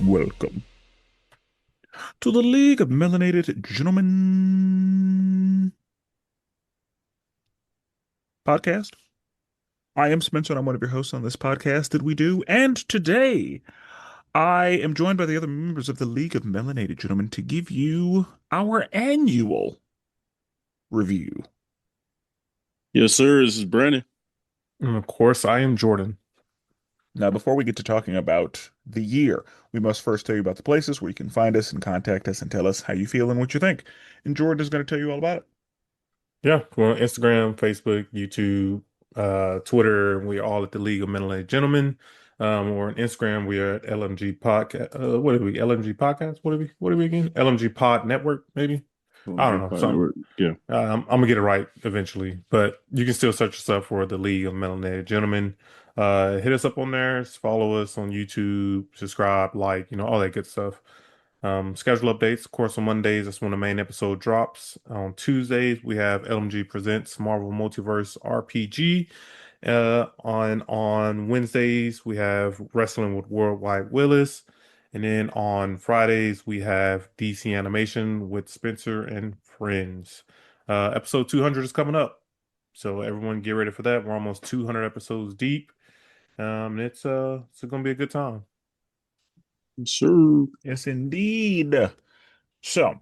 Welcome to the League of Melanated Gentlemen podcast. I am Spenser, and I'm one of your hosts on this podcast that we do. And today, I am joined by the other members of the League of Melanated Gentlemen to give you our annual review. Yes, sir. This is Brandon. And of course, I am Jordan. Now, before we get to talking about the year, we must first tell you about the places where you can find us and contact us and tell us how you feel and what you think. And Jordan is going to tell you all about it. Yeah, we're on Instagram, Facebook, YouTube, Twitter. We're all at the League of Middle-Aged Gentlemen. Or on Instagram, we are at LMG Podcast. What are we? LMG Podcast? What are we? What are we again? LMG Pod Network, maybe? I don't know. Something. Yeah. I'm gonna get it right eventually, but you can still search us up for the League of Melanated Gentlemen. Hit us up on there, follow us on YouTube, subscribe, like, all that good stuff. Schedule updates, of course, on Mondays, that's when the main episode drops. On Tuesdays, we have LMG Presents Marvel Multiverse RPG. On Wednesdays, we have Wrestling with Worldwide Willis. And then on Fridays, we have DC Animation with Spenser and Friends. Episode 200 is coming up. So everyone get ready for that. We're almost 200 episodes deep. It's going to be a good time. Sure. Yes, indeed. So,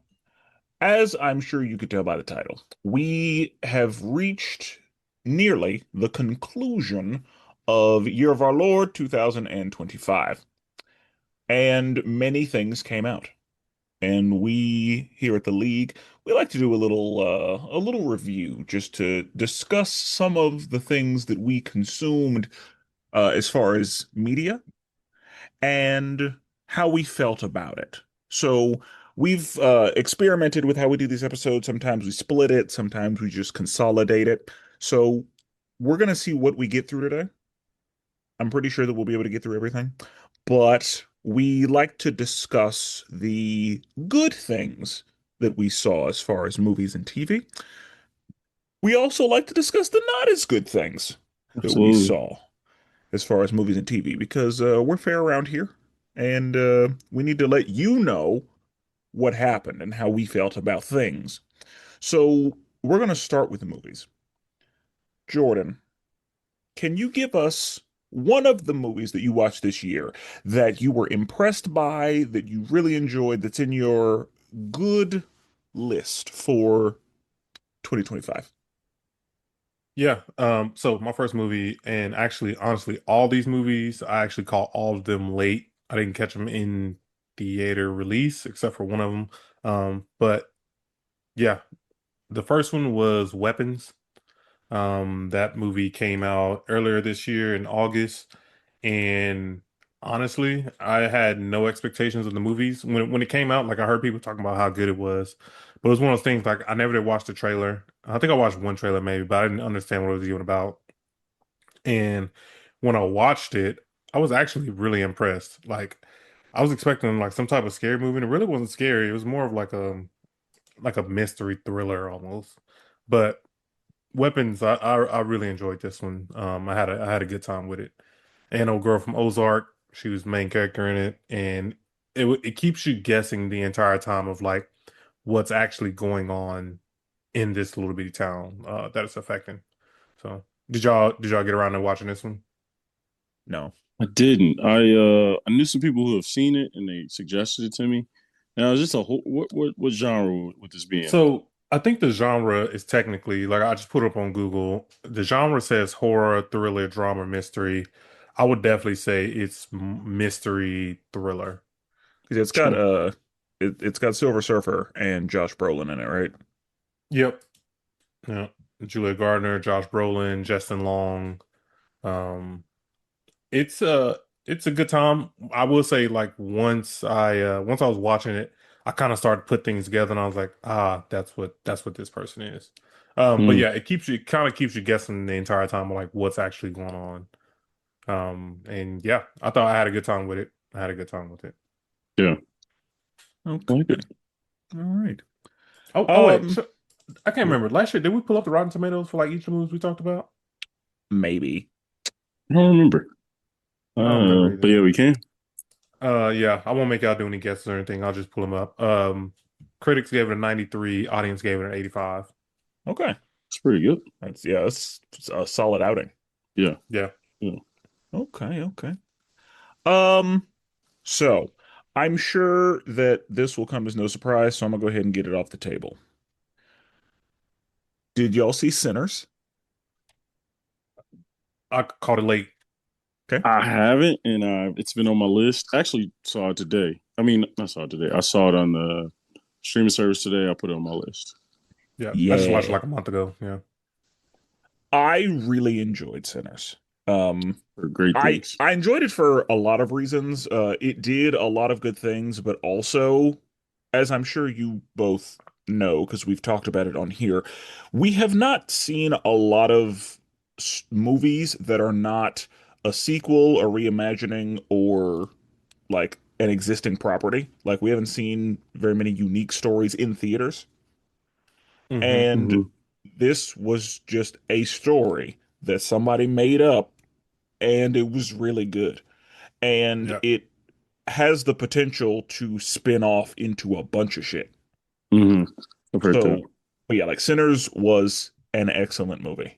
as I'm sure you could tell by the title, we have reached nearly the conclusion of Year of Our Lord 2025. And many things came out. And we here at the League, we like to do a little review just to discuss some of the things that we consumed as far as media and how we felt about it. So we've experimented with how we do these episodes. Sometimes we split it, sometimes we just consolidate it. So we're gonna see what we get through today. I'm pretty sure that we'll be able to get through everything, but we like to discuss the good things that we saw as far as movies and TV. We also like to discuss the not as good things that we Absolutely. saw as far as movies and TV because we're fair around here and we need to let you know what happened and how we felt about things. So we're going to start with the movies. Jordan, can you give us one of the movies that you watched this year that you were impressed by, that you really enjoyed, that's in your good list for 2025? Yeah. So my first movie, and actually, honestly, all these movies, I actually caught all of them late. I didn't catch them in theater release, except for one of them. But yeah, the first one was Weapons. That movie came out earlier this year in August, and honestly, I had no expectations of the movies when it came out. Like I heard people talking about how good it was, but it was one of those things like I never did watch the trailer. I think I watched one trailer maybe, but I didn't understand what it was even about. And when I watched it, I was actually really impressed. Like I was expecting like some type of scary movie, and it really wasn't scary. It was more of like a mystery thriller almost. But Weapons, I really enjoyed this one. I had a good time with it. And old girl from Ozark, she was the main character in it, and it keeps you guessing the entire time of like what's actually going on in this little bitty town that it's affecting. So, did y'all get around to watching this one? No. I didn't. I knew some people who have seen it and they suggested it to me. Now, is this a whole what genre would this be in? So I think the genre is technically like I just put it up on Google. The genre says horror, thriller, drama, mystery. I would definitely say it's mystery thriller. Because it's got Silver Surfer and Josh Brolin in it, right? Yep. Yeah. Julia Gardner, Josh Brolin, Justin Long. Um, it's a good time. I will say like once I was watching it, I kind of started to put things together and I was like, that's what this person is. But Hmm. yeah, it kind of keeps you guessing the entire time of like what's actually going on. And yeah, I thought I had a good time with it. I had a good time with it. Yeah, I like Okay. it. All right. Oh wait, Um, so, I can't remember. Last year, did we pull up the Rotten Tomatoes for like each of the movies we talked about? maybe. I don't remember. I don't remember But either. yeah, we can. Yeah, I won't make y'all do any guesses or anything. I'll just pull them up. Critics gave it a 93, audience gave it an 85. Okay. It's pretty good. That's a solid outing. Yeah. Yeah. Yeah. Okay, okay. Um, so I'm sure that this will come as no surprise, so I'm gonna go ahead and get it off the table. Did y'all see Sinners? I called it late. Okay. I haven't, and it's been on my list. Actually, saw it today. I mean, I saw it today. I saw it on the streaming service today. I put it on my list Yeah. I just watched it Yeah. like a month ago. Yeah. I really enjoyed Sinners. Um, for great I things. I enjoyed it for a lot of reasons. It did a lot of good things, but also, as I'm sure you both know, because we've talked about it on here, we have not seen a lot of movies that are not a sequel, a reimagining, or like an existing property. Like we haven't seen very many unique stories in theaters. Hmm. And Hmm. this was just a story that somebody made up, and it was really good. And Yeah. it has the potential to spin off into a bunch of shit. Hmm. I've heard that. So, but yeah, like Sinners was an excellent movie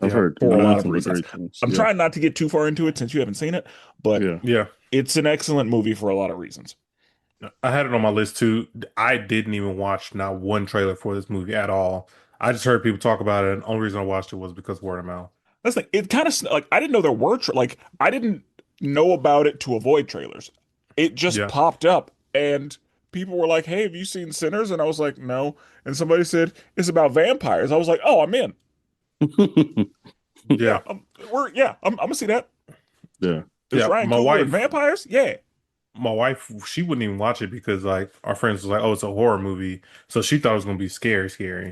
I've Yeah. heard for a lot of nothing but reasons. great things. I'm Yeah. trying not to get too far into it since you haven't seen it, but Yeah. Yeah. it's an excellent movie for a lot of reasons. I had it on my list too. I didn't even watch not one trailer for this movie at all. I just heard people talk about it, and the only reason I watched it was because word of mouth. That's the thing. It kind of like I didn't know there were like I didn't know about it to avoid trailers. It just Yeah. popped up and people were like, "Hey, have you seen Sinners?" And I was like, "No." And somebody said it's about vampires. I was like, "Oh, I'm in." Yeah, Yeah. I'm gonna see that. Yeah. There's Yeah. Ryan Coogler and vampires. Yeah. My wife, she wouldn't even watch it because like our friends was like, "Oh, it's a horror movie," so she thought it was gonna be scary,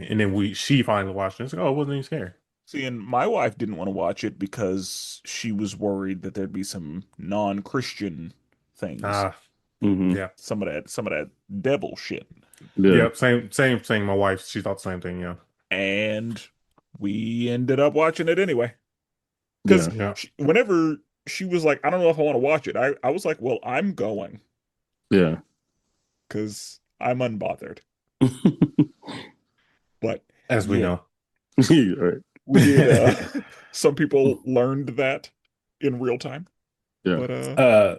and then she finally watched it. It's like, "Oh, it wasn't even scary." See, and my wife didn't want to watch it because she was worried that there'd be some non-Christian things, Ah, Hmm. yeah, some of that devil shit. Yeah. yeah, same thing. My wife, she thought the same thing. Yeah, And we ended up watching it anyway. Because Yeah. yeah, whenever she was like, I don't know if I want to watch it, I was like, well, I'm going Yeah. because I'm unbothered. But as we yeah, know. Right. we did. Some people learned that in real time. Yeah. But Uh,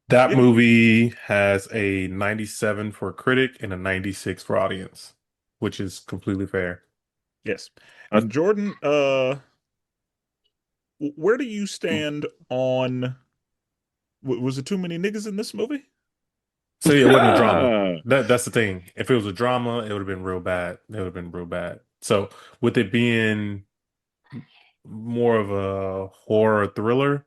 that yeah, movie has a 97 for critic and a 96 for audience, which is completely fair. yes. I, And Jordan, where do you stand on? Was it too many niggas in this movie? So yeah, it wasn't a drama. That's the thing. If it was a drama, it would have been real bad. It would have been real bad. So with it being more of a horror thriller,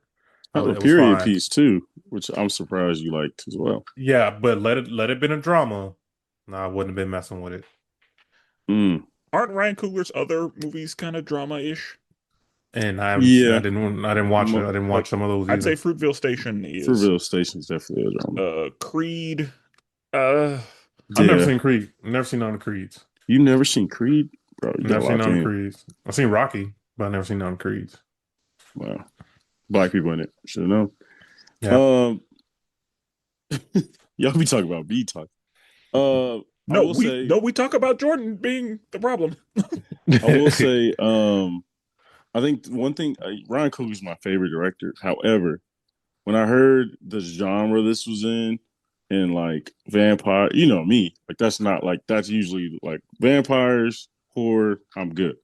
have a it was period fine. piece too, which I'm surprised you liked as well. Yeah, but let it been a drama. No, I wouldn't have been messing with it. Mm. Aren't Ryan Coogler's other movies kind of drama-ish? And I Yeah. didn't watch it. I didn't watch Like, some of those I'd say either. Fruitvale Station is. Fruitvale Station is definitely a drama. Creed. Uh, I've never Yeah. seen Creed. Never seen none of Creeds. You never seen Creed? Bro, you Never gotta seen lock none of in. Creeds. I've seen Rocky, but I never seen none of Creeds. Wow. Black people in it. Should know. Yeah. Um, y'all be talking about B talk. I no, will we say, no, we talk about Jordan being the problem. I will say, I think one thing, Ryan Coogler's my favorite director. However, when I heard the genre this was in, and like vampire, you know me, like that's not like that's usually like vampires, horror. I'm good,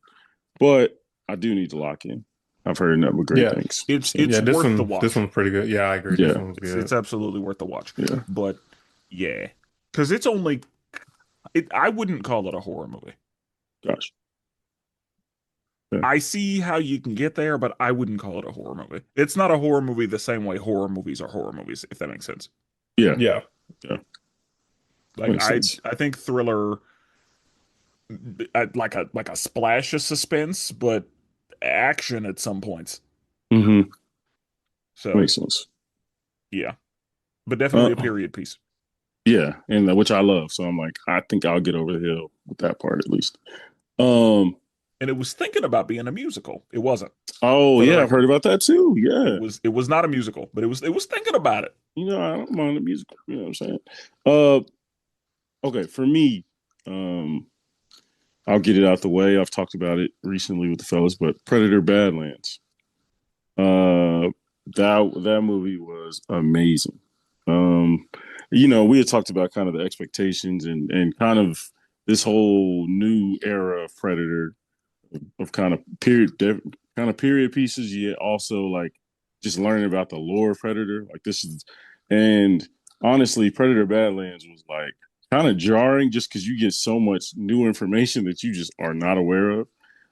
but I do need to lock in. I've heard nothing but great Yeah. things. It's So it's Yeah, worth the this watch. one's pretty good. Yeah, I agree. This yeah, one's It's good. absolutely worth the watch. yeah, But yeah, because it's only I wouldn't call it a horror movie. gosh, yeah, I see how you can get there, but I wouldn't call it a horror movie. It's not a horror movie the same way horror movies are horror movies, if that makes sense. yeah, Yeah. yeah, Like makes sense. I think thriller like a splash of suspense, but action at some points. Mm-hmm. So Makes sense. yeah, but definitely a Uh, period piece. yeah, and which I love. So I'm like, I think I'll get over the hill with that part at least. Um, and it was thinking about being a musical. It wasn't, Oh for the yeah, I've heard record. about that too. It Yeah, was it was not a musical, but it was thinking about it. I don't mind the music. You know what I'm saying? Okay, for me, um, I'll get it out the way. I've talked about it recently with the fellas, but Predator Badlands. Uh, that movie was amazing. Um, we had talked about kind of the expectations and kind of this whole new era of Predator of kind of period pieces, yet also like just learning about the lore of Predator. Like this is, and honestly, Predator Badlands was like kind of jarring just because you get so much new information that you just are not aware of.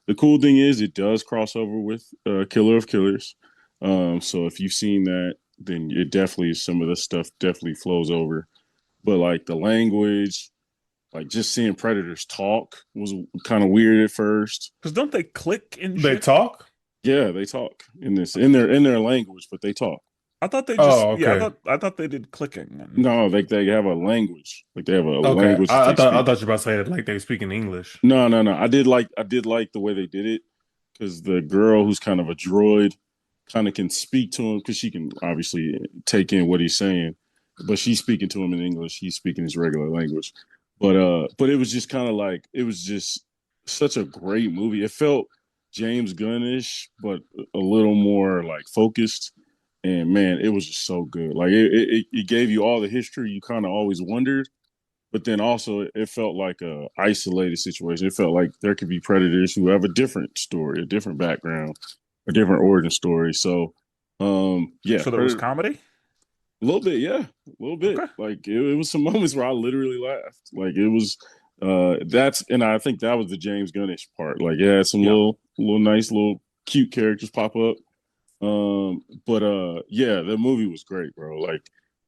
The cool thing is it does cross over with Killer of Killers. So if you've seen that, then it definitely some of the stuff definitely flows over. But like the language, like just seeing predators talk was kind of weird at first. Because don't they click and They shit? talk? Yeah, they talk in this in their language, but they talk. I thought they just Oh, yeah, okay. I thought they did clicking and No, they have a language. Like they have a Okay. language that I they thought speak. you were about to say it like they speak in English. No. I did like the way they did it because the girl who's kind of a droid kind of can speak to him because she can obviously take in what he's saying, but she's speaking to him in English. He's speaking his regular language. But it was just kind of like it was just such a great movie. It felt James Gunnish, but a little more like focused. And man, it was just so good. Like it gave you all the history you kind of always wondered, but then also it felt like a isolated situation. It felt like there could be predators who have a different story, a different background, a different origin story. So, yeah, so there was predator. comedy. A little bit, yeah, a little bit. Okay. Like it was some moments where I literally laughed. Like it was, that's, and I think that was the James Gunnish part. Like it had some Yeah. little nice, little cute characters pop up. But yeah, the movie was great, bro. Like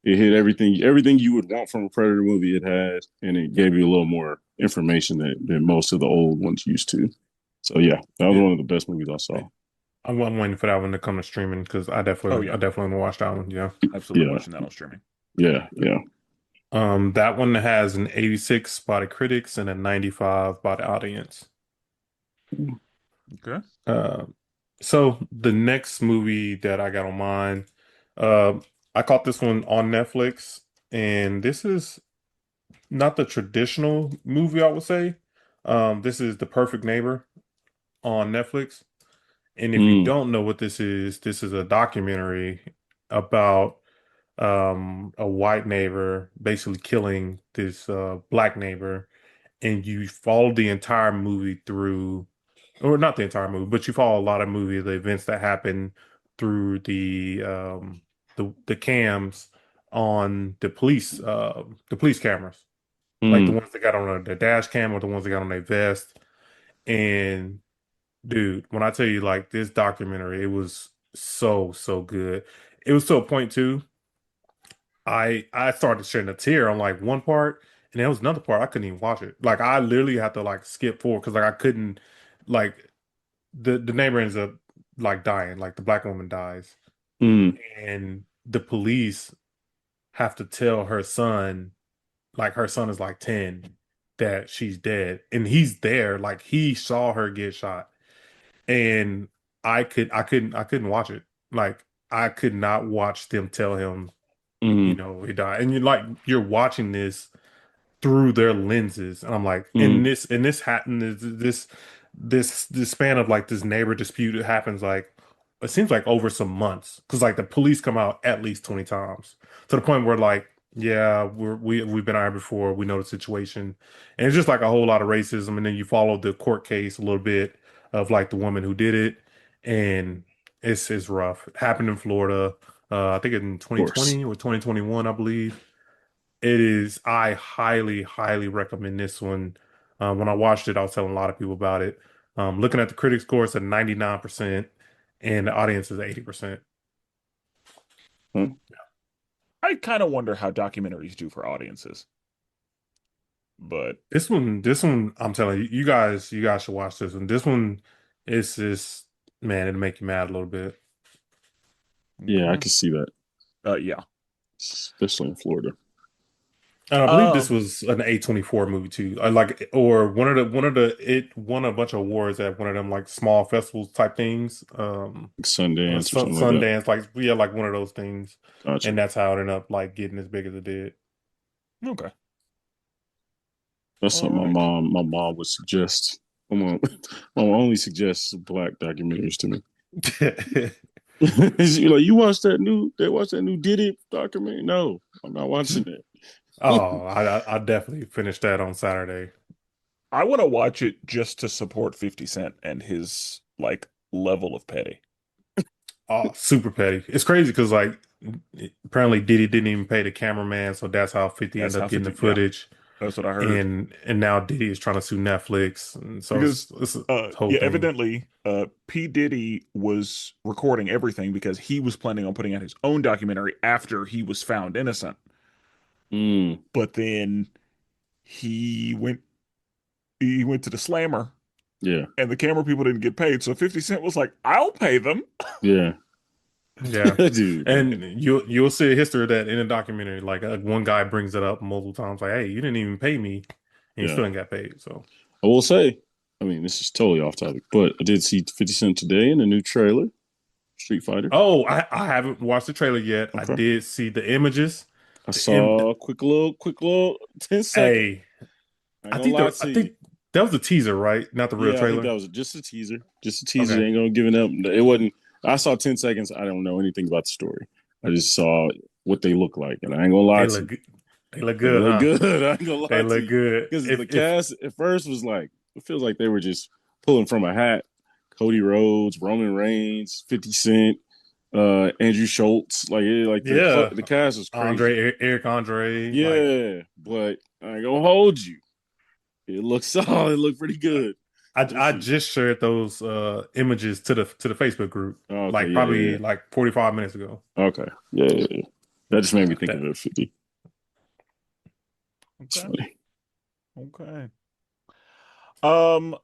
it hit everything you would want from a Predator movie. It had, and it gave you a little more information than most of the old ones used to. So yeah, that was Yeah. one of the best movies I saw. I'm waiting for that one to come to streaming because Oh I yeah. definitely want to watch that one. Yeah. Absolutely Yeah, watching that on streaming. yeah. That one has an 86 by the critics and a 95 by the audience. Okay. Uh, so the next movie that I got on mine, uh, I caught this one on Netflix, and this is not the traditional movie, I would say. This is The Perfect Neighbor on Netflix. And if you Mm, don't know what this is a documentary about a white neighbor basically killing this black neighbor, and you follow the entire movie through, or not the entire movie, but you follow a lot of movie the events that happen through the cams on the police cameras, like the mm, ones that got on the dash cam or the ones that got on their vest. And dude, when I tell you like this documentary, it was so good. It was to a point too. I started shedding a tear on like one part, and there was another part I couldn't even watch it. Like I literally had to like skip forward because like I couldn't like the neighbor ends up like dying, like the black woman dies, mm, and the police have to tell her son, like her son is like 10, that she's dead, and he's there, like he saw her get shot, and I couldn't watch it. Like I could not watch them tell him, mm, he died, and you're watching this through their lenses, and I'm like, mm, and this happened, this span of like this neighbor dispute, it happens like it seems like over some months because like the police come out at least 20 times to the point where like, yeah, we've been out here before, we know the situation, and it's just like a whole lot of racism, and then you follow the court case a little bit of like the woman who did it, and it's rough. It happened in Florida, I think in of course. 2020 or 2021, I believe. It is, I highly recommend this one. When I watched it, I was telling a lot of people about it. Looking at the critic score, it's at 99%, and the audience is 80%. Huh? I kind of wonder how documentaries do for audiences, but This one, I'm telling you, you guys should watch this one. This one is just, man, it'll make you mad a little bit. Yeah, I okay. could see that, Yeah. especially in Florida. And I believe this Um, was an A24 movie too. I like or one of the it won a bunch of awards at one of them like small festivals type things. Sundance or something like that. Sundance, like yeah, like one of those things. Gotcha. And that's how it ended up like getting as big as it did. okay. That's All something right. my mom would suggest. My mom, my mom only suggests black documentaries to me. She's like, you watched that new Diddy documentary? No, I'm not watching that. Oh, I definitely finished that on Saturday. I want to watch it just to support 50 Cent and his like level of petty. Oh, super petty. It's crazy because like apparently Diddy didn't even pay the cameraman, so that's how 50 That's ended how up getting the 50, yeah, footage. that's what I heard. And now Diddy is trying to sue Netflix, and so Because it's a whole yeah, thing. evidently P. Diddy was recording everything because he was planning on putting out his own documentary after he was found innocent. Mm, But then he went he went to the slammer yeah, and the camera people didn't get paid. So 50 Cent was like, I'll pay them. yeah, Yeah, dude, man, and you'll see a history of that in a documentary. Like one guy brings it up multiple times, like, "Hey, you didn't even pay me, and you yeah. still didn't get paid." So, I will say, I mean, this is totally off topic, but I did see 50 Cent today in a new trailer, Street Fighter. oh, I haven't watched the trailer yet. I Okay. did see the images. I The Im saw a quick little 10 second. Hey, I ain't gonna lie I to you. think that was the teaser, right? Not the real Yeah, I think that trailer. was just a teaser. Just a teaser. Okay, Ain't gonna give it up. It wasn't. I saw 10 seconds. I don't know anything about the story. I just saw what they look like, and I ain't gonna lie they to look you. good. They look They good, look huh? good. I ain't gonna They lie to look you. good. Because the If cast at first was like, it feels like they were just pulling from a hat. Cody Rhodes, Roman Reigns, 50 Cent, Andrew Schultz. Like yeah, the cast was crazy. Eric Andre, like Yeah, but I ain't gonna hold you. It looks solid. It looked pretty good. We'll I see. just shared those images to the Facebook group Okay, like yeah, yeah, probably like 45 minutes ago. yeah. Okay, yeah, yeah, yeah. That just made me think of That it. 50. It's Okay. funny. Okay. Um,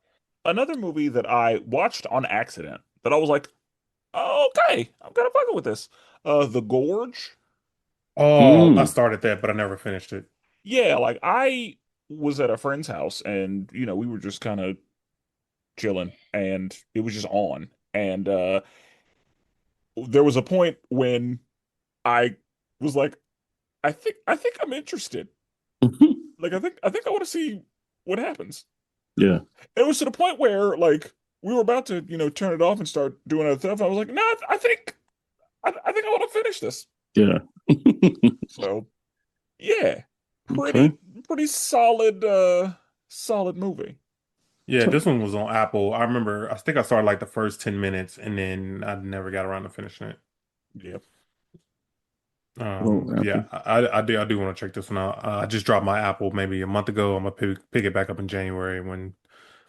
Another movie that I watched on accident that I was like, oh, okay, I'm kind of fucking with this. The Gorge. Oh, I Mm, started that, but I never finished it. Yeah, like I was at a friend's house and we were just kind of chilling and it was just on. And there was a point when I was like, I think I'm interested. Like I think I want to see what happens. yeah, It was to the point where like we were about to, turn it off and start doing other stuff. I was like, no, I think I want to finish this. yeah. So yeah, Okay. pretty solid solid movie. Yeah, So, this one was on Apple. I remember, I think I started like the first 10 minutes and then I never got around to finishing it. Yep. oh, Yeah, Apple. I do want to check this one out. I just dropped my Apple maybe a month ago. I'm gonna pick it back up in January when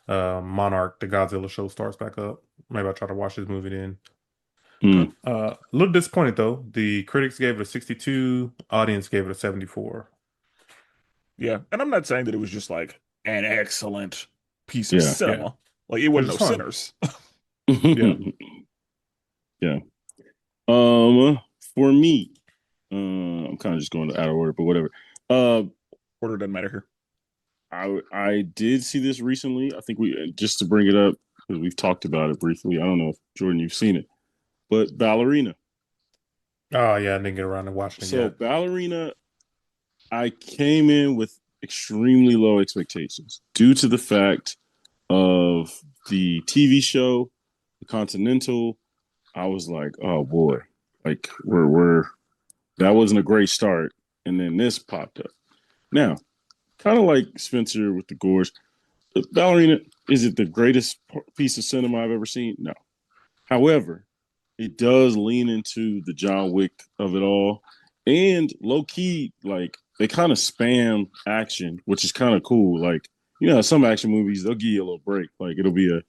Monarch, the Godzilla show starts back up. Maybe I'll try to watch this movie then. Okay. Mm, A little disappointed though. The critics gave it a 62, audience gave it a 74. Yeah. And I'm not saying that it was just like an excellent piece of yeah. Yeah, cinema. Like it which wasn't is no fun. sinners. Yeah. yeah. Um, for me, I'm kind of just going out of order, but whatever. Uh, Order doesn't matter here. I did see this recently. I think we just to bring it up because we've talked about it briefly. I don't know if Jordan you've seen it, but Ballerina. Oh yeah, I didn't get around to watching it So yet. Ballerina, I came in with extremely low expectations due to the fact of the TV show, The Continental. I was like, oh boy, like we're that wasn't a great start, and then this popped up. Now, kind of like Spenser with the Gorge, Ballerina, is it the greatest piece of cinema I've ever seen? No. However, it does lean into the John Wick of it all. And low key, like they kind of spam action, which is kind of cool. Like, some action movies, they'll give you a little break. Like it'll be a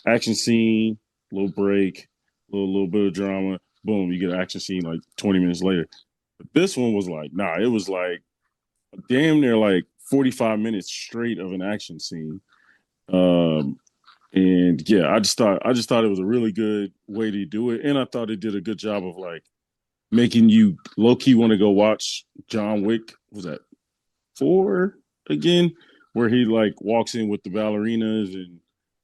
action scene, little break, little bit of drama, boom, you get an action scene like 20 minutes later. But this one was like, nah, it was like damn near like 45 minutes straight of an action scene. Um, and yeah, I just thought it was a really good way to do it, and I thought it did a good job of like making you low key want to go watch John Wick. What was that 4 again, where he like walks in with the ballerinas and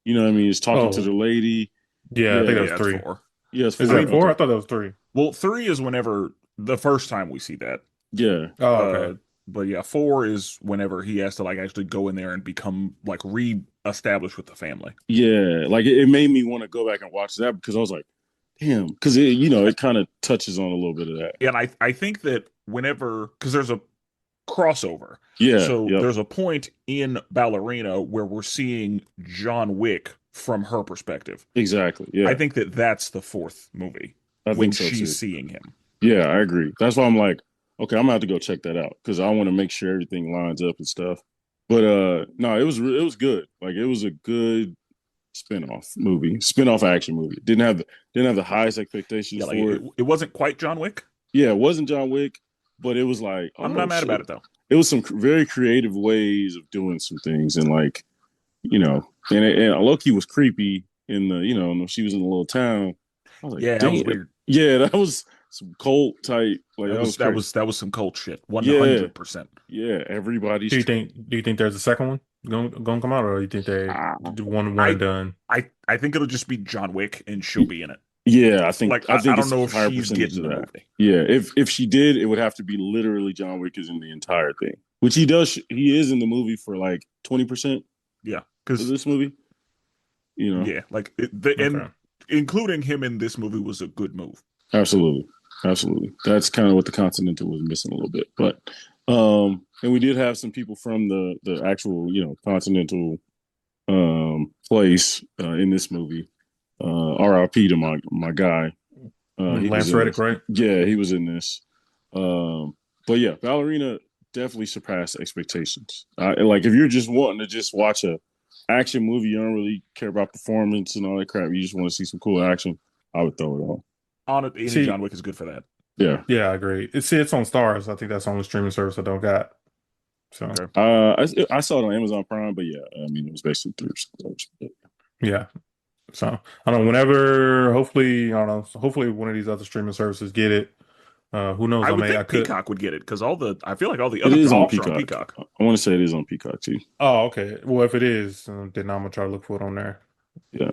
what I mean, he's talking to the Oh, lady. yeah, I think that Yeah, was Yeah, it's three. four. yes, Is I that four. mean, four? Okay, I thought that was three. well, three is whenever the first time we see that. yeah, Oh, okay. Uh, but yeah, four is whenever he has to like actually go in there and become like re-established with the family. yeah. Like it made me want to go back and watch that because I was like, damn, because it kind of touches on a little bit of that. And I think that whenever because there's a crossover, Yeah, so yep, there's a point in Ballerina where we're seeing John Wick from her perspective. exactly. I Yeah, think that that's the fourth movie I when think so she's too. seeing him. Yeah, I agree. That's why I'm like, okay, I'm gonna have to go check that out because I want to make sure everything lines up and stuff. But no, it was good. Like it was a good spinoff action movie. Didn't have the highest expectations Yeah, like for it. it wasn't quite John Wick. Yeah, it wasn't John Wick, but it was like, I'm oh not mad about shit. it though. It was some very creative ways of doing some things, and like and Loki was creepy in the when she was in the little town. I was like, Yeah, that was damn, weird. yeah, that was some cult type. Like That that was was that crazy. was that was some cult shit. Yeah, 100%. yeah, everybody's. Do you think there's a second one going to come out, or you think they Ah, do one and I done? I think it'll just be John Wick and she'll be in it. Yeah, Like I I think don't it's know a if higher she's percentage getting of the that. movie. Yeah, if she did, it would have to be literally John Wick is in the entire thing, which he does. He is in the movie for like 20% Yeah, of because this movie. You know, yeah, like Okay. and including him in this movie was a good move. absolutely, absolutely. That's kind of what the Continental was missing a little bit, but and we did have some people from the actual Continental place in this movie. RIP to my guy. He was Lance in Reddick, this. right? Yeah, he was in this. Um, but yeah, Ballerina definitely surpassed expectations. Like if you're just wanting to just watch a action movie, you don't really care about performance and all that crap. You just want to see some cool action. I would throw it on. On it, any See, John Wick is good for that. Yeah. yeah, I agree. It's on Stars. I think that's the only streaming service I don't got. So Okay. I saw it on Amazon Prime, but yeah, I mean it was basically through stores. yeah. So I don't know. Whenever, hopefully, I don't know. So hopefully, one of these other streaming services get it. Who knows? I would I think could. Peacock would get it because I feel like all the It other is on ops are on Peacock. Peacock. I want to say it is on Peacock too. Oh, okay. Well, if it is, then I'm gonna try to look for it on there. Yeah.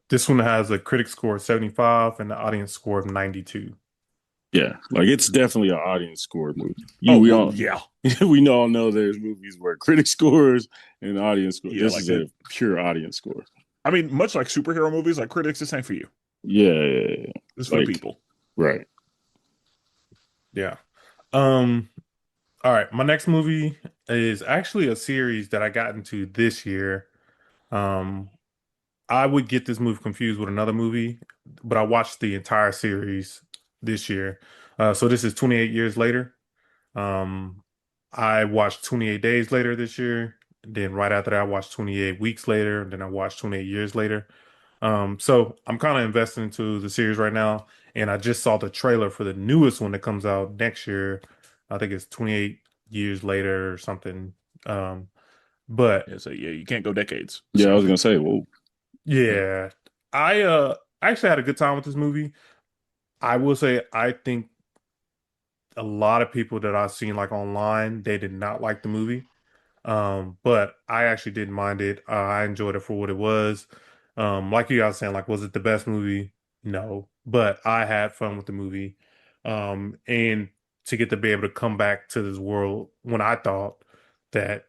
This one has a critic score of 75 and the audience score of 92. Yeah, like it's definitely an audience scored movie. Oh We well, all yeah, we all know there's movies where critic scores and audience score. yeah, This like is that. a pure audience score. I mean, much like superhero movies, like critics, this ain't for you. Yeah, yeah, yeah. This is for the Like people. right. Yeah. Um. All right. My next movie is actually a series that I got into this year. Um. I would get this movie confused with another movie, but I watched the entire series this year. So this is 28 years later. Um, I watched 28 Days Later this year. Then right after that, I watched 28 Weeks Later. Then I watched 28 Years Later. So I'm kind of invested into the series right now, and I just saw the trailer for the newest one that comes out next year. I think it's 28 Years Later or something. Um, but Yeah, so yeah, you can't go decades. Yeah, I So was gonna say, well, yeah, I actually had a good time with this movie. I will say I think a lot of people that I've seen like online, they did not like the movie. But I actually didn't mind it. I enjoyed it for what it was. Like you guys saying, like, was it the best movie? No, but I had fun with the movie. And to get to be able to come back to this world when I thought that,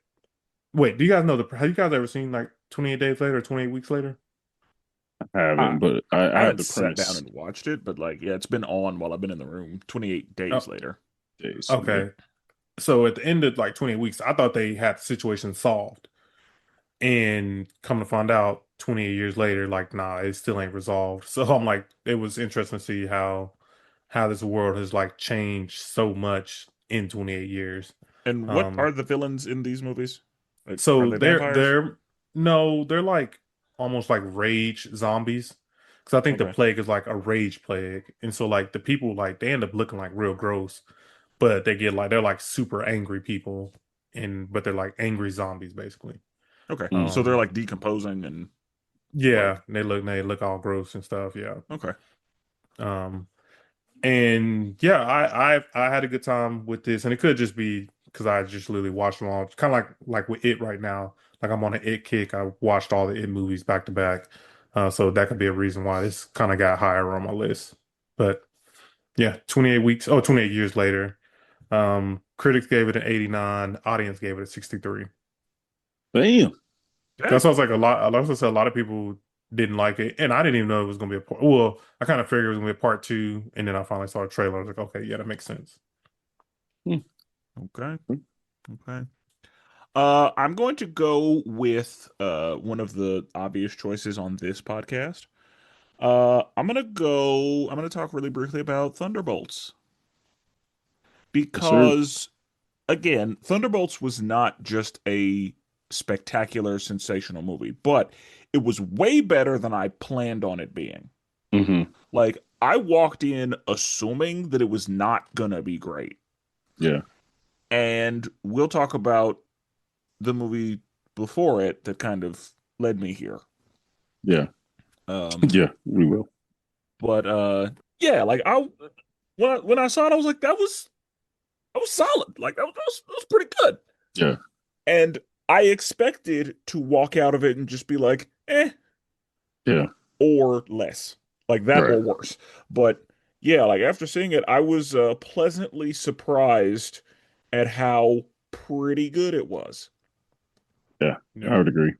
wait, do you guys know have you guys ever seen like 28 Days Later or 28 Weeks Later? I haven't, I but I I have haven't the sat down premise and watched it, but like yeah, it's been on while I've been in the room. 28 days Oh, later. days. Okay. okay. So at the end of like 28 weeks, I thought they had the situation solved. And come to find out 28 years later, like, nah, it still ain't resolved. So I'm like, it was interesting to see how this world has like changed so much in 28 years. And what Um, are the villains in these movies? Like, are so they vampires? they're no, they're like almost like rage zombies. Because I think the Okay. plague is like a rage plague. And so like the people like they end up looking like real gross, but they get like they're like super angry people and but they're like angry zombies basically. Okay. Mm. So they're Um like decomposing and yeah, like they look all gross and stuff, yeah. okay. Um and yeah, I had a good time with this and it could just be because I just literally watched them all. Kind of like with It right now. Like I'm on an It kick. I watched all the It movies back to back. So that could be a reason why this kind of got higher on my list. But yeah, 28 weeks. Oh, 28 years later. Critics gave it an 89. Audience gave it a 63. Damn. That Dang. sounds like a lot. Like I said, a lot of people didn't like it, and I didn't even know it was going to be a part. Well, I kind of figured it was going to be a part two, and then I finally saw a trailer. I was like, okay, yeah, that makes sense. Hmm. Okay. Okay. I'm going to go with one of the obvious choices on this podcast. I'm gonna talk really briefly about Thunderbolts Yes, sir. because again, Thunderbolts was not just a spectacular, sensational movie, but it was way better than I planned on it being. Hmm. Like, I walked in assuming that it was not gonna be great. Yeah. And we'll talk about the movie before it that kind of led me here. Yeah. Um, Yeah. We will. but yeah, like when I saw it, I was like, that was solid. Like that was pretty good. Yeah. And I expected to walk out of it and just be like, Yeah. or less, like that Right. or worse. But yeah, like after seeing it, I was pleasantly surprised at how pretty good it was. Yeah. I Yeah. would agree.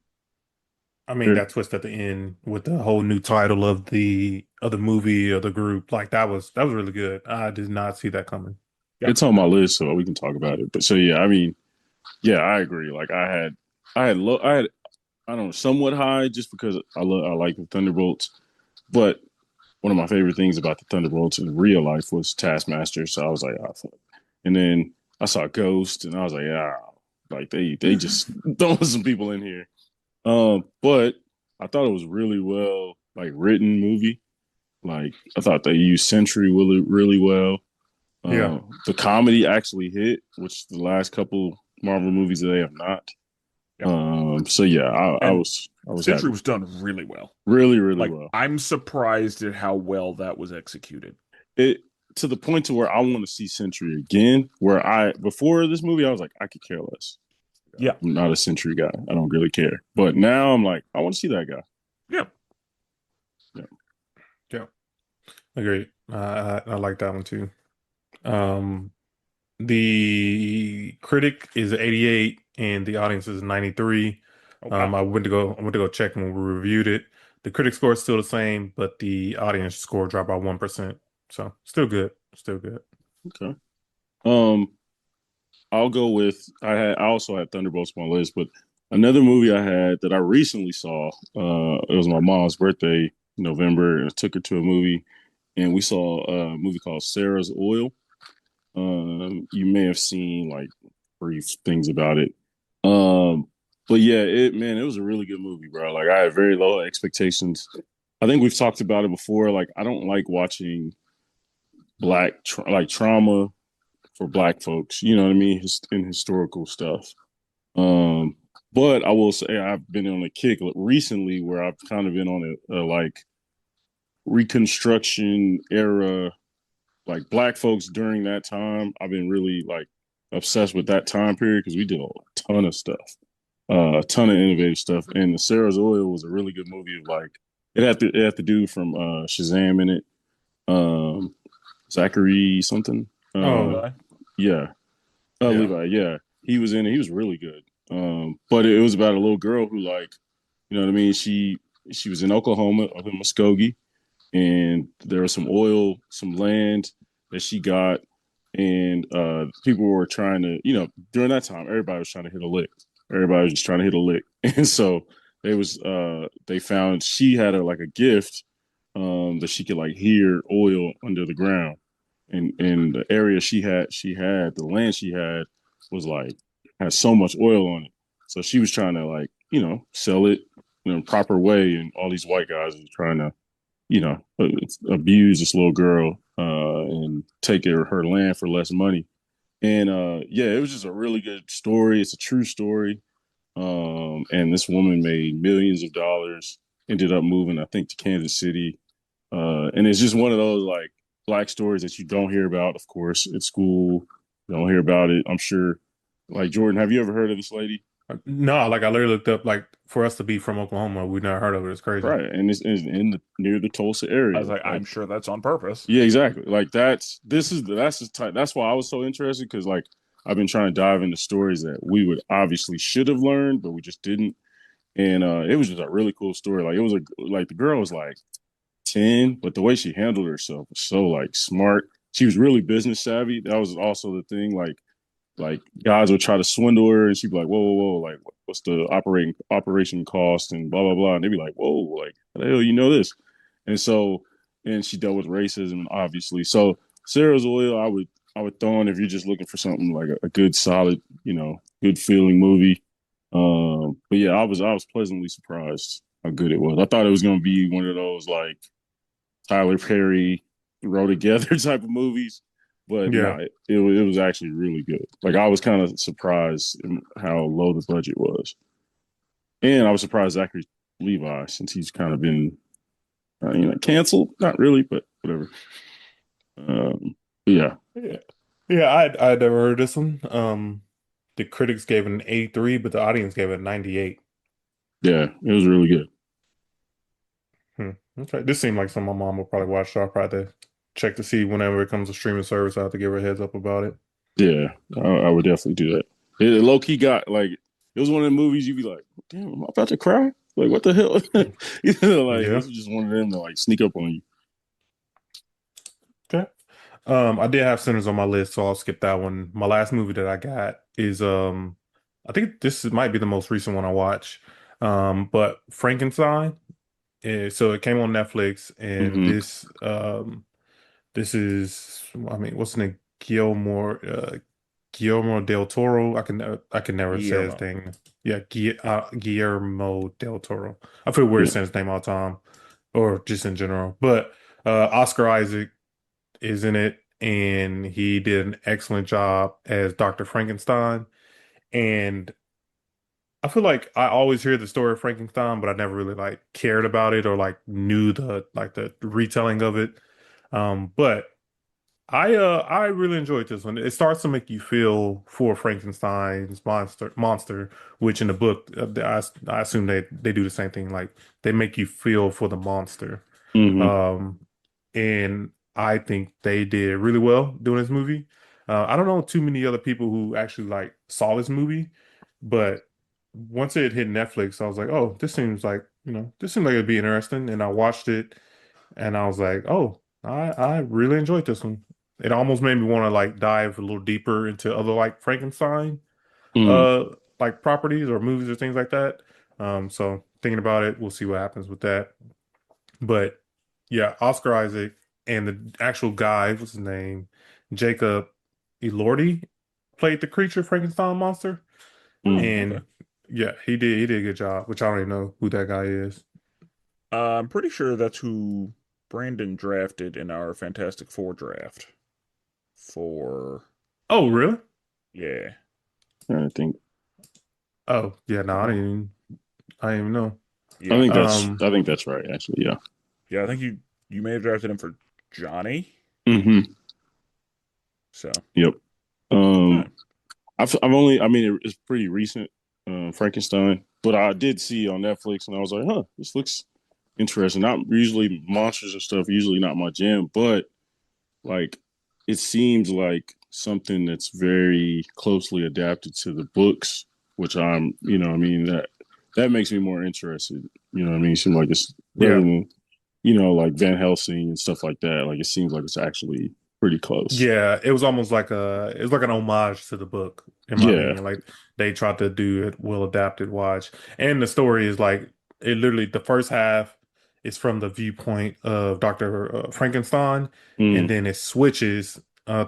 I mean, Yeah. that twist at the end with the whole new title of the movie or the group, like that was really good. I did not see that coming. Yeah, It's on my list, so we can talk about it. But so yeah, I mean, yeah, I agree. Like I had, I don't know, somewhat high just because I like the Thunderbolts. But one of my favorite things about the Thunderbolts in real life was Taskmaster. So I was like, oh, fuck. And then I saw Ghost, and I was like, like they just throwing some people in here. But I thought it was really well like written movie. Like I thought they used Century really well. Yeah. The comedy actually hit, which the last couple Marvel movies they have not. yeah. So yeah, And I was Sentry happy. was done really well. Really Like well. I'm surprised at how well that was executed. It to the point to where I want to see Century again. Where I before this movie, I was like, I could care less. Yeah, I'm not a Century guy. I don't really care. But now I'm like, I want to see that guy. yeah. Yeah. Yeah. Agreed. I like that one too. Um, the critic is 88 and the audience is 93. Oh wow. I went to go check when we reviewed it. The critic score is still the same, but the audience score dropped by 1%. So still good. Still good. Okay. Um, I'll go with I also had Thunderbolts on my list, but another movie I had that I recently saw, it was my mom's birthday, November, and I took her to a movie and we saw a movie called Sarah's Oil. You may have seen like brief things about it. Um, but yeah, it was a really good movie, bro. Like I had very low expectations. I think we've talked about it before. Like I don't like watching like trauma for black folks. You know what I mean? In historical stuff. Um, but I will say I've been on a kick recently where I've kind of been on a like Reconstruction era, like black folks during that time. I've been really like obsessed with that time period because we did a ton of stuff, a ton of innovative stuff. And the Sarah's Oil was a really good movie. Of like it had the dude from Shazam in it, um, Zachary something. Oh, Levi. Yeah, yeah. Levi. Yeah, he was in it. He was really good. But it was about a little girl who like, you know what I mean. She was in Oklahoma, up in Muskogee, and there was some oil, some land that she got, and people were trying to, during that time, everybody was trying to hit a lick. Everybody was just trying to hit a lick, and so they found she had like a gift that she could like hear oil under the ground, and in the area she had the land she had was like had so much oil on it, so she was trying to like sell it in a proper way, and all these white guys are trying to abuse this little girl and take her land for less money. And yeah, it was just a really good story. It's a true story. And this woman made millions of dollars, ended up moving, I think, to Kansas City. And it's just one of those like black stories that you don't hear about, of course, at school. You don't hear about it, I'm sure. Like Jordan, have you ever heard of this lady? No, like I literally looked up like for us to be from Oklahoma, we never heard of it. It's crazy. Right, and it's in the near the Tulsa I area. was like, Like, I'm sure that's on purpose. yeah, exactly. Like that's the type. That's why I was so interested because like I've been trying to dive into stories that we would obviously should have learned, but we just didn't. And it was just a really cool story. Like it was like the girl was like 10, but the way she handled herself was so like smart. She was really business savvy. That was also the thing. Like guys would try to swindle her, and she'd be like, "Whoa, whoa, whoa! Like, what's the operation cost?" And blah blah blah. And they'd be like, "Whoa, like, how the hell you know this?" And so, and she dealt with racism, obviously. So, Sarah's Oil, I would throw in if you're just looking for something like a good, solid, good feeling movie. But yeah, I was pleasantly surprised how good it was. I thought it was gonna be one of those like Tyler Perry row together type of movies. But Yeah. no, it was actually really good. Like I was kind of surprised in how low the budget was, and I was surprised Zachary Levi since he's kind of been canceled. Not really, but whatever. Yeah, Yeah. Yeah, I'd never heard this one. The critics gave it an 83, but the audience gave it a 98. yeah, it was really good. Hmm. Okay. This seemed like something my mom would probably watch, so I'll probably check to see whenever it comes to streaming service. I have to give her a heads up about it. Yeah, I would definitely do that. It low key got like it was one of the movies you'd be like, damn, am I about to cry? Like what the hell? Like Yeah. this was just one of them to like sneak up on you. Okay. I did have Sinners on my list, so I'll skip that one. My last movie that I got is I think might be the most recent one I watched. But Frankenstein. So it came on Netflix, and Hmm. this is, I mean, what's the name? Guillermo del Toro. I can never say his Guillermo. thing. Yeah, Guillermo del Toro. I feel weird Yeah. saying his name all the time, or just in general. But Oscar Isaac is in it, and he did an excellent job as Dr. Frankenstein. And I feel like I always hear the story of Frankenstein, but I never really like cared about it or like knew the retelling of it. But I really enjoyed this one. It starts to make you feel for Frankenstein's monster, which in the book I assume they do the same thing. Like they make you feel for the monster. Hmm. Um, and I think they did really well doing this movie. I don't know too many other people who actually like saw this movie, but once it hit Netflix, I was like, oh, this seems like it'd be interesting. And I watched it, and I was like, oh, I really enjoyed this one. It almost made me want to like dive a little deeper into other like Frankenstein Hmm. uh like properties or movies or things like that. So thinking about it, we'll see what happens with that. But yeah, Oscar Isaac and the actual guy, what's his name? Jacob Elordi played the creature Frankenstein monster. Oh, okay. And yeah, he did a good job, which I don't even know who that guy is. I'm pretty sure that's who Brandon drafted in our Fantastic Four draft for, Oh, really? yeah, I think Oh, yeah, no, I didn't even know. yeah. Um, I think that's right. Actually, yeah. Yeah, I think you may have drafted him for Johnny. Hmm. So, Yep. okay. Um, I've only I mean it's pretty recent, Frankenstein, but I did see on Netflix and I was like, huh, this looks interesting. Not usually monsters and stuff, usually not my jam, but like it seems like something that's very closely adapted to the books, which I mean that makes me more interested. You know what I mean? It seems like it's rather yeah. than like Van Helsing and stuff like that. Like it seems like it's actually pretty close. Yeah, it was like an homage to the book, in my Yeah. opinion. Like they tried to do it well adapted watch. And the story is like it literally the first half is from the viewpoint of Dr. Frankenstein, and Mm, then it switches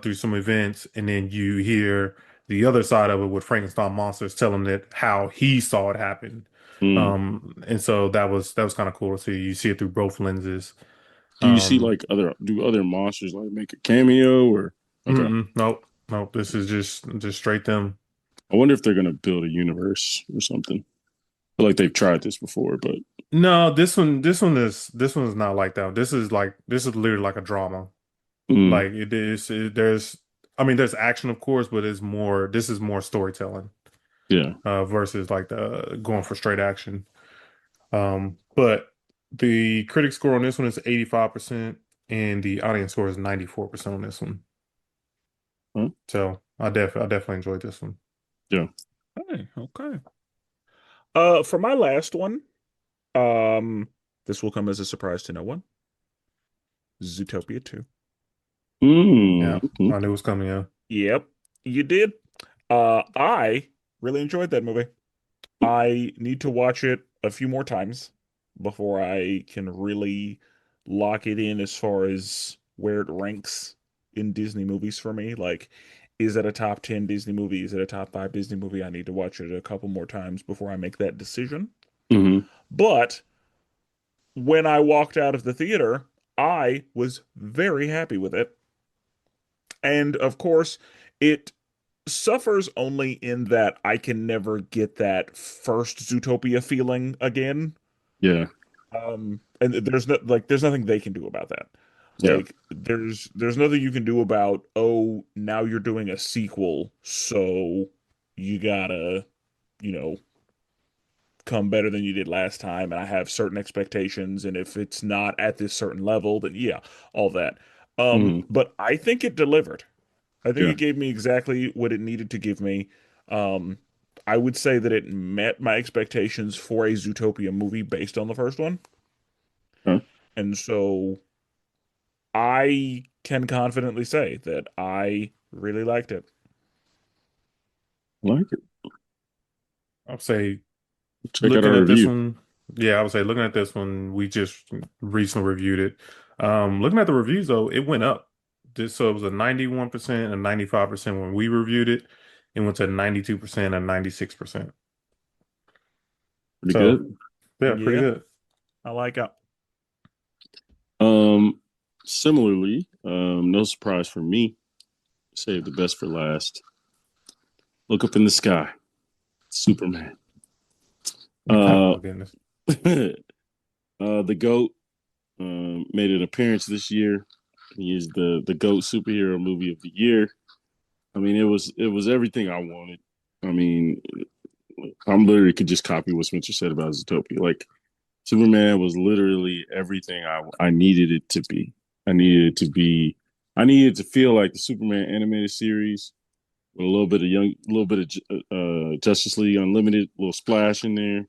through some events, and then you hear the other side of it with Frankenstein monsters telling it how he saw it happen. mm. And so that was kind of cool to see. You see it through both lenses. Do you see Um, like other monsters like make a cameo or okay? nope, nope. This is just straight them. I wonder if they're gonna build a universe or something. I feel like they've tried this before, but No, this one is not like that. This is literally like a drama. mm, Like it is. There's I mean, there's action, of course, but it's more. This is more storytelling Yeah. versus like the going for straight action. But the critic score on this one is 85%, and the audience score is 94% on this one. Huh? So I definitely enjoyed this one. Yeah. Okay, okay. For my last one, um, this will come as a surprise to no one. Zootopia 2. Yeah, Okay. I knew it was coming. Yeah. Yep, you did. I really enjoyed that movie. I need to watch it a few more times before I can really lock it in as far as where it ranks in Disney movies for me. Like, is it a top 10 Disney movie? Is it a top 5 Disney movie? I need to watch it a couple more times before I make that decision. Hmm. But when I walked out of the theater, I was very happy with it. And of course, it suffers only in that I can never get that first Zootopia feeling again. Yeah. And there's nothing they can do about that. Yeah. Like there's nothing you can do about, oh, now you're doing a sequel, so you gotta, you know, come better than you did last time, and I have certain expectations, and if it's not at this certain level, then yeah, all that. Hmm. But I think it delivered. I think Yeah. it gave me exactly what it needed to give me. Um, I would say that it met my expectations for a Zootopia movie based on the first one. Huh? And so I can confidently say that I really liked it. I like it. I'd say Check out looking our at this review. one, yeah, I would say looking at this one, we just recently reviewed it. Looking at the reviews though, it went up. So it was a 91% and 95% when we reviewed it. It went to 92% and 96%. Pretty So good. yeah, pretty Yeah, good. I like it. Um, Similarly, no surprise for me. Save the best for last. Look up in the sky. Superman. Oh Uh, my goodness. the GOAT made an appearance this year. He is the GOAT superhero movie of the year. I mean, it was everything I wanted. I mean, I'm literally could just copy what Spencer said about Zootopia. Like Superman was literally everything I needed it to be. I needed it to be. I needed to feel like the Superman animated series with a little bit of Justice League Unlimited, a little splash in there.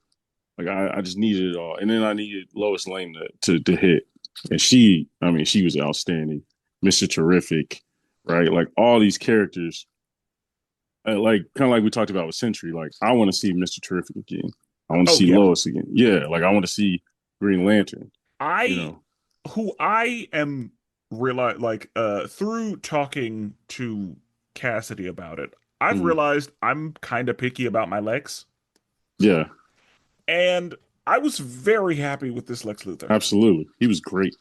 Like I just needed it all, and then I needed Lois Lane to hit, and I mean, she was outstanding, Mister Terrific, right? Like all these characters, like kind of like we talked about with Century. Like I want to see Mister Terrific again. I want to Oh see yeah. Lois again. Yeah, like I want to see Green Lantern. You I know. who I am realize like through talking to Cassidy about it, I've Mhm. realized I'm kind of picky about my Lex, Yeah, and I was very happy with this Lex Luthor. absolutely. He was great.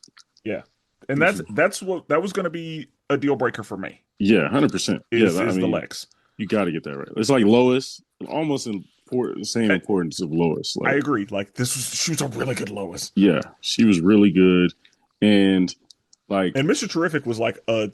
Yeah. He And was, that's what that was going to be a deal breaker for me yeah, 100%. Yeah, I is the mean, Lex. you got to get that right. It's like Lois, almost the same I, importance of Lois. I Like agree. Like she was a really good Lois. yeah, she was really good, and like And Mr. Terrific was like a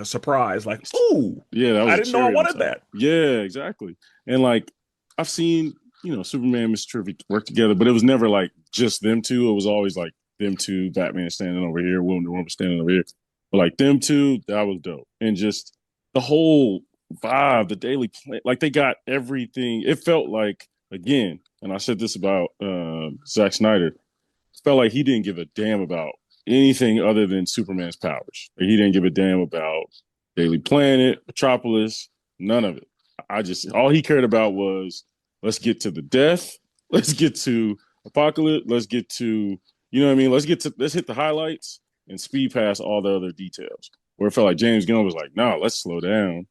surprise. Like, ooh, yeah, that was I a didn't know I cherry on wanted top. that. Yeah, exactly. And like I've seen Superman and Mr. Terrific work together, but it was never like just them two. It was always like them two, Batman standing over here, Wonder Woman standing over here. But like them two, that was dope, and just the whole vibe, the daily play, like they got everything. It felt like again, and I said this about Zack Snyder felt like he didn't give a damn about anything other than Superman's powers. Like, he didn't give a damn about Daily Planet, Metropolis, none of it. I just all he cared about was let's get to the death, let's get to Apocalypse, let's get to what I mean, let's hit the highlights and speed past all the other details. Where it felt like James Gunn was like, no, let's slow down.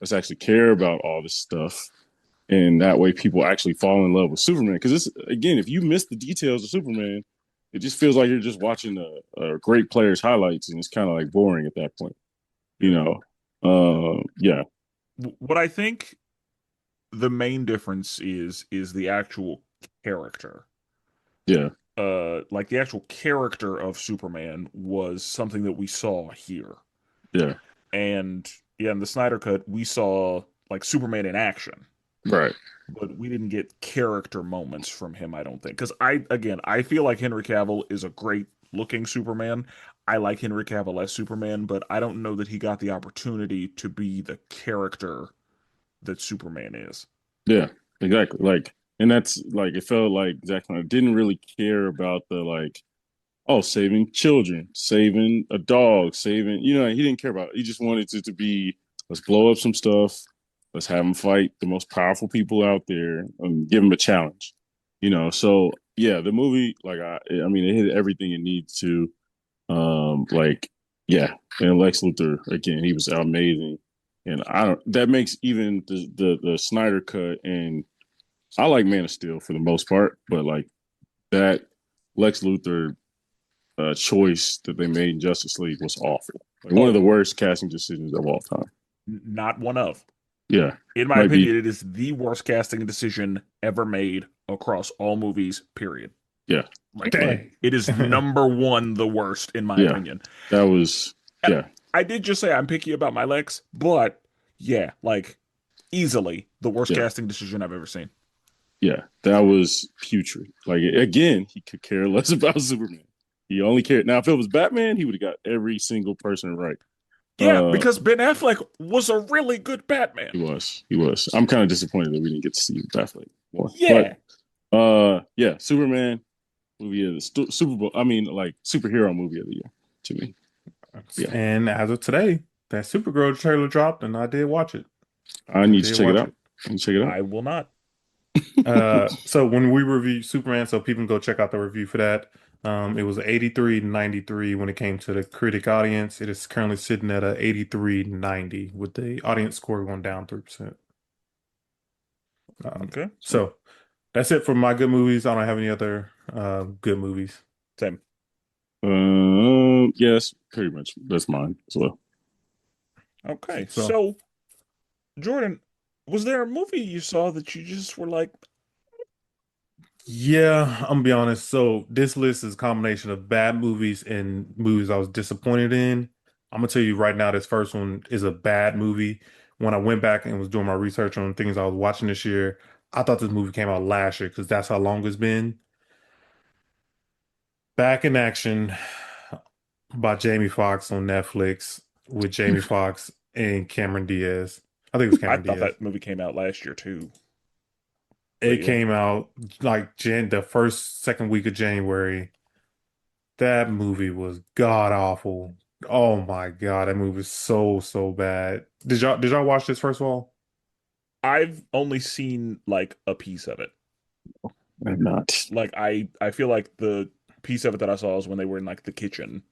Let's actually care about all this stuff. And that way people actually fall in love with Superman. Because this again, if you miss the details of Superman, it just feels like you're just watching a great player's highlights, and it's kind of like boring at that point. You Yeah. know, yeah, What I think the main difference is the actual character. yeah, Like the actual character of Superman was something that we saw here. yeah, And yeah, in the Snyder Cut, we saw like Superman in action, Right. but we didn't get character moments from him, I don't think. Because I feel like Henry Cavill is a great looking Superman. I like Henry Cavill as Superman, but I don't know that he got the opportunity to be the character that Superman is. Yeah, exactly. Like, and that's like it felt like exactly. I didn't really care about the like, oh, saving children, saving a dog, saving. He didn't care about it. He just wanted it to be let's blow up some stuff, let's have him fight the most powerful people out there, and give him a challenge. So yeah, the movie like I mean, it hit everything it needs to. Like yeah, and Lex Luthor again, he was amazing. And I don't that makes even the Snyder cut, and I like Man of Steel for the most part, but like that Lex Luthor choice that they made in Justice League was awful. Like one of Oh, the worst casting decisions of all time. not one of. Yeah. In my Might be opinion, it is the worst casting decision ever made across all movies, period. yeah. Like Like Dang. it is number one the worst in my yeah. opinion. That was And yeah. I did just say I'm picky about my Lex, but yeah, like easily the worst Yeah. casting decision I've ever seen. Yeah. That was putrid. Like again, he could care less about Superman. He only cared. Now, if it was Batman, he would have got every single person right. Yeah, Uh, because Ben Affleck was a really good Batman. he was. He was. I'm kind of disappointed that we didn't get to see Batfleck more. But Yeah, yeah, Superman movie of the Super Bowl. I mean, like superhero movie of the year to me. Yeah, And as of today, that Supergirl trailer dropped, and I did watch it. I I need to did check it watch out. it. I need to check it out. I will not. So when we review Superman, so people can go check out the review for that. It was 83-93 when it came to the critic audience. It is currently sitting at a 83-90 with the audience score going down 3%. Okay, so So that's it for my good movies. I don't have any other good movies. same. Yes, pretty much. That's mine as well. Okay, So so Jordan, was there a movie you saw that you just were like, yeah, I'm gonna be honest. So this list is a combination of bad movies and movies I was disappointed in. I'm gonna tell you right now, this first one is a bad movie. When I went back and was doing my research on things I was watching this year, I thought this movie came out last year because that's how long it's been. Back in Action by Jamie Foxx on Netflix with Jamie Foxx and Cameron Diaz. I think it was I Cameron thought Diaz. that movie came out last year too. But It yeah, came out like the first, second week of January. That movie was god awful. Oh my God, that movie was so, so bad. Did y'all watch this first of all? I've only seen like a piece of it. I'm not. Like I feel like the piece of it that I saw is when they were in like the kitchen.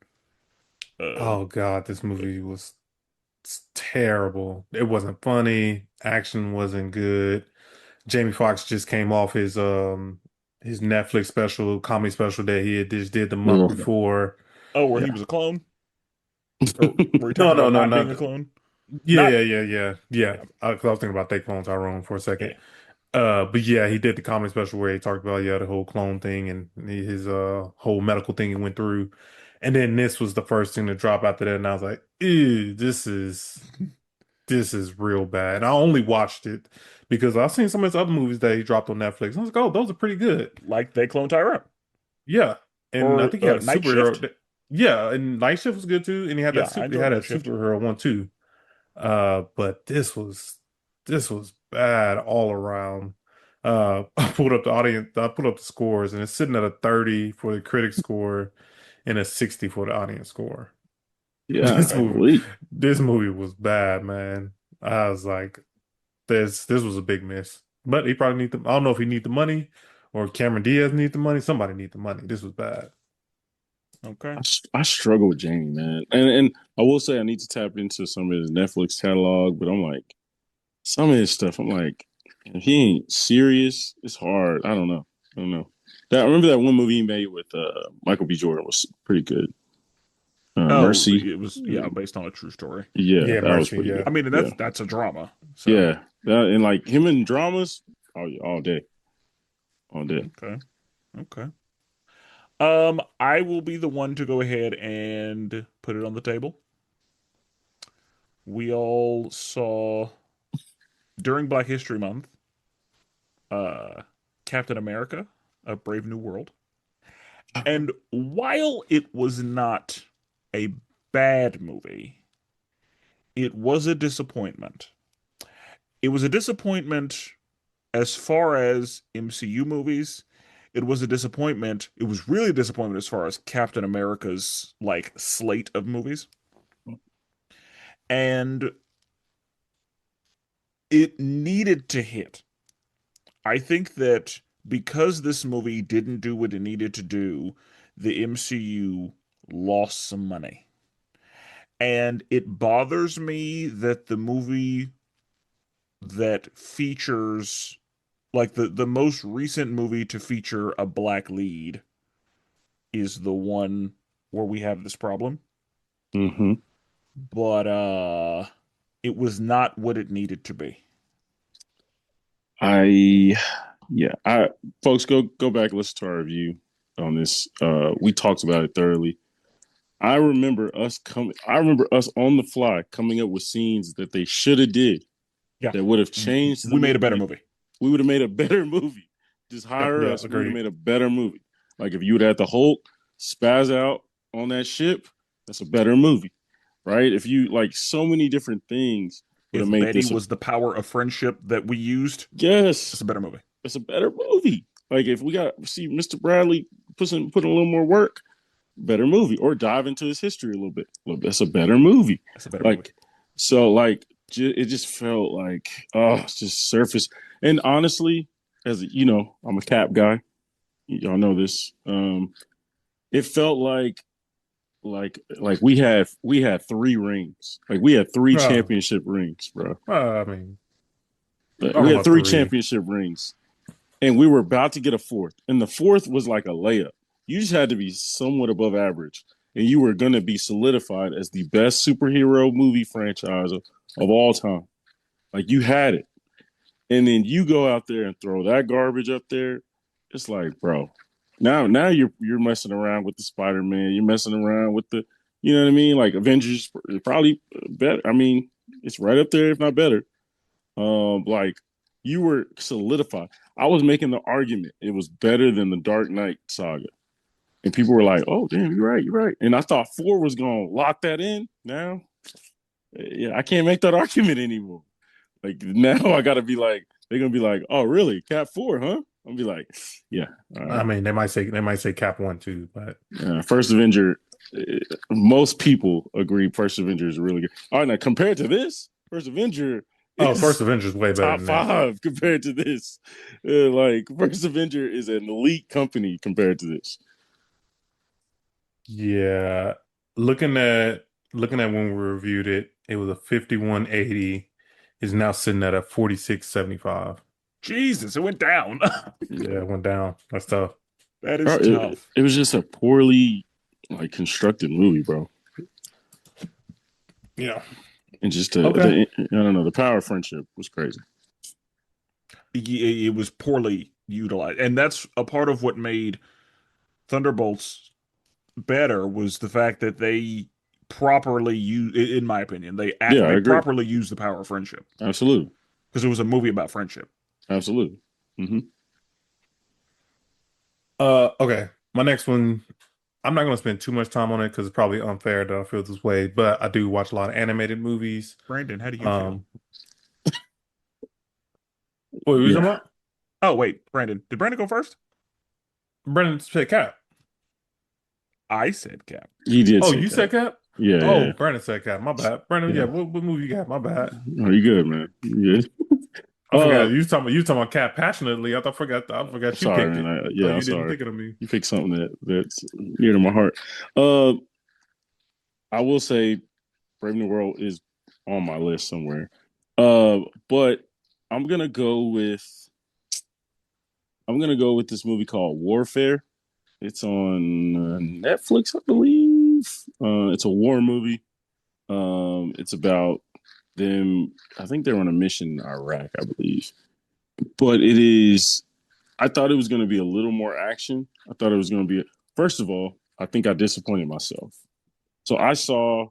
Uh, Oh God, this movie was terrible. It wasn't funny. Action wasn't good. Jamie Foxx just came off his Netflix special, comedy special that he had just did the month Ugh. before. oh, where he Yeah. was a clone, or were you No, talking no, about no, not being not a clone? yeah, Not yeah, yeah, yeah, yeah. yeah, 'Cause I was thinking about they clone Tyrone for a second. yeah. But yeah, he did the comedy special where he talked about the whole clone thing and his whole medical thing he went through. And then this was the first thing to drop after that, and I was like, ew, this is real bad. And I only watched it because I've seen some of his other movies that he dropped on Netflix. I was like, oh, those are pretty good. Like they clone Tyrone Yeah. And I or think he had a Night superhero. Shift. Yeah, and Night Shift was good too. And he had Yeah, I he enjoyed had a Night Shift. superhero one too. But this was bad all around. I pulled up the scores, and it's sitting at a 30 for the critic score and a 60 for the audience score. This Yeah. Okay, movie, Wait. this movie was bad, man. I was like, this was a big miss. But he probably need the I don't know if he need the money or Cameron Diaz need the money. Somebody need the money. This was bad. okay. I struggle with Jamie, man, and I will say I need to tap into some of his Netflix catalog, but I'm like some of his stuff. I'm like, if he ain't serious, it's hard. I don't know. I don't know. I remember that one movie he made with Michael B. Jordan was pretty good. Oh, Mercy. it was yeah, based on a true story. Yeah, Yeah, that was Mercy. pretty Yeah. I good. mean, and Yeah, that's a drama. So yeah. And like him in dramas, oh yeah, all day, all day. okay, okay. I will be the one to go ahead and put it on the table. we all saw during Black History Month, uh, Captain America, A Brave New World. And while it was not a bad movie, it was a disappointment. It was a disappointment as far as MCU movies. It was a disappointment. It was really a disappointment as far as Captain America's like slate of movies. And it needed to hit. I think that because this movie didn't do what it needed to do, the MCU lost some money. And it bothers me that the movie that features like the most recent movie to feature a black lead is the one where we have this problem. Hmm. But it was not what it needed to be. I yeah, I folks go back and listen to our review on this. We talked about it thoroughly. I remember us on the fly coming up with scenes that they should have did Yeah. that would have changed the We made a better movie. movie. We would have made a better movie. Just Yep. hire Yeah, us. We would have agreed. made a better movie. Like if you would have had the Hulk spaz out on that ship, that's a better movie, right? If you like so many different things would have If made Betty this a was the power of friendship that we used, it's yes, a better movie. it's a better movie. Like if we got see Mr. Bradley put in a little more work, better movie, or dive into his history a little bit. That's a better movie. It's a better movie. Like so, like it just felt like it's just surface. And honestly, as you know, I'm a Cap guy. Y'all know this. It felt like we had three rings. Like we had three Oh, championship rings, bro. I mean, I Like, don't we know had about three three. championship rings, and we were about to get a fourth, and the fourth was like a layup. You just had to be somewhat above average, and you were going to be solidified as the best superhero movie franchise of all time. Like you had it, and then you go out there and throw that garbage up there. It's like, bro, now you're messing around with the Spider Man. You're messing around with the, you know what I mean? Like Avengers, probably better. I mean, it's right up there, if not better. Like you were solidified. I was making the argument it was better than the Dark Knight saga, and people were like, "Oh, damn, you're right." And I thought four was gonna lock that in. Now, yeah, I can't make that argument anymore. Like now, I gotta be like, they're gonna be like, "Oh, really? Cat four, huh?" I'll be like, "Yeah, all I right." mean, they might say Cap one too, but First Avenger. Most people agree First Avenger is really good. All right, now compared to this, First Avenger oh, first is Avengers way better top than this. five compared to this. Like First Avenger is an elite company compared to this. Yeah, looking at when we reviewed it, it was a 5180. Is now sitting at a 4675. Jesus, it went down. Yeah, it went down. That's tough. That Bro, is it, tough. it was just a poorly like constructed movie, bro. Yeah. And just Okay. I don't know, the power of friendship was crazy. It was poorly utilized, and that's a part of what made Thunderbolts better was the fact that they properly use, in my opinion, Yeah, I they agree. properly used the power of friendship Absolutely, because it was a movie about friendship. absolutely. Hmm. Okay. My next one, I'm not gonna spend too much time on it because it's probably unfair that I feel this way, but I do watch a lot of animated movies. Brandon, how do you feel? Um, what were you talking Yeah, about? Oh wait, Brandon, did Brandon go first? Brendan said Cap. I said Cap. he did Oh, say you that. said Cap? Yeah, Oh, yeah, Brandon said Cap. My bad. Brandon, yeah, yeah. what movie you got? My bad. Oh, you good, man? You good? I forgot Uh, you was talking about Cap passionately. I forgot you sorry, picked man. it. I Yeah, thought I'm you didn't sorry. pick it on me. You picked something that's near to my heart. Uh, I will say, Brave New World is on my list somewhere. But I'm gonna go with I'm gonna go with this movie called Warfare. It's on Netflix, I believe. It's a war movie. It's about them. I think they're on a mission in Iraq, I believe. But it is. I thought it was going to be a little more action. I thought it was going to be. First of all, I think I disappointed myself. So I saw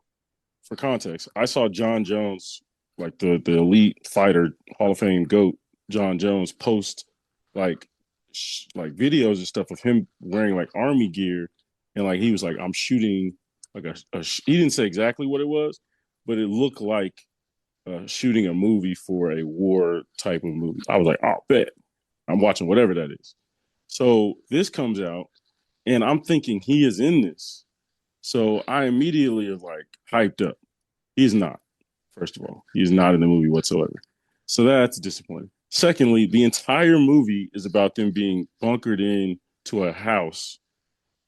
for context, I saw John Jones, like the elite fighter, Hall of Fame GOAT, John Jones, post like like videos and stuff of him wearing like army gear, and like he was like, I'm shooting like he didn't say exactly what it was, but it looked like shooting a movie for a war type of movie. I was like, oh, bet I'm watching whatever that is. So this comes out, and I'm thinking he is in this. So I immediately was like hyped up. He's not. First of all, he's not in the movie whatsoever. So that's disappointing. Secondly, the entire movie is about them being bunkered in to a house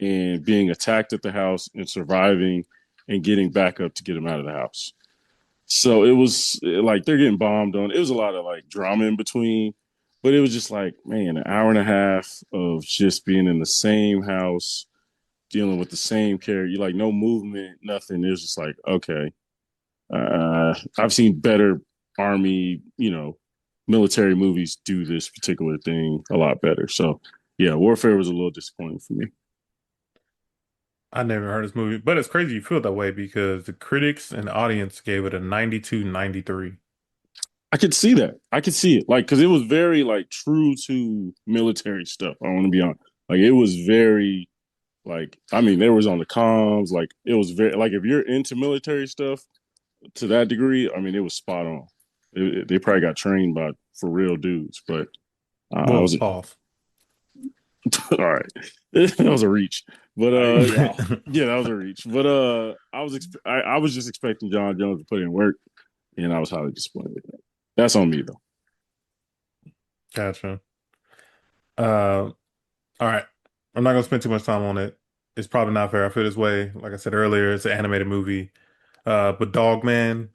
and being attacked at the house and surviving and getting back up to get them out of the house. So it was like they're getting bombed on. It was a lot of like drama in between, but it was just like, man, an hour and a half of just being in the same house, dealing with the same character. You like no movement, nothing. It was just like, okay, I've seen better army, military movies do this particular thing a lot better. So yeah, Warfare was a little disappointing for me. I never heard this movie, but it's crazy you feel that way because the critics and the audience gave it a 92-93. I could see that. I could see it. Like, cause it was very like true to military stuff. I want to be honest. Like it was very like, I mean, there was on the comms, like it was very like if you're into military stuff to that degree, I mean, it was spot on. They probably got trained by for real dudes, but I Well, was pause. all right. That was a reach. But Yeah. yeah, that was a reach. But I was just expecting John Jones to put in work, and I was highly disappointed with that. That's on me though. Gotcha. Uh, all right. I'm not gonna spend too much time on it. It's probably not fair. I feel this way. Like I said earlier, it's an animated movie. But Dog Man,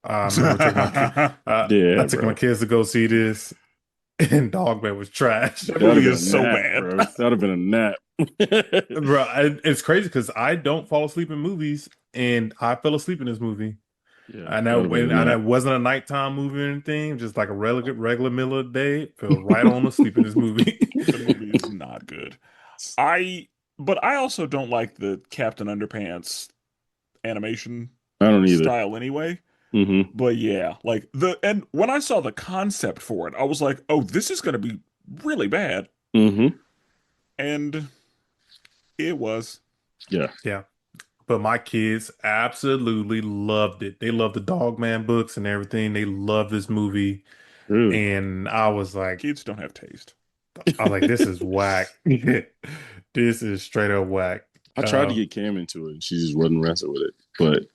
I remember taking my kid. I Yeah, took my bro. kids to go see this, and Dog Man was trash. That That'd movie have been is a so nap, bad. bro. That'd have been a nap. Bro, it's crazy because I don't fall asleep in movies, and I fell asleep in this movie. Yeah, I that would know, have been a and nap. it wasn't a nighttime movie or anything, just like a regular middle of the day. Fell right on asleep in this movie. The movie is not good. I but I also don't like the Captain Underpants animation I don't either. style anyway. Mm-hmm. But yeah, like and when I saw the concept for it, I was like, "Oh, this is going to be really bad." Mm-hmm. And it was. Yeah. Yeah. But my kids absolutely loved it. They loved the Dog Man books and everything. They loved this movie. Really. And Kids don't have taste. I was like, this is whack. This is straight up whack. I tried to get Cam into it, and she just wasn't wrestling with it. But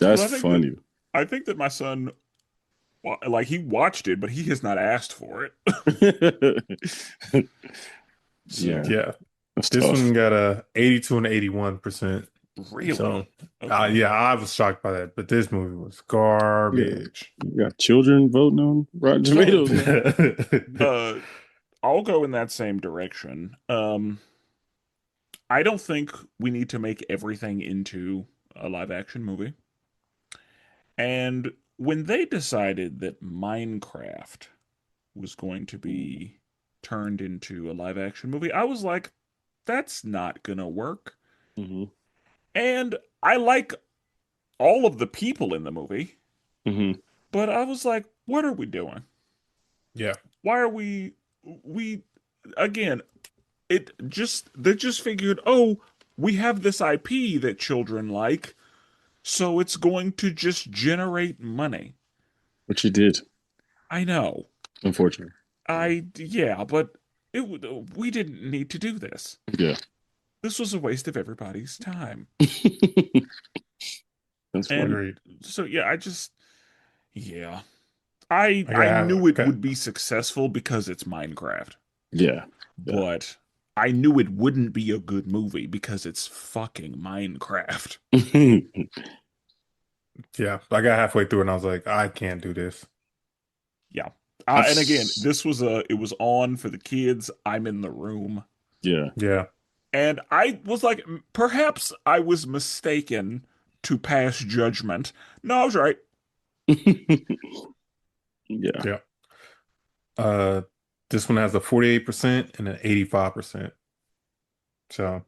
that's But funny. I think that my son like he watched it, but he has not asked for it. Yeah, So, Yeah. that's This tough. one got a 82 and 81%. really? So, Okay. yeah, I was shocked by that. But this movie was Yeah, garbage. you got children voting on Rotten So, Tomatoes now. uh I'll go in that same direction. I don't think we need to make everything into a live action movie. And when they decided that Minecraft was going to be turned into a live action movie, I was like, that's not gonna work. Mm-hmm. And I like all of the people in the movie, Mm-hmm. but I was like, what are we doing? Yeah. Why are we again, they just figured, oh, we have this IP that children like, so it's going to just generate money. What you did, I know. unfortunately. Yeah, but we didn't need to do this. Yeah. This was a waste of everybody's time. That's And funny. Agreed. so yeah, yeah. I I got, knew it okay. would be successful because it's Minecraft, Yeah. Yeah. but I knew it wouldn't be a good movie because it's fucking Minecraft. Yeah. I got halfway through and I was like, I can't do this. Yeah. I've And again, s- it was on for the kids. I'm in the room. yeah. Yeah. And I was like, perhaps I was mistaken to pass judgment. No, I was right. Yeah. Yeah. Uh, this one has a 48% and an 85%. So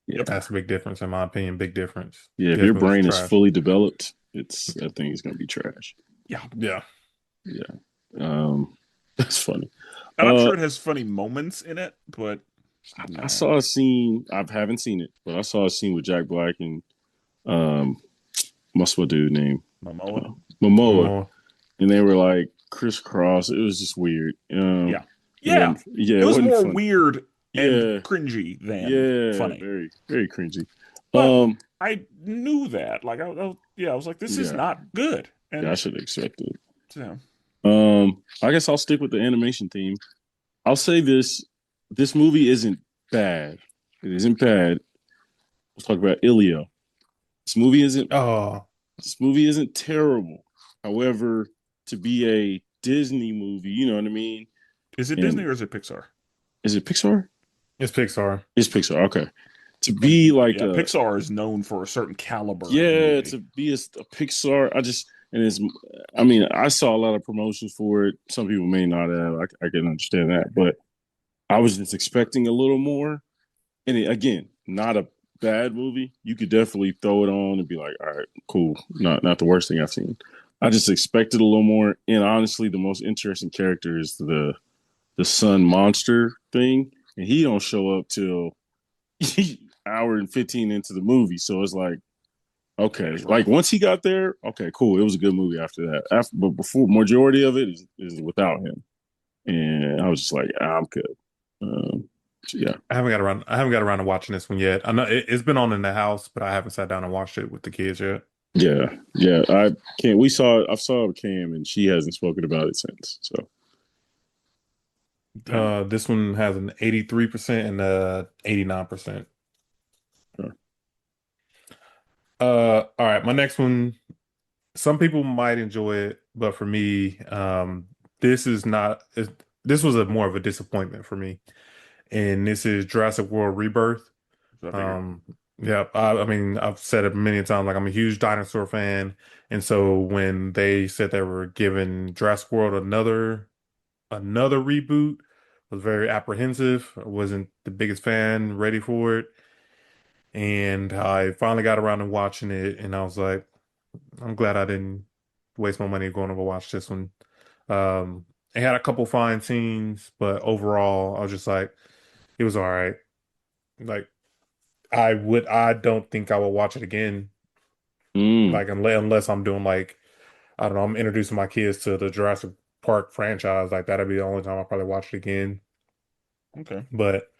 Yeah, Yep. That's a big difference, in my opinion. Big difference. yeah. If This your movie's brain is trash. fully developed, it's that thing is gonna be trash. Yeah. Yeah. Yeah. That's funny. And I'm Uh, sure it has funny moments in it, but I no. saw a scene. I haven't seen it, but I saw a scene with Jack Black and um, what's my dude name? Momoa. Uh, Momoa, More. and they were like crisscross. It was just weird. Yeah. It Yeah. wasn't. Yeah, It it was wasn't more funny. weird and Yeah, cringy than yeah, funny. very, very cringy. But Um, I knew that. Like, yeah, I was like, this is yeah, not good. yeah, I And should have expected it. so, I guess I'll stick with the animation theme. I'll say this: this movie isn't bad. It isn't bad. Let's talk about Ilya. This movie isn't. Oh, This movie isn't terrible. However, to be a Disney movie, you know what I mean. is it Disney And or is it Pixar? is it Pixar? it's Pixar. It's Pixar. Okay. To And be like yeah, a Pixar is known for a certain caliber of yeah, movie. to be a Pixar. I just and it's. I mean, I saw a lot of promotions for it. Some people may not have. I can understand that, but I was just expecting a little more. And again, not a bad movie. You could definitely throw it on and be like, all right, cool. Not the worst thing I've seen. I just expected a little more. And honestly, the most interesting character is the sun monster thing, and he don't show up till hour and 15 into the movie. So it's like, Yeah, okay, it's like rough. once he got there, okay, cool. It was a good movie after that. But before, majority of it is without him, and I was just like, I'm good. So yeah. I haven't got around to watching this one yet. I know it's been on in the house, but I haven't sat down and watched it with the kids yet. Yeah, yeah. I can't. We saw it. I saw it with Cam, and she hasn't spoken about it since. So Yeah. This one has an 83% and 89%. sure. All right, my next one. Some people might enjoy it, but for me, this is not. This was a more of a disappointment for me, and this is Jurassic World Rebirth. So I figured. Um, yeah, I mean, I've said it many times. Like, I'm a huge dinosaur fan, and so when they said they were giving Jurassic World another reboot, I was very apprehensive. I wasn't the biggest fan, ready for it, and I finally got around to watching it, and I was like, I'm glad I didn't waste my money going to go watch this one. It had a couple fine scenes, but overall, I was just like, it was all right. Like, I don't think I will watch it again. Mm, Like, unless I'm doing like, I don't know, I'm introducing my kids to the Jurassic Park franchise. Like, that'd be the only time I'll probably watch it again. Okay. But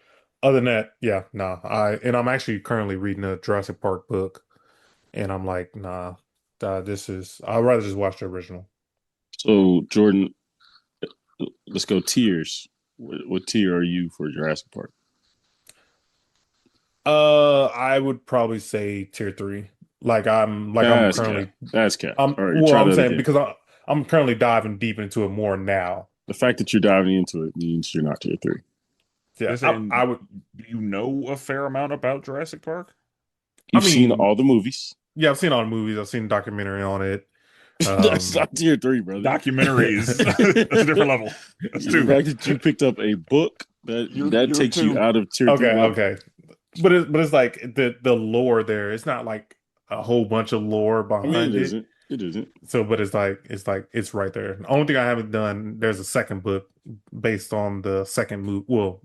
other than that, yeah, nah. I'm actually currently reading a Jurassic Park book, and I'm like, nah, I'd rather just watch the original. so Jordan, let's go tiers. What tier are you for Jurassic Park? I would probably say tier three. I'm That's cap. currently That's cap. I'm All right, well, try I'm that saying again. because I'm currently diving deep into it more now. The fact that you're diving into it means you're not tier three. Yeah, They're I saying would. you know a fair amount about Jurassic Park? I You've seen mean, all the movies. yeah, I've seen all the movies. I've seen a documentary on it. That's Um, not tier three, brother. Documentaries. That's a different The level. That's two. fact that you picked up a book that You're takes you two. out of tier three okay, level. okay, but it's like the lore there. It's not like a whole bunch of lore I mean, it behind it. isn't. It isn't. So, but it's right there. The only thing I haven't done, there's a second book based on the second movie. Well,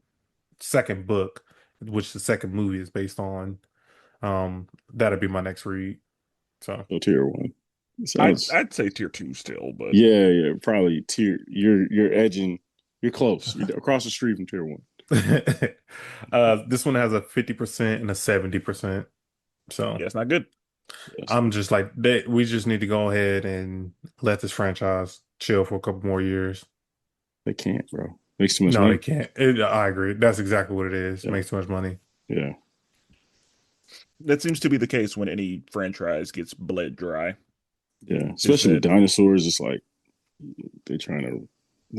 second book, which the second movie is based on. That'd be my next read. So, So tier one. It I'd sounds. I'd say tier two still, but Yeah, yeah, probably tier. You're edging. You're close. You're across the street from tier one. this one has a 50% and a 70%. So yeah, it's not good. Yes, I'm just like that. We just need to go ahead and let this franchise chill for a couple more years. they can't, bro. Makes too much No, they money. can't. I agree. That's exactly what it is. Yeah, Makes too much money. yeah, That seems to be the case when any franchise gets bled dry. yeah. Is Especially with that dinosaurs, it's like they're trying to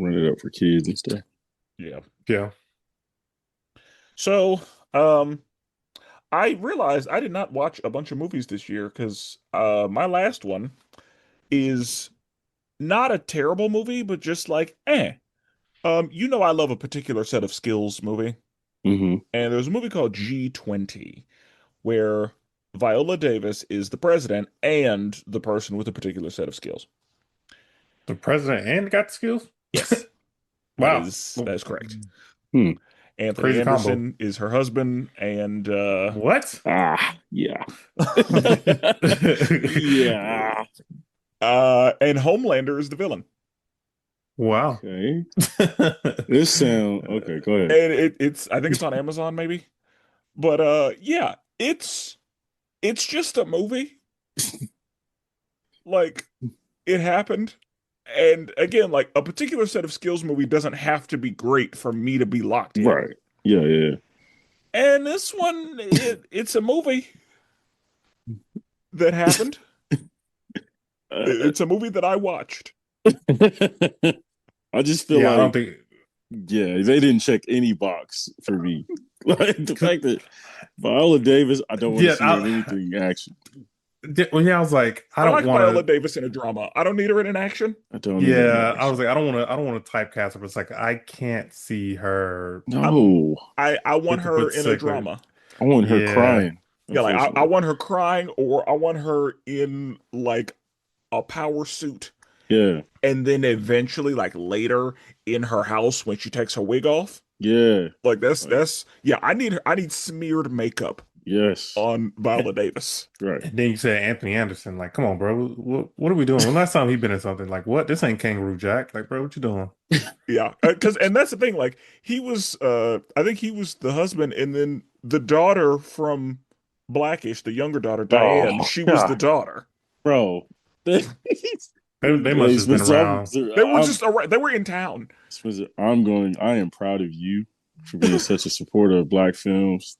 run it up for kids and stuff. yeah. Yeah. So, I realized I did not watch a bunch of movies this year because my last one is not a terrible movie, but just like eh. I love a particular set of skills movie, Hmm. and there's a movie called G20. where Viola Davis is the president and the person with a particular set of skills. The president and got the skills? Yes, Wow. that is correct. Hmm. Anthony Crazy combo. Anderson is her husband, and What? Yeah. Yeah. and Homelander is the villain. Wow. Okay. This sound okay. Go ahead. And it's I think it's on Amazon maybe. But yeah, it's just a movie. Like it happened. And again, like a particular set of skills movie doesn't have to be great for me to be locked in. Right. Yeah. Yeah. And this one, it's a movie that happened. Uh, It's a movie that I watched. I just feel Yeah, I don't like, think. yeah, they didn't check any box for me. Like the fact that Viola Davis, I don't want to Yeah, see her in anything action. well, yeah, I was like, I I don't like want Viola to. Davis in a drama. I don't need her in an action. I don't need her in Yeah, I was action. like, I don't want to typecast her, but it's like I can't see her No, I want her in a particular. drama. I want her Yeah, crying. Yeah, like I Unfortunately, want her crying, or I want her in like a power suit, yeah, and then eventually, like later in her house when she takes her wig off. yeah, Like like, yeah, I need smeared makeup yes, on Viola Davis. right. and then you said Anthony Anderson. Like, come on, bro. What are we doing? When last time he been in something? Like, what? This ain't Kangaroo Jack. Like, bro, what you doing? Yeah, because and that's the thing. Like he was, I think he was the husband, and then the daughter from Blackish, the younger daughter Diane, Oh she was the God, daughter. bro. They must Hey, just been Spencer, around. They were just around. They were in town. Spencer, I am proud of you for being such a supporter of Black films.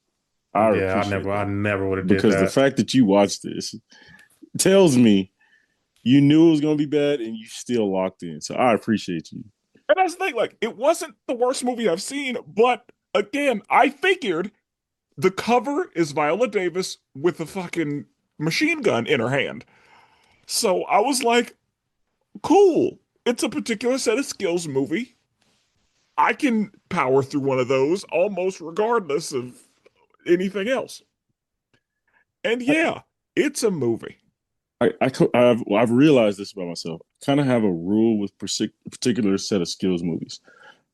I Yeah, appreciate I that never would have did because the that. fact that you watched this tells me you knew it was going to be bad and you still locked in. So I appreciate you. And that's the thing. Like it wasn't the worst movie I've seen, but again, I figured the cover is Viola Davis with a fucking machine gun in her hand. So I was like, cool. It's a particular set of skills movie. I can power through one of those almost regardless of anything else. And yeah, it's a movie. I've realized this about myself. I kind of have a rule with particular set of skills movies.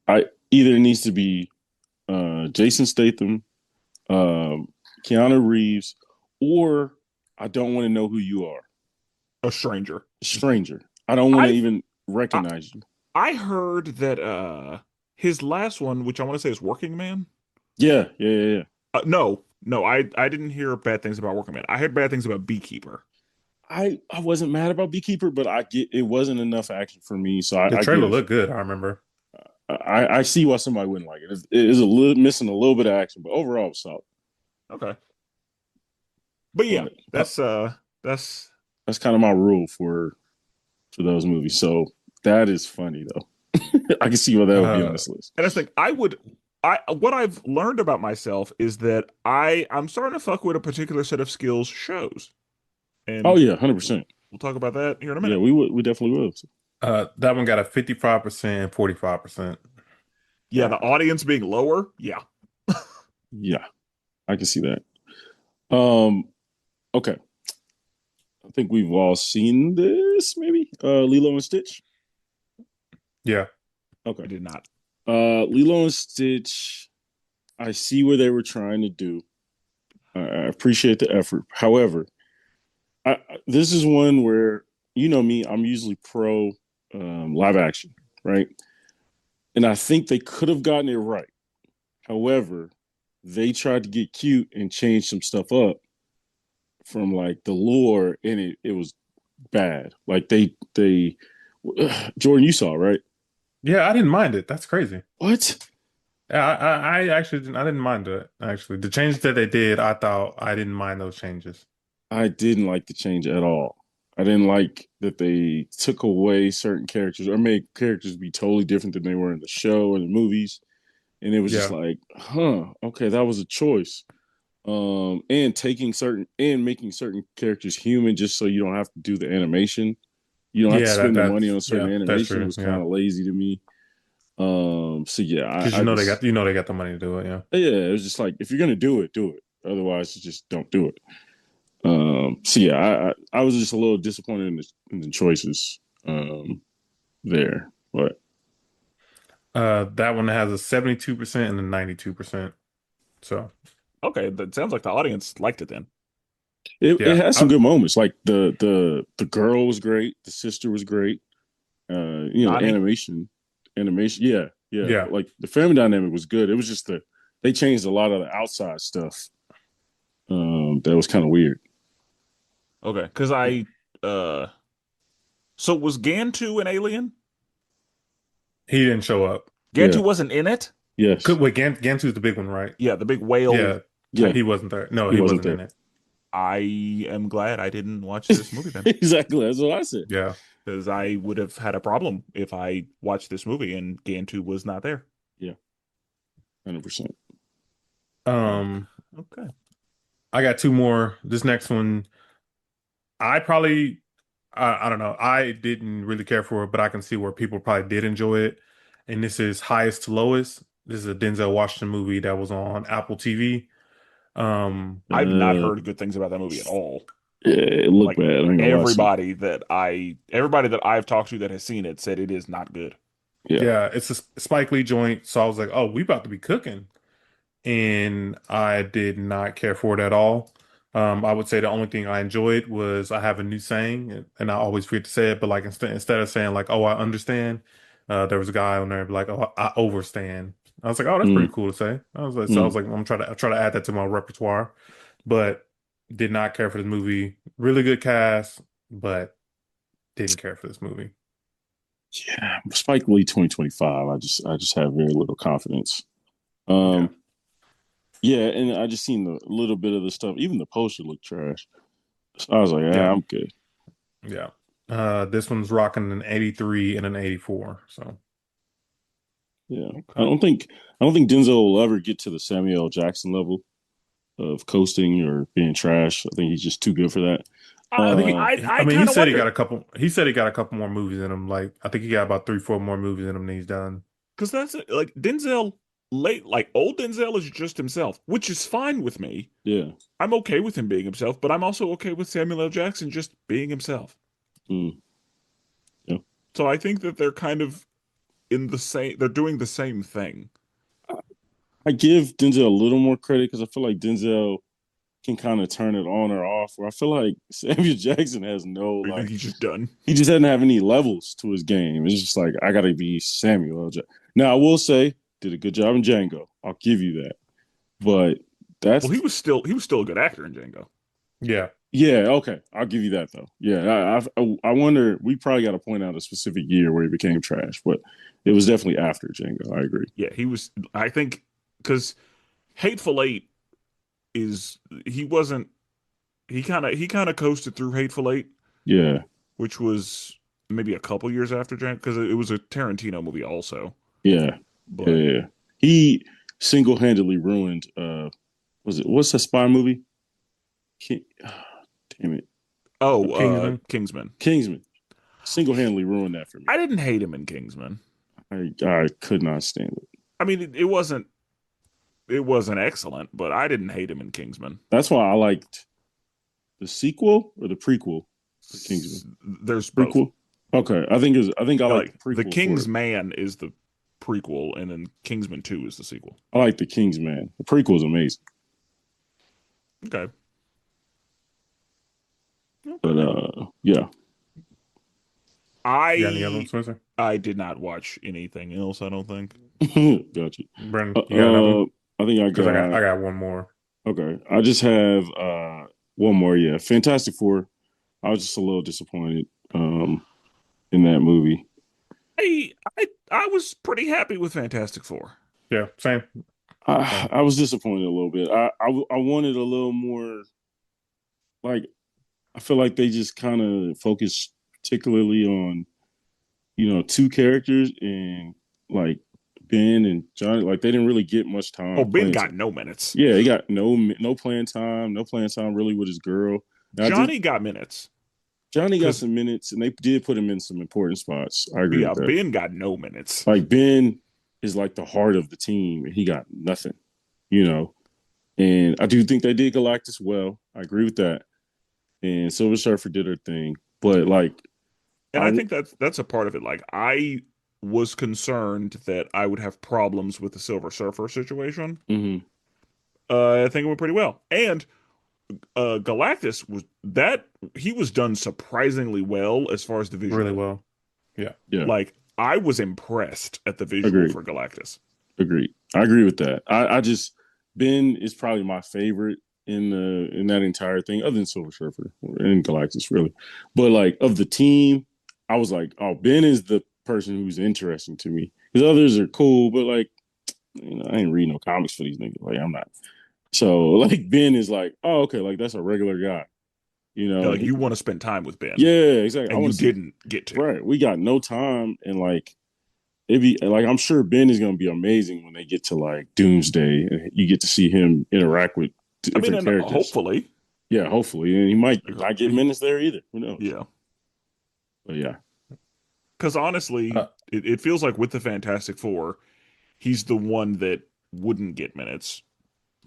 I either it needs to be Jason Statham, um, Keanu Reeves, or I don't want to know who you are. A stranger. Stranger. I don't want to I even I, recognize you. I heard that his last one, which I want to say is Working Man. Yeah, yeah, yeah, yeah. No, I didn't hear bad things about Working Man. I heard bad things about Beekeeper. I wasn't mad about Beekeeper, but I get it wasn't enough action for me, so The I get trailer it. looked good. I remember. I see why somebody wouldn't like it. It is a little missing a little bit of action, but overall it's solid. Okay. But yeah, But that's that's kind of my rule for those movies. So that is funny though. I can see why that would be on Uh, this list. and I think I what I've learned about myself is that I'm starting to fuck with a particular set of skills shows. Oh And yeah, 100%. we'll talk about that here in a Yeah, minute. we definitely will. that one got a 55% and 45%. Yeah, the audience being lower. Yeah. Yeah, I can see that. Um, okay. I think we've all seen this, maybe. Lilo and Stitch. Yeah. I Okay. did not. Lilo and Stitch, I see what they were trying to do. I appreciate the effort. However, this is one where you know me, I'm usually pro live action, right? And I think they could have gotten it right. However, they tried to get cute and change some stuff up from like the lore, and it was bad. Like they Jordan, you saw right? Yeah, I didn't mind it. That's crazy. What? Yeah, I actually I didn't mind it. Actually, the changes that they did, I thought I didn't mind those changes. I didn't like the change at all. I didn't like that they took away certain characters or made characters be totally different than they were in the show or the movies. And it was just Yeah. like, huh, okay, that was a choice. And taking certain and making certain characters human just so you don't have to do the animation. You don't have to Yeah, spend the money that's on certain yeah, that's animation true. was kind Yeah. of lazy to me. So yeah, Because I you know just they got the money to do it, yeah. yeah, it was just like if you're gonna do it, do it. Otherwise, you just don't do it. So yeah, I was just a little disappointed in the choices there, but That one has a 72% and a 92%. So Okay, that sounds like the audience liked it then. it yeah, has some good moments. Like the girl was great, the sister was great. The Johnny? animation, yeah, yeah. yeah. Like the family dynamic was good. It was just they changed a lot of the outside stuff. That was kind of weird. Okay, because uh so was Gantu an alien? He didn't show up. Yeah, Gantu wasn't in it? yes, Wait, Gantu's the big one, right? Yeah, the big whale Yeah, yeah. type. he wasn't there. No, He he wasn't wasn't in there. it. I am glad I didn't watch this movie then, Exactly. That's what I said. Yeah. because I would have had a problem if I watched this movie and Gantu was not there. Yeah, 100%. Um, Okay. I got two more. This next one, I probably, I don't know. I didn't really care for it, but I can see where people probably did enjoy it. And this is Highest to Lowest. This is a Denzel Washington movie that was on Apple TV. Um, I've not Uh, heard good things about that movie at all. yeah, it looked Like bad. I ain't gonna lie to you. everybody that I've talked to that has seen it said it is not good. Yeah. yeah, it's a Spike Lee joint. So I was like, oh, we about to be cooking. And I did not care for it at all. I would say the only thing I enjoyed was I have a new saying, and I always forget to say it, but like instead of saying like, "Oh, I understand," there was a guy on there be like, "Oh, I overstand." I was like, "Oh, that's Mm, pretty cool to say." I was mm. like, I try to add that to my repertoire, but did not care for this movie. Really good cast, but didn't care for this movie. Yeah, Spike Lee 2025. I just have very little confidence. Yeah, Um, yeah, and I just seen the little bit of the stuff. Even the poster looked trash. So I was like, yeah, yeah, I'm good. yeah. This one's rocking an 83 and an 84. So Yeah, Okay. I don't think Denzel will ever get to the Samuel L. Jackson level of coasting or being trash. I think he's just too good for that. I think Uh, I I mean, kind of wonder he said he got a couple more movies in him. Like, I think he got about three, four more movies in him than he's done. because that's like Denzel like old Denzel is just himself, which is fine with me. yeah. I'm okay with him being himself, but I'm also okay with Samuel L. Jackson just being himself. Mm, yeah. So I think that they're kind of they're doing the same thing. I give Denzel a little more credit because I feel like Denzel can kind of turn it on or off. Where I feel like Samuel Jackson has no Or you think like he's just done? he just doesn't have any levels to his game. It's just like I gotta be Samuel L. Jackson. Now I will say did a good job in Django. I'll give you that. But Well, that's he was still a good actor in Django. Yeah. yeah, okay. I'll give you that though. Yeah, I wonder. We probably got to point out a specific year where he became trash, but it was definitely after Django. I agree. Yeah, he was. I think because Hateful Eight is he wasn't he kind of coasted through Hateful Eight, Yeah, which was maybe a couple years after Django because it was a Tarantino movie also. yeah, yeah. But Yeah. He single handedly ruined. Was it what's that spy movie? King, damn it, Kingsman. Kingsman. Kingsman. Single handedly ruined that for me. I didn't hate him in Kingsman. I could not stand it. I mean, it wasn't excellent, but I didn't hate him in Kingsman. That's why I liked the sequel or the prequel to Kingsman. There's both. Prequel. Okay, I think I like the Like the prequel for King's it. Man is the prequel, and then Kingsman 2 is the sequel. I like the Kingsman. The prequel is amazing. Okay. But yeah. You got any other I ones, Spencer? I did not watch anything else, I don't think. Gotcha. Brandon, you got another one? I think I Because got I got one more. okay. I just have one more. Yeah, Fantastic Four. I was just a little disappointed in that movie. I was pretty happy with Fantastic Four. Yeah, same. I Same. I was disappointed a little bit. I wanted a little more. Like I feel like they just kind of focused particularly on two characters and like Ben and Johnny. Like they didn't really get much Oh, time Ben playing. got no minutes. Yeah, he got no playing time, no playing time really with his girl. And I did Johnny got minutes. Johnny got Because some minutes, and they did put him in some important spots. I agree yeah, with that. Ben got no minutes. Like Ben is like the heart of the team, and he got nothing. You know, And I do think they did Galactus well. I agree with that. And Silver Surfer did her thing. But like And I I think that's a part of it. Like I was concerned that I would have problems with the Silver Surfer situation. mhm, I think it went pretty well. And Galactus was that he was done surprisingly well as far as the really visual. well. Yeah. yeah, Like I was impressed at the visual agreed. for Galactus. Agreed. I agree with that. I just Ben is probably my favorite in that entire thing, other than Silver Surfer and Galactus, really. But like of the team, I was like, oh, Ben is the person who's interesting to me. Because others are cool, but like, I ain't reading no comics for these niggas. Like, I'm not. So like Ben is like, oh, okay, like that's a regular guy. Yeah, like He, you want to spend time with Ben, yeah, exactly. I and want you to see didn't get to. right. We got no time and like it'd be like I'm sure Ben is gonna be amazing when they get to like Doomsday and you get to see him interact with I mean, different and characters. hopefully, Yeah, hopefully. And he might like, not get minutes there either. Who knows? yeah. But yeah. Because honestly, Uh, it feels like with the Fantastic Four, he's the one that wouldn't get minutes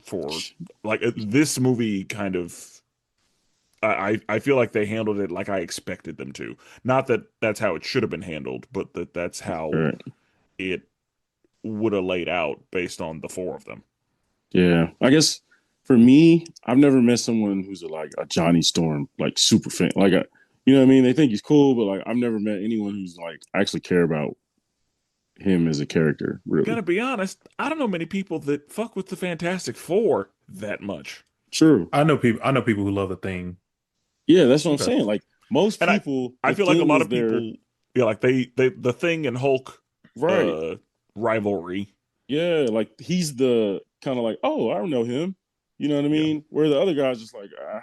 for like this movie kind of I feel like they handled it like I expected them to. Not that that's how it should have been handled, but that's All how right. it would have laid out based on the four of them. Yeah. I guess for me, I've never met someone who's like a Johnny Storm, like super fan. Like a you know what I mean? They think he's cool, but like I've never met anyone who's like actually care about him as a character, really. Gonna be honest, I don't know many people that fuck with the Fantastic Four that much. True. I know people who love the thing. Yeah, that's what I'm Okay. saying. Like most And people, I the feel like a thing lot is of their people, yeah, like they the Thing and Hulk right. uh rivalry. Yeah, like he's the kind of like, oh, I don't know him. You know what I Yeah. mean? Where the other guys just like, ah.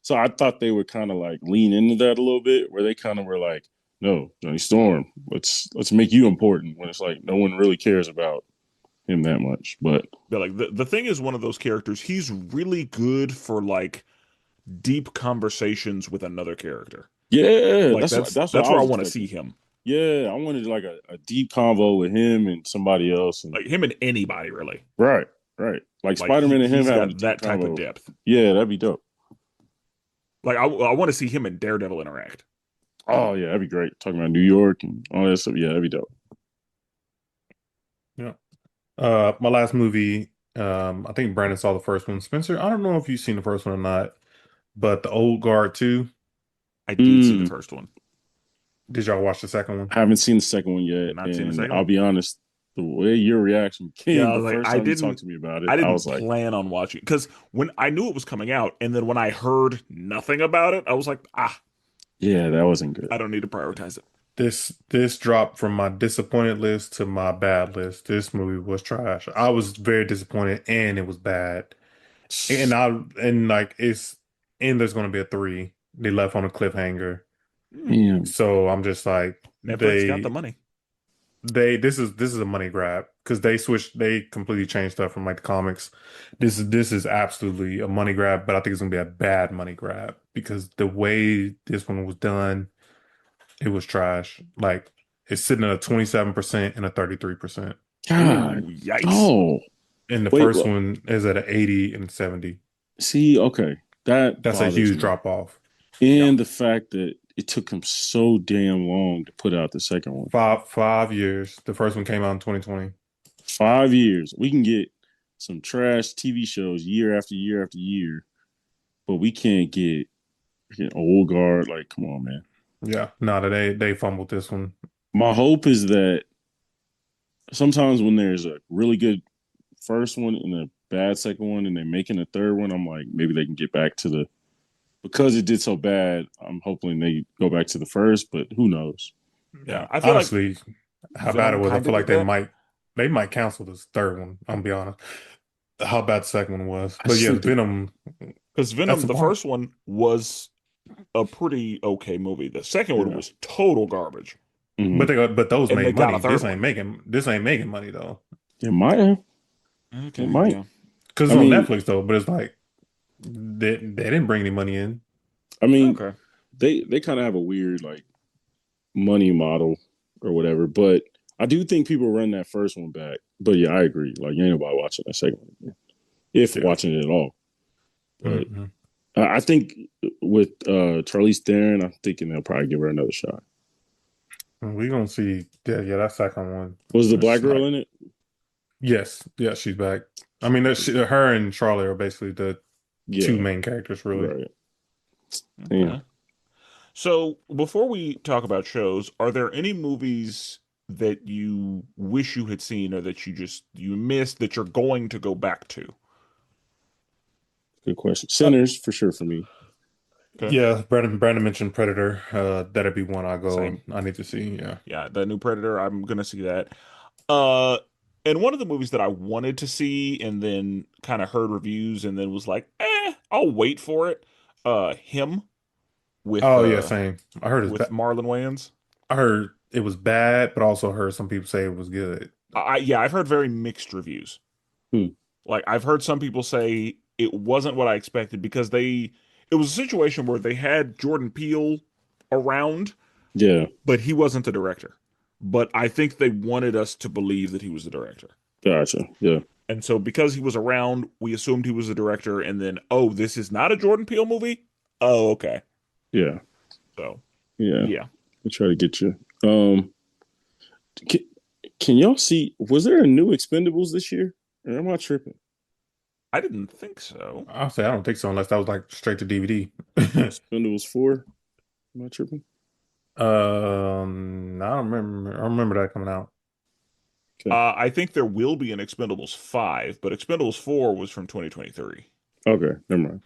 So I thought they would kind of like lean into that a little bit, where they kind of were like, no, Johnny Storm, let's make you important when it's like no one really cares about him that much. But But like the Thing is one of those characters. He's really good for like deep conversations with another character. yeah, Like that's what that's I where I was want to see expecting. him. Yeah, I wanted like a deep convo with him and somebody else, and Like him and anybody really. right, right, like Like Spider Man and him he's having a got deep that type of convo. depth. Yeah, that'd be dope. Like I want to see him and Daredevil interact. Oh yeah, that'd be great. Talking about New York and all that stuff. Yeah, that'd be dope. Yeah. My last movie, I think Brandon saw the first one. Spencer, I don't know if you've seen the first one or not, but The Old Guard 2. I did see the Mm, first one. Did y'all watch the second one? I haven't seen the second one yet, Not seen the and second I'll one. be honest, the way your reaction Yeah, came I the was like, first time you talked to me about it, I I didn't was like, plan on watching because when I knew it was coming out, and then when I heard nothing about it, I was like, yeah, that wasn't good. I don't need to prioritize it. This dropped from my disappointed list to my bad list. This movie was trash. I was very disappointed and it was bad. And I and like it's and there's gonna be a three. They left on a cliffhanger. Hmm. Damn. So I'm just like Netflix got the money. this is a money grab because they completely changed stuff from like the comics. This is absolutely a money grab, but I think it's gonna be a bad money grab because the way this one was done, it was trash. Like it's sitting at a 27% and a 33%. God, Ooh, yikes. no. And the Wait, first one is at an 80 and 70. see, okay, that That's a bothers huge me, drop off. Yeah. and the fact that it took him so damn long to put out the second one. Five years. The first one came out in 2020. 5 years. We can get some trash TV shows year after year after year, but we can't get old guard. Like, come on, man. Yeah. No, they fumbled this one. My hope is that sometimes when there's a really good first one and a bad second one, and they're making a third one, I'm like, maybe they can get back to the because it did so bad. I'm hoping they go back to the first, but who knows? Yeah, Yeah. I feel like Honestly, how bad it Venom was, I kind of feel like did that. they might cancel this third one. I'm gonna be honest. How bad the second one was. I But just yeah, think the Venom, Because that's Venom, the the point. first one was a pretty okay movie. The second one yeah. was total garbage, Mm-hmm. But those and they made got a money. third one. This ain't making money though. It might have. It Okay, might. yeah. Because I it's on mean, Netflix though, but it's like they didn't bring any money in. I mean, Okay. they kind of have a weird like money model or whatever, but I do think people run that first one back. But yeah, I agree. Like, you ain't nobody watching that second one. if Yeah. watching it at all. But Hmm. I think with Charlize Theron, I'm thinking they'll probably give her another shot. We gonna see. Yeah, yeah, that second one. Was the black It's girl like, in it? yes, yeah, she's back. I mean, her and Charlie are basically the two Yeah, main characters, really. right. Yeah, Okay. So before we talk about shows, are there any movies that you wish you had seen or that you missed that you're going to go back to? good question. Uh, Sinners for sure for me. Okay. yeah, Brandon mentioned Predator. That'd be one Same. I need to see. Yeah. Yeah, the new Predator, I'm gonna see that. Uh, and one of the movies that I wanted to see and then kind of heard reviews and then was like, I'll wait for it. Him with Oh yeah, same. I heard it's bad. Marlon Wayans. I heard it was bad, but also heard some people say it was good. Yeah, I've heard very mixed reviews. Hmm. Like I've heard some people say it wasn't what I expected because it was a situation where they had Jordan Peele around, Yeah, but he wasn't the director. But I think they wanted us to believe that he was the director. gotcha. Yeah, And so because he was around, we assumed he was the director and then, oh, this is not a Jordan Peele movie? Oh, okay. yeah, So, yeah. yeah. I try to get you. Can, can y'all see? Was there a new Expendables this year? Or am I tripping? I didn't think so. I'll say I don't think so unless that was like straight to DVD. Expendables 4? Am I tripping? I don't remember. I remember that coming out. Okay. I think there will be an Expendables 5, but Expendables 4 was from 2023. Okay, never mind.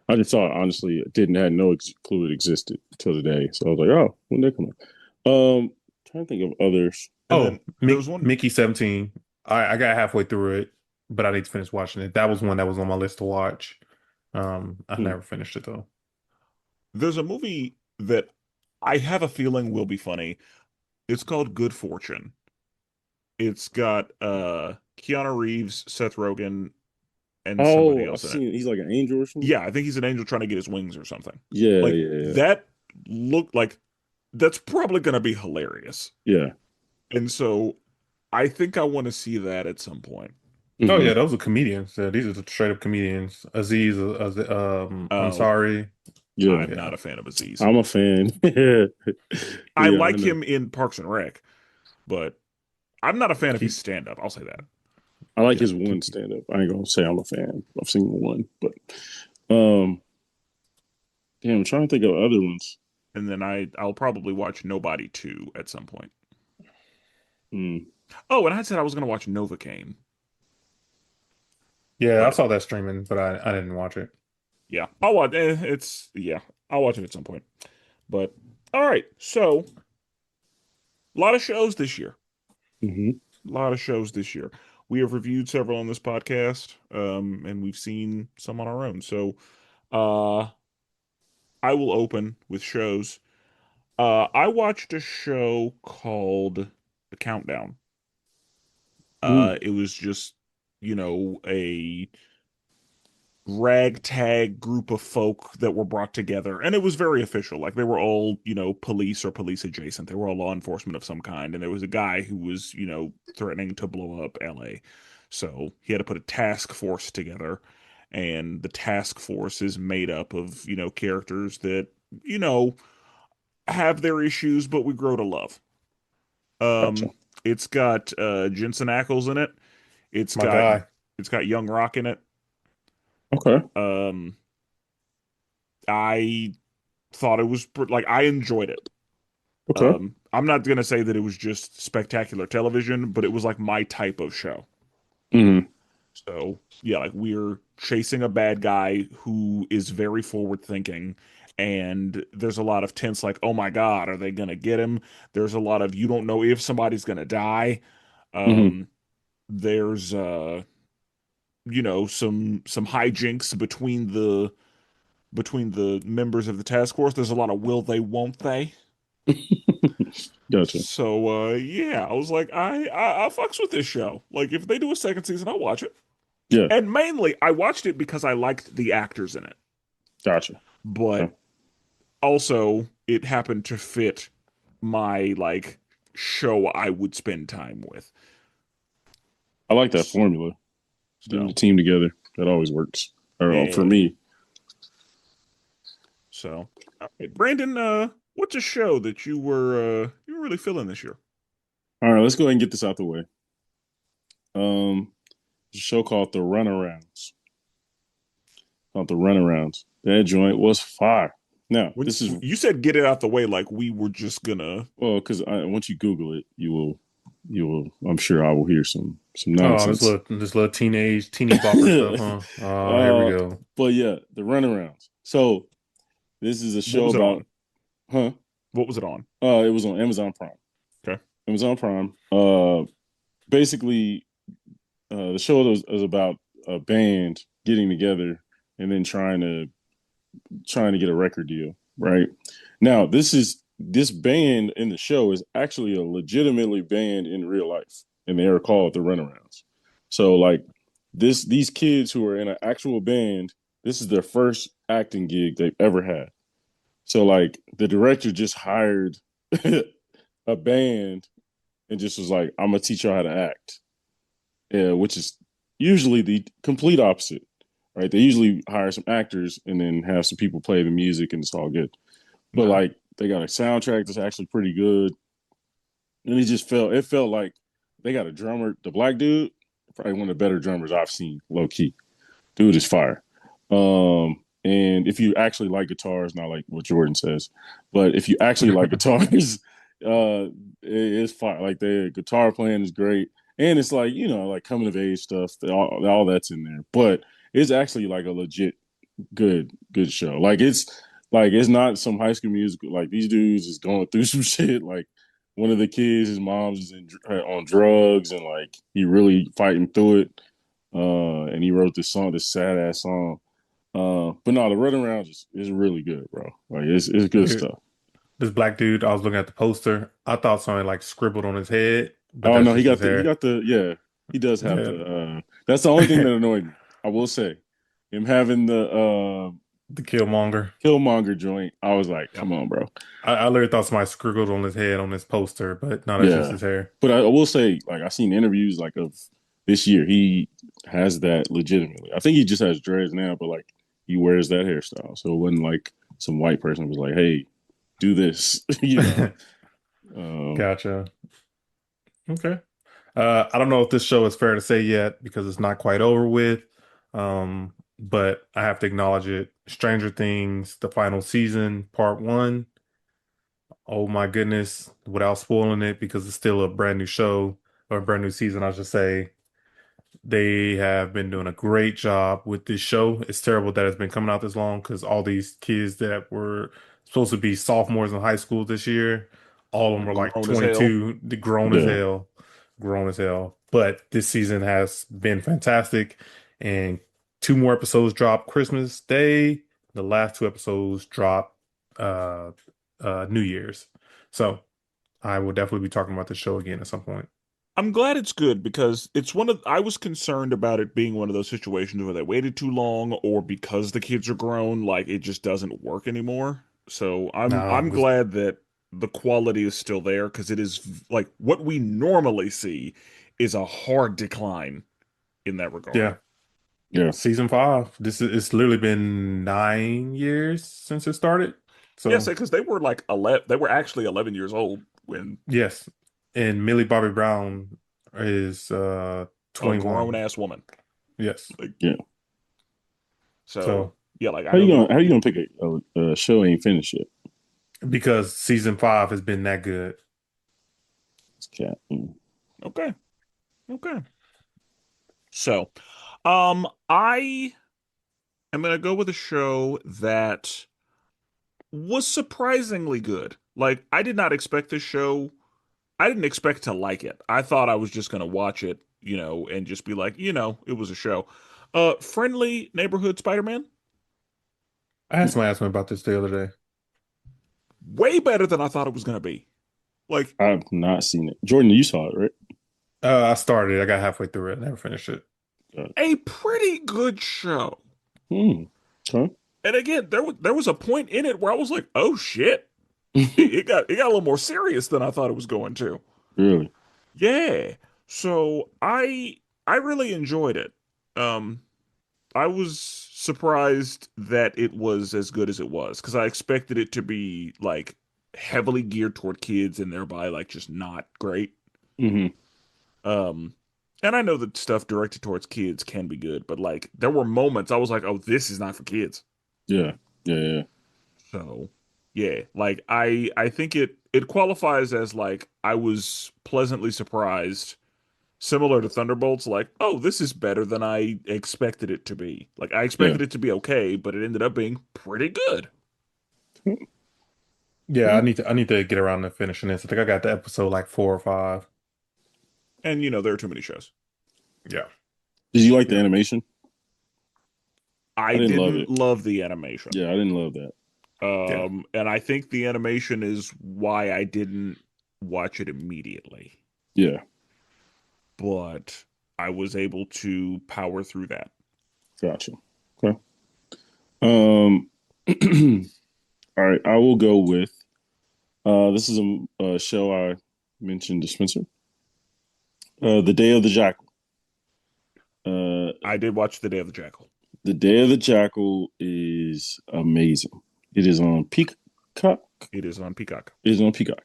I just thought honestly it didn't had no clue it existed till today. So I was like, oh, when did that come out? Trying to think of others. And then Oh, there was one. Mickey 17. I got halfway through it, but I need to finish watching it. That was one that was on my list to watch. I Hmm. never finished it though. There's a movie that I have a feeling will be funny. It's called Good Fortune. It's got Keanu Reeves, Seth Rogen, and somebody Oh, I've else in it. seen it. He's like an angel or something. Yeah, I think he's an angel trying to get his wings or something. Yeah, Like yeah, that looked like that's probably going to be hilarious. yeah. And so I think I want to see that at some point. Yeah. Oh Hmm. yeah, those are comedians. These are the straight up comedians. Oh, Ansari. Yeah. I'm Yeah. not a fan of Aziz. I'm a fan. Yeah, I I like know. him in Parks and Rec, but I'm not a fan of his Keep stand-up. I'll say that. I like yeah. his one stand up. I ain't gonna say I'm a fan. I've seen one, but um, damn, I'm trying to think of other ones. And then I'll probably watch Nobody 2 at some point. Hmm. Oh, and I said I was going to watch Novocaine, Yeah, I but saw that streaming, but I didn't watch it. yeah, I'll watch. I'll watch it at some point. But all right, so a lot of shows this year. Hmm. A lot of shows this year. We have reviewed several on this podcast, and we've seen some on our own. So, uh, I will open with shows. I watched a show called The Countdown. Mm. It was just, a ragtag group of folk that were brought together, and it was very official. Like they were all, police or police adjacent. They were all law enforcement of some kind, and there was a guy who was, threatening to blow up LA. So he had to put a task force together, and the task force is made up of, characters that, you know, have their issues, but we grow to love. Gotcha. Um, it's got Jensen Ackles in it. It's My got guy. it's got Young Rock in it. Okay. Um, I thought it was like I enjoyed it. Okay. I'm not gonna say that it was just spectacular television, but it was like my type of show. Hmm. So yeah, like we're chasing a bad guy who is very forward thinking, and there's a lot of tense, like, oh my God, are they gonna get him? There's a lot of you don't know if somebody's gonna die. Hmm. Um, there's some hijinks between the members of the task force. There's a lot of will they, won't they? Gotcha. So yeah, I was like, I fucks with this show. Like if they do a second season, I'll watch it. Yeah. And mainly I watched it because I liked the actors in it. Gotcha. But Okay. also it happened to fit my like show I would spend time with. I like that formula. Getting the So team together. That always works. Or for Yeah. me. So, all right, Brandon, what's a show that you were really feeling this year? All right, let's go ahead and get this out the way. There's a show called The Runarounds. Called The Runarounds. That joint was fire. Now, When this is you said get it out the way, like we were just gonna. well, because once you Google it, you will. I'm sure I will hear some Oh, nonsense. this little teeny bopper stuff, huh? Oh, here we uh, go. but yeah, The Runarounds. So this is a What show was it about, on? huh? What was it on? It was on Amazon Prime. Okay. Amazon Prime. Basically, the show is about a band getting together and then trying to get a record deal. Right now, this band in the show is actually a legitimately band in real life, and they are called the Runarounds. So, like these kids who are in an actual band, this is their first acting gig they've ever had. So, like the director just hired a band and just was like, "I'm gonna teach y'all how to act," which is usually the complete opposite, right? They usually hire some actors and then have some people play the music, and it's all good. But Okay. like they got a soundtrack that's actually pretty good, and it felt like they got a drummer, the black dude, probably one of the better drummers I've seen, low key. Dude is fire. And if you actually like guitars, not like what Jordan says, but if you actually like guitars, it's fire. Like the guitar playing is great, and it's like like coming of age stuff. All that's in there, but it's actually like a legit good show. Like it's not some High School Musical. Like these dudes is going through some shit. Like one of the kids, his mom's is on drugs, and like he really fighting through it. And he wrote this song, this sad ass song. But no, the Runaround is really good, bro. Like it's good Dude, stuff. this black dude, I was looking at the poster. I thought something like scribbled on his head, but Oh that's no, he just his got the he hair. got the yeah. He does have Yeah. the. That's the only thing that annoyed me. I will say, him having the The Killmonger. Killmonger joint. I was like, Yep. come on, bro. I literally thought somebody scribbled on his head on this poster, but no, that's just Yeah, his hair. but I will say, like, I seen interviews like of this year. He has that legitimately. I think he just has dreads now, but like he wears that hairstyle. So it wasn't like some white person was like, "Hey, do this," you know. Um, Gotcha. Okay. I don't know if this show is fair to say yet because it's not quite over with. But I have to acknowledge it. Stranger Things, the final season, part one. Oh my goodness, without spoiling it because it's still a brand new show or a brand new season, I should say. They have been doing a great job with this show. It's terrible that it's been coming out this long because all these kids that were supposed to be sophomores in high school this year, all of them were like Grown as hell. 22, grown as yeah, hell, grown as hell. But this season has been fantastic, and two more episodes drop Christmas Day. The last two episodes drop uh New Year's. So I will definitely be talking about the show again at some point. I'm glad it's good because I was concerned about it being one of those situations where they waited too long or because the kids are grown, like it just doesn't work anymore. So I'm No, it's, glad that the quality is still there because it is like what we normally see is a hard decline in that regard. yeah. yeah. Season five. This is it's literally been 9 years since it started. Yes, So because they were like 11, they were actually 11 years old when yes. And Millie Bobby Brown is a grown 21. ass woman. Yes. Like Yeah. so, So yeah, like I How you know gonna the how you gonna pick a show ain't finished yet? because season five has been that good. It's cat. okay, okay. So, I am gonna go with a show that was surprisingly good. Like, I did not expect this show. I didn't expect to like it. I thought I was just gonna watch it, and just be like, it was a show. Friendly Neighborhood Spider-Man, I had somebody ask me about this the other day. way better than I thought it was gonna be. Like, I've not seen it. Jordan, you saw it, right? I started, I got halfway through it, never finished it. a pretty good show. Hmm. Okay. And again, there was a point in it where I was like, oh shit. It got a little more serious than I thought it was going to. Really? Yeah. So I really enjoyed it. Um I was surprised that it was as good as it was because I expected it to be like heavily geared toward kids and thereby like just not great. Hmm. Um, and I know that stuff directed towards kids can be good, but like there were moments I was like, "Oh, this is not for kids." Yeah, yeah, yeah, So, yeah, like I think it qualifies as like I was pleasantly surprised, similar to Thunderbolts, like, "Oh, this is better than I expected it to be." Like I yeah. expected it to be okay, but it ended up being pretty good. Yeah, I need to get around to finishing this. I think I got to episode like 4 or 5. And there are too many shows. Yeah. Did you like the Yeah. animation? I I didn't love didn't it. love the animation. Yeah, I didn't love that. Yeah. And I think the animation is why I didn't watch it immediately, Yeah, but I was able to power through that. gotcha. Okay. Um, all right, I will go with this is a show I mentioned to Spencer. The Day of the Jackal. Uh, I did watch The Day of the Jackal. The Day of the Jackal is amazing. It is on Peacock. It is on Peacock. It is on Peacock.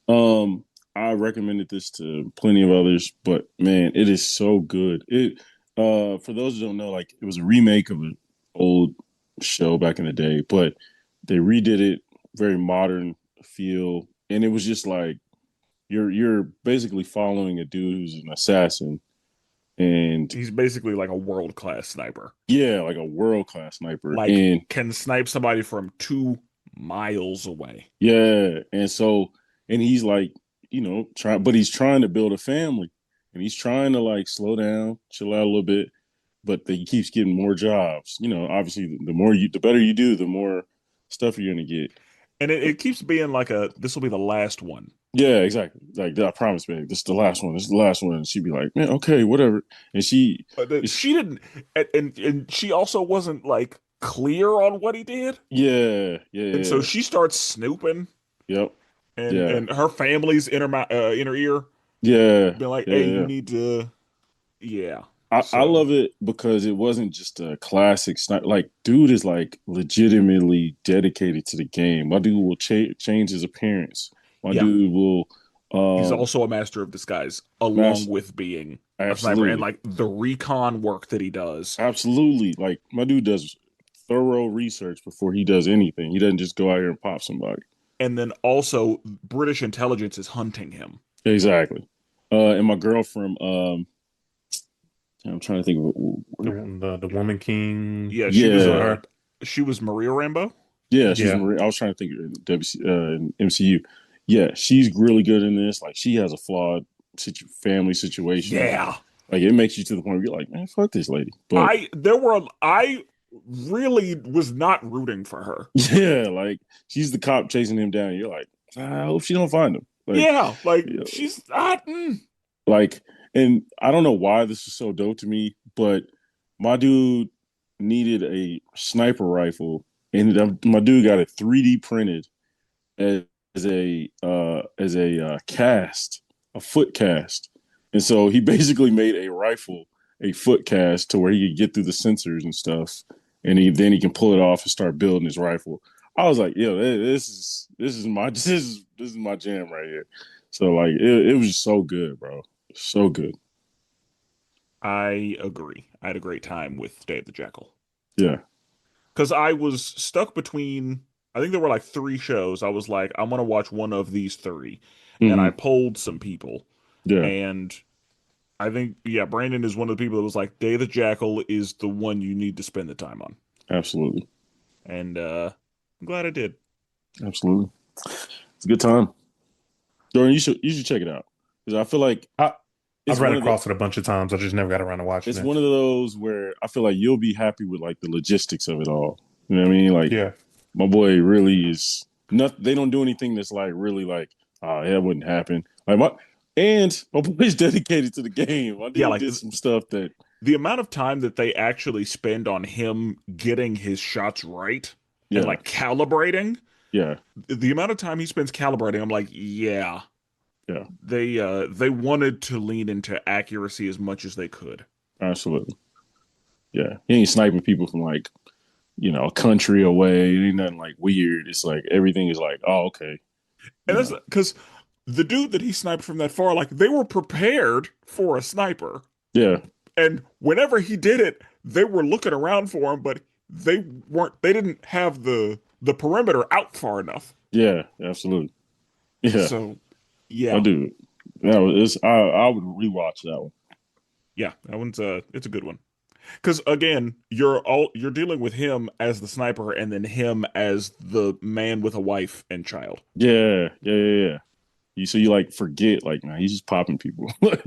Um, I recommended this to plenty of others, but man, it is so good. It for those who don't know, like it was a remake of an old show back in the day, but they redid it very modern feel, and it was just like you're basically following a dude who's an assassin, and He's basically like a world-class sniper. yeah, like a world class sniper, Like and can snipe somebody from 2 miles away. yeah, and so and he's like, trying, but he's trying to build a family, and he's trying to like slow down, chill out a little bit, but he keeps getting more jobs. Obviously, the better you do, the more stuff you're gonna get. And it keeps being like this will be the last one. Yeah, exactly. Like I promise, man, this is the last one. This is the last one. And she'd be like, man, okay, whatever. And it's, She didn't, and she also wasn't like clear on what he did. yeah, yeah, And so yeah, she starts snooping, yep, and yeah, her family's in her ear, yeah, being like, yeah, "Hey, you yeah. need to, yeah." I So love it because it wasn't just a classic sniper. Like, dude is like legitimately dedicated to the game. My dude will change his appearance. My yeah, dude will he's um also a master of disguise, along master. with being a sniper, and Absolutely, like the recon work that he does. absolutely. Like my dude does thorough research before he does anything. He doesn't just go out here and pop somebody. And then also British intelligence is hunting him. Exactly. And my girl from I'm trying to think of The Woman King. Yeah, Is it her? she was Maria Rambo. yeah, she's Yeah. Maria. I was trying to think of WC, MCU. Yeah, she's really good in this. Like, she has a flawed family situation. Yeah. Like, it makes you to the point where you're like, man, fuck this lady. But I really was not rooting for her. yeah, like she's the cop chasing him down. You're like, I hope she don't find him. Like, Yeah, like you know, she's not. like, and I don't know why this is so dope to me, but my dude needed a sniper rifle, and my dude got it 3D printed as a cast, a foot cast, and so he basically made a rifle, a foot cast, to where he could get through the sensors and stuff, and then he can pull it off and start building his rifle. I was like, yo, this is my this is my jam right here. So like, it was just so good, bro, so good. I agree. I had a great time with Day of the Jackal Yeah. because I was stuck between. I think there were like 3 shows. I was like, I'm gonna watch one of these 3, and I Hmm. polled some people, Yeah. and I think Brandon is one of the people that was like, Day of the Jackal is the one you need to spend the time on, Absolutely. and I'm glad I did. Absolutely. It's a good time. Jordan, you should check it out because I feel like I, it's I've ran one of the across it a bunch of times. I just never got around to watching it's it. one of those where I feel like you'll be happy with like the logistics of it all. You know what I mean? Like Yeah. my boy really is not. They don't do anything that's like really like, oh, yeah, that wouldn't happen. My boy's dedicated to the game. My Yeah, dude like did some stuff that the amount of time that they actually spend on him getting his shots right and yeah, like calibrating, yeah, the amount of time he spends calibrating, I'm like, yeah, yeah, they wanted to lean into accuracy as much as they could. absolutely. Yeah, he ain't sniping people from like a country away. It ain't nothing like weird. It's like everything is like, oh, okay, And you that's know. because the dude that he sniped from that far, like they were prepared for a sniper. Yeah, And whenever he did it, they were looking around for him, but they didn't have the perimeter out far enough. yeah, absolutely. Yeah, So I yeah. do. That was I would rewatch that one. Yeah, that one's it's a good one. Because again, you're dealing with him as the sniper and then him as the man with a wife and child. Yeah, yeah, yeah, yeah. You like forget like nah, he's just popping people. Like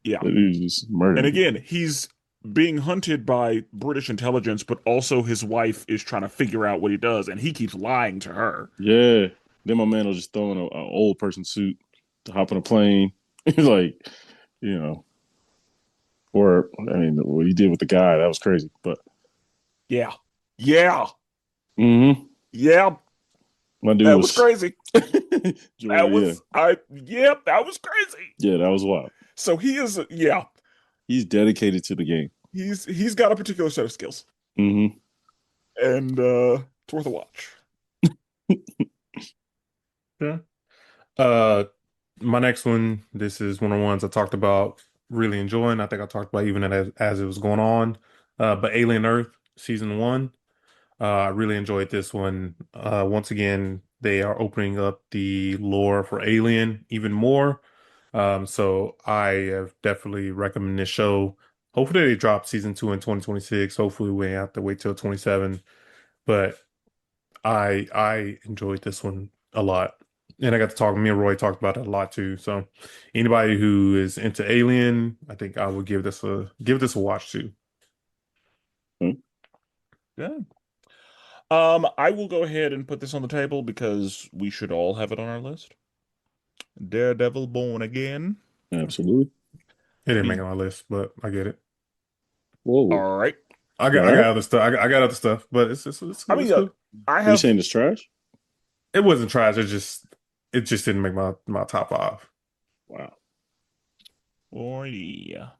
Yeah. he's just And murdering people. again, he's being hunted by British intelligence, but also his wife is trying to figure out what he does, and he keeps lying to her. Yeah. Then my man was just throwing a old person suit to hop on a plane. He's like, you know, or I mean, what he did with the guy, that was crazy. But Yeah. Yeah. hmm Yeah. my dude That was was crazy. That yeah, was yep, that was crazy. yeah, that was wild. So he is yeah, He's dedicated to the game. he's got a particular set of skills. Hmm And it's worth a watch. Yeah. Uh, my next one, this is one of the ones I talked about really enjoying. I think I talked about even as it was going on. But Alien Earth season one, I really enjoyed this one. Once again, they are opening up the lore for Alien even more. So I have definitely recommend this show. Hopefully they drop season two in 2026. Hopefully we have to wait till 27. But I enjoyed this one a lot. And I got to talk, me and Roy talked about it a lot too. So anybody who is into Alien, I think I would give this a watch too. Yeah. I will go ahead and put this on the table because we should all have it on our list. Daredevil Born Again. Absolutely. It didn't make it Be on my list, but I get it. Whoa. all right. I What? got other stuff. I got other stuff, but it's I cool. mean, It's cool. I Are you have saying it's trash? It wasn't trash. It just didn't make my top five. Wow. oh yeah.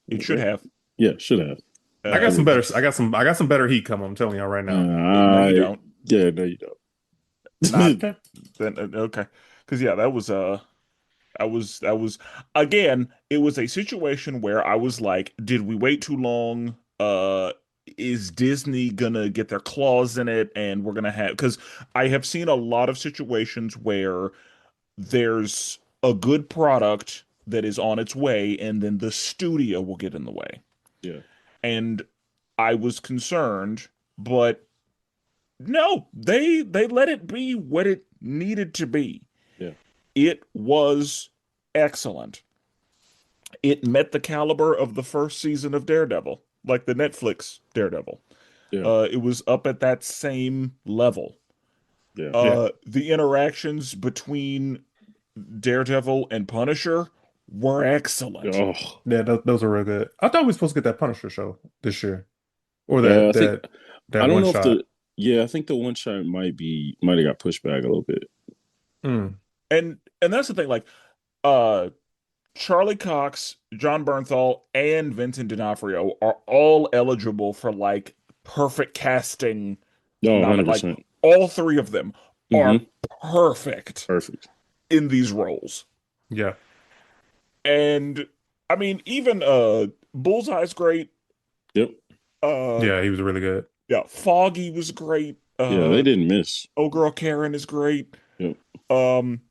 It should Okay. have. Yeah, should have. I got Uh, some better. I got some better heat coming. I'm telling y'all right now. no, you I don't. yeah, no, you Not don't. Okay. then. Okay. Because yeah, that was again, it was a situation where I was like, did we wait too long? Is Disney gonna get their claws in it and we're gonna have because I have seen a lot of situations where there's a good product that is on its way and then the studio will get in the way. Yeah, And I was concerned, but no, they let it be what it needed to be. yeah, It was excellent. It met the caliber of the first season of Daredevil, like the Netflix Daredevil. yeah, It was up at that same level. yeah. Yeah. The interactions between Daredevil and Punisher were excellent. Oh, Yeah, those are real good. I thought we were supposed to get that Punisher show this year, or yeah. that that I that don't one know if shot. I think the one shot might have got pushed back a little bit. Mm. And that's the thing, like uh Charlie Cox, John Bernthal, and Vincent D'Onofrio are all eligible for like perfect casting Oh, like 100%. all three of them are Mm-hmm. perfect Perfect. in these roles. Yeah. And I mean, even Bullseye's great. Yep. Uh Yeah, he was really good. yeah, Foggy was great. Yeah, they didn't miss. Oh Girl Karen is great. Yep. Um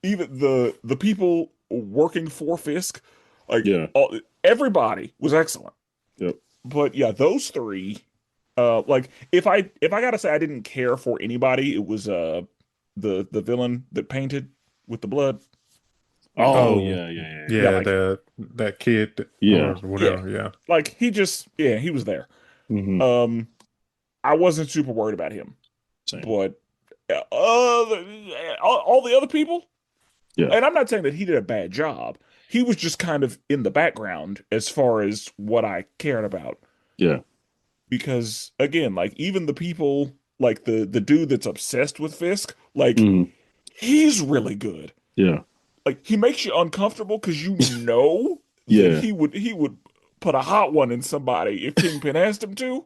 even the people working for Fisk, like Yeah. everybody was excellent. Yep. But yeah, those three, like if I gotta say I didn't care for anybody, it was the villain that painted with the blood. Oh, Oh, yeah, yeah, yeah, Yeah, yeah, like that kid yeah. or yeah, whatever. Yeah. like he just yeah, he was there. Mm-hmm. Um, I wasn't super worried about him, Same. but all the other people, Yeah. and I'm not saying that he did a bad job. He was just kind of in the background as far as what I cared about. Yeah. Because again, like even the people like the dude that's obsessed with Fisk, like Mm-hmm. he's really good. Yeah. Like he makes you uncomfortable because you know that Yeah. he would put a hot one in somebody if Kingpin asked him to,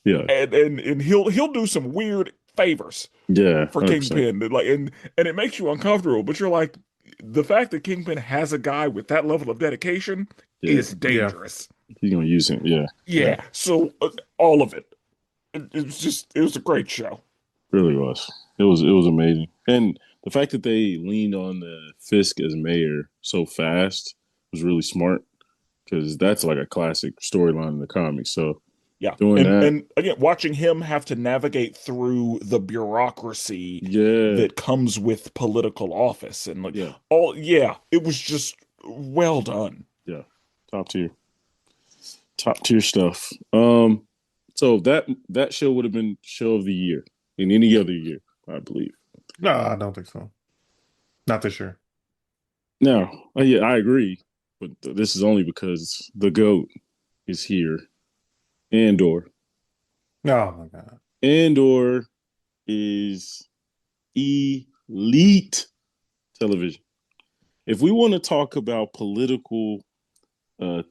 Yeah. and he'll do some weird favors Yeah. for 100%. Kingpin, and it makes you uncomfortable. But you're like, the fact that Kingpin has a guy with that level of dedication Yeah. is Yeah. dangerous. He's gonna use him. Yeah. Yeah. Yeah. So all of it, it was a great show. Really was. It was amazing. And the fact that they leaned on the Fisk as mayor so fast was really smart because that's like a classic storyline in the comics. So Yeah. doing that, And again, watching him have to navigate through the bureaucracy yeah, that comes with political office and like yeah, all, yeah, it was just well done. yeah, top tier, top tier stuff. So that show would have been show of the year in any other year, I believe. No, I don't think so. Not this year. Now, yeah, I agree, but this is only because the goat is here. Andor. Oh my God. Andor is elite television. If we want to talk about political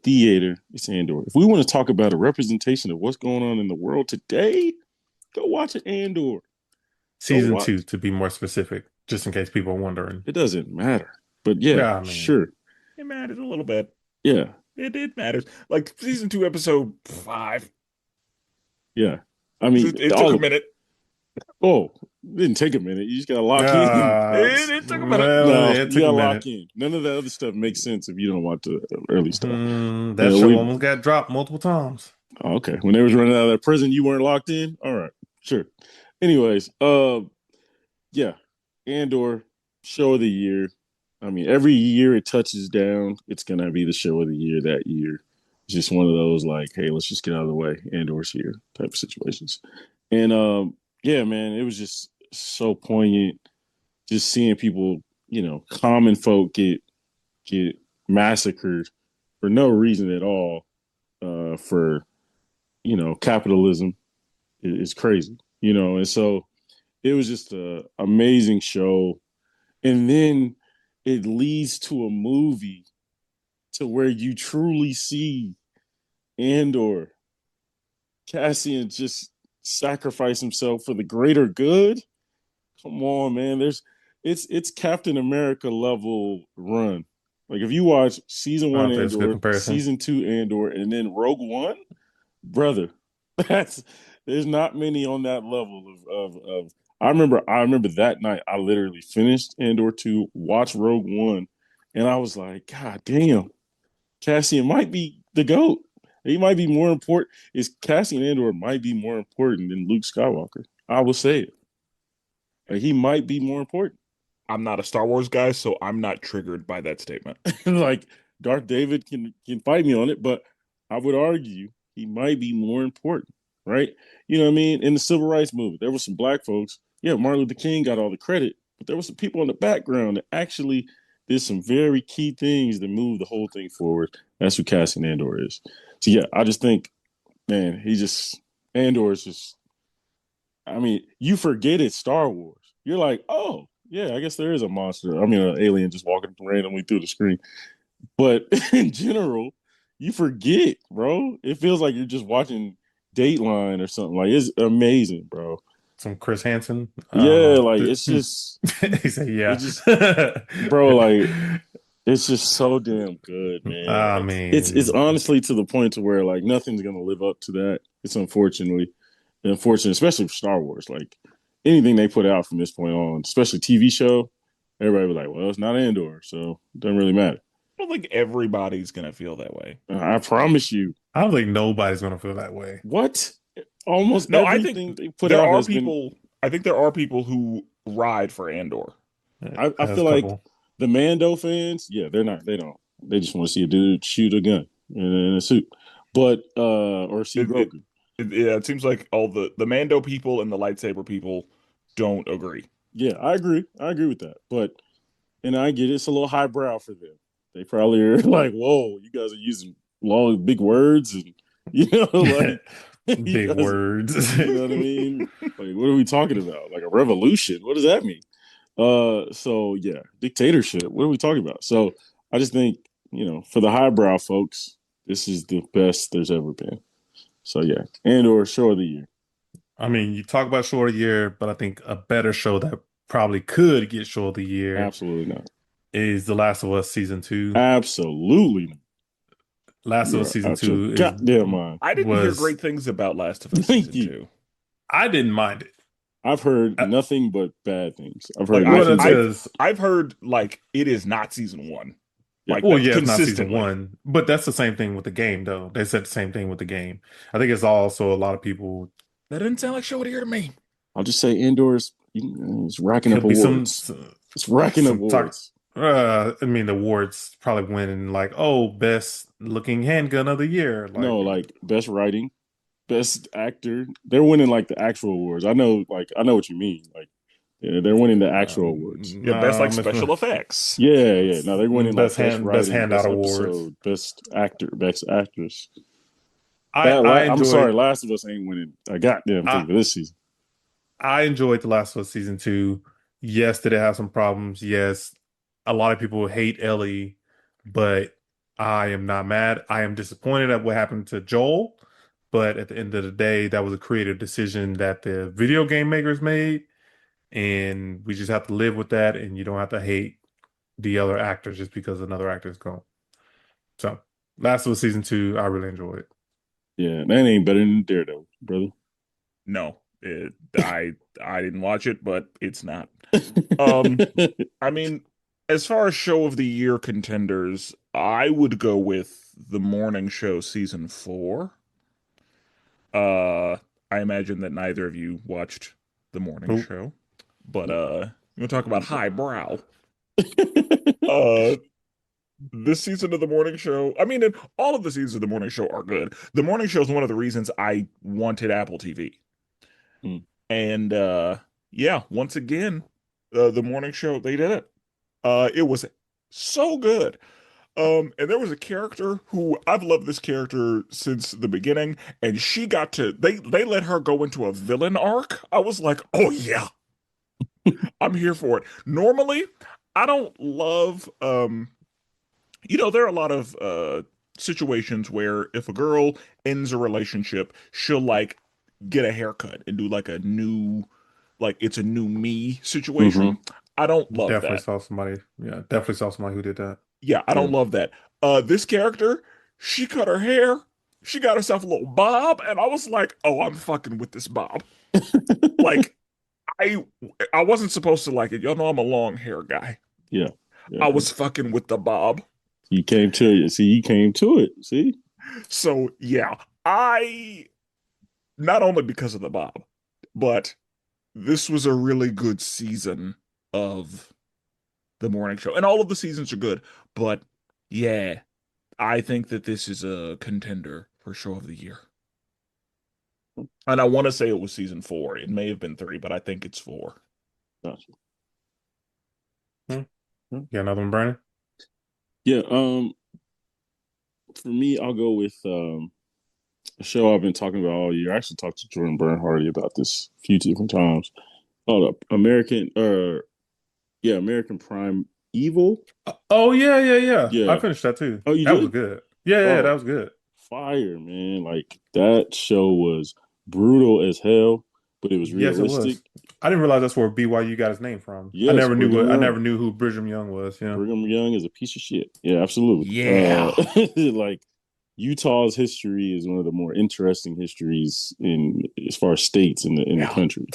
theater, it's Andor. If we want to talk about a representation of what's going on in the world today, go watch it, Andor. Go Season watch. 2, to be more specific, just in case people are wondering. It doesn't matter, but yeah, Yeah, I mean, sure, It matters a little bit. yeah, It matters. Like season 2, episode 5. yeah. I mean, It took all a of minute. oh, it didn't take a minute. You just gotta lock in. It took a minute. well, No, it you took a gotta lock minute. in. None of that other stuff makes sense if you don't watch the early stuff. That show We almost got dropped multiple times. oh, okay. When they was running out of that prison, you weren't locked in. All right, sure. Anyways, yeah, Andor show of the year. I mean, every year it touches down, it's gonna be the show of the year that year. It's just one of those like, hey, let's just get out of the way. Andor's here type of situations. And yeah, man, it was just so poignant. Just seeing people, common folk get massacred for no reason at all. For capitalism is crazy. And so it was just an amazing show. And then it leads to a movie to where you truly see Andor Cassian just sacrifice himself for the greater good. Come on, man. It's Captain America level run. Like if you watch season I one don't think it's a good Andor, comparison. season two Andor, and then Rogue One, brother, that's there's not many on that level of I remember that night I literally finished Andor 2, watched Rogue One, and I was like, God damn, Cassian might be the GOAT. He might be more important. Is Cassian Andor might be more important than Luke Skywalker. I will say it. Like, he might be more important. I'm not a Star Wars guy, so I'm not triggered by that statement. Like Darth David can fight me on it, but I would argue he might be more important, right? You know what I mean? In the civil rights movement, there were some black folks. Yeah, Martin Luther King got all the credit, but there were some people in the background that actually did some very key things that moved the whole thing forward. That's who Cassian Andor is. So yeah, I just think, man, Andor is just. I mean, you forget it's Star Wars. You're like, oh yeah, I guess there is a monster. I mean, an alien just walking randomly through the screen. But in general, you forget, bro. It feels like you're just watching Dateline or something. Like it's amazing, bro. Some Chris Hansen. Yeah, like it's just, He said, it yeah. just, bro. Like it's just so damn good, man. I It's mean, honestly to the point to where like nothing's gonna live up to that. It's unfortunate, especially for Star Wars. Like anything they put out from this point on, especially TV show, everybody be like, well, it's not Andor, so it doesn't really matter. I don't think everybody's gonna feel that way. I promise you. I don't think nobody's gonna feel that way. What? Almost No, I think everything they put there out are has been. people. I think there are people who ride for Andor. I Has feel a like couple. the Mando fans, yeah, they're not. They don't. They just want to see a dude shoot a gun in a suit, but or see It, it, Grogu. yeah, it seems like all the Mando people and the lightsaber people don't agree. Yeah, I agree. I agree with that. But and I get it, it's a little highbrow for them. They probably are like, "Whoa, you guys are using long, big words," and like you Big guys, words. you know what I mean? Like, what are we talking about? Like a revolution? What does that mean? So yeah, dictatorship. What are we talking about? So I just think, for the highbrow folks, This is the best there's ever been. So yeah, Andor show of the year. I mean, you talk about show of the year, but I think a better show that probably could get show of the year Absolutely not. is The Last of Us season two. Absolutely not. Last of You're Us season out your two is goddamn mind. I didn't hear was great things about Last of Us Thank season you. 2. I didn't mind it. I've heard I, nothing but bad things. I've Like heard well, nothing that's but because I've heard like it is not season 1. yeah. Like well, that yeah, it's not season consistently. one, but that's the same thing with the game, though. They said the same thing with the game. I think it's also a lot of people. That didn't sound like show of the year to me. I'll just say indoors. It's racking up Could be awards. It's racking up some talk. awards. I mean, the awards probably winning like, oh, best looking handgun of the year. Like, No, like best writing, best actor. They're winning like the actual awards. I know what you mean. Like, yeah, they're winning the actual awards. Yeah, best like no, special effects. Yeah, yeah. No, they're winning like best best writing, handout best awards. episode, best actor, best actress. I I'm sorry, enjoyed. Last of Us ain't winning a goddamn thing I for this season. I enjoyed The Last of Us season two. Yes, did it have some problems? Yes, a lot of people hate Ellie, but I am not mad. I am disappointed at what happened to Joel, but at the end of the day, that was a creative decision that the video game makers made, and we just have to live with that. And you don't have to hate the other actors just because another actor is gone. So, Last of Us season two, I really enjoyed. Yeah, that ain't better than Daredevil, brother. No, I didn't watch it, but it's not. Um, I mean, as far as show of the year contenders, I would go with The Morning Show season 4. Uh, I imagine that neither of you watched The Morning Nope. Show, but we'll talk about highbrow. Uh, this season of The Morning Show, I mean, and all of the seasons of The Morning Show are good. The Morning Show is one of the reasons I wanted Apple TV. Mm. And yeah, once again, The Morning Show, they did it. It was so good. And there was a character who I've loved this character since the beginning, and she got to they let her go into a villain arc. I was like, oh yeah, I'm here for it. Normally, I don't love there are a lot of situations where if a girl ends a relationship, she'll like get a haircut and do like a new like it's a new me situation. I don't love Definitely that. saw somebody. Yeah, definitely saw somebody who did that. Yeah, I Yeah. don't love that. This character, she cut her hair, she got herself a little bob, and I was like, oh, I'm fucking with this bob. Like, I I wasn't supposed to like it. Y'all know I'm a long hair guy. Yeah. Yeah. I was fucking with the bob. You came to it. See, you came to it. See? So yeah, I not only because of the bob, but this was a really good season of the morning show. And all of the seasons are good, but yeah, I think that this is a contender for show of the year. And I want to say it was season 4. It may have been 3, but I think it's 4. Gotcha. Yeah, another one, Brandon. Yeah, for me, I'll go with a show I've been talking about all year. I actually talked to Jordan Bernhardy about this a few different times. Oh, American Prime Evil. Oh yeah. I Yeah. finished that too. Oh, you That was did? good. Yeah, that Oh, was good. fire, man. Like that show was brutal as hell, but it was Yes, it realistic. was. I didn't realize that's where BYU got his name from. Yes, Brigham I never Young. knew who Brigham Young was. Yeah. Brigham Young is a piece of shit. Yeah, absolutely. Yeah. Like Utah's history is one of the more interesting histories in as far as states in the Yeah. country.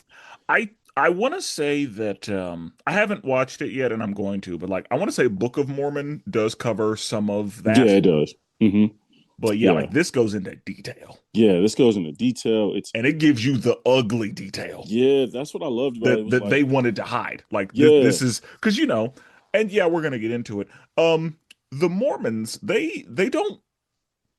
I want to say that I haven't watched it yet and I'm going to, but like I want to say Book of Mormon does cover some of that. Yeah, it does. But yeah, Yeah. like this goes into detail. Yeah, this goes into detail. And it gives you the ugly detail Yeah, that's what I loved about it. It was that like, they wanted to hide. Like yeah, this is because and yeah, we're gonna get into it. The Mormons, they don't.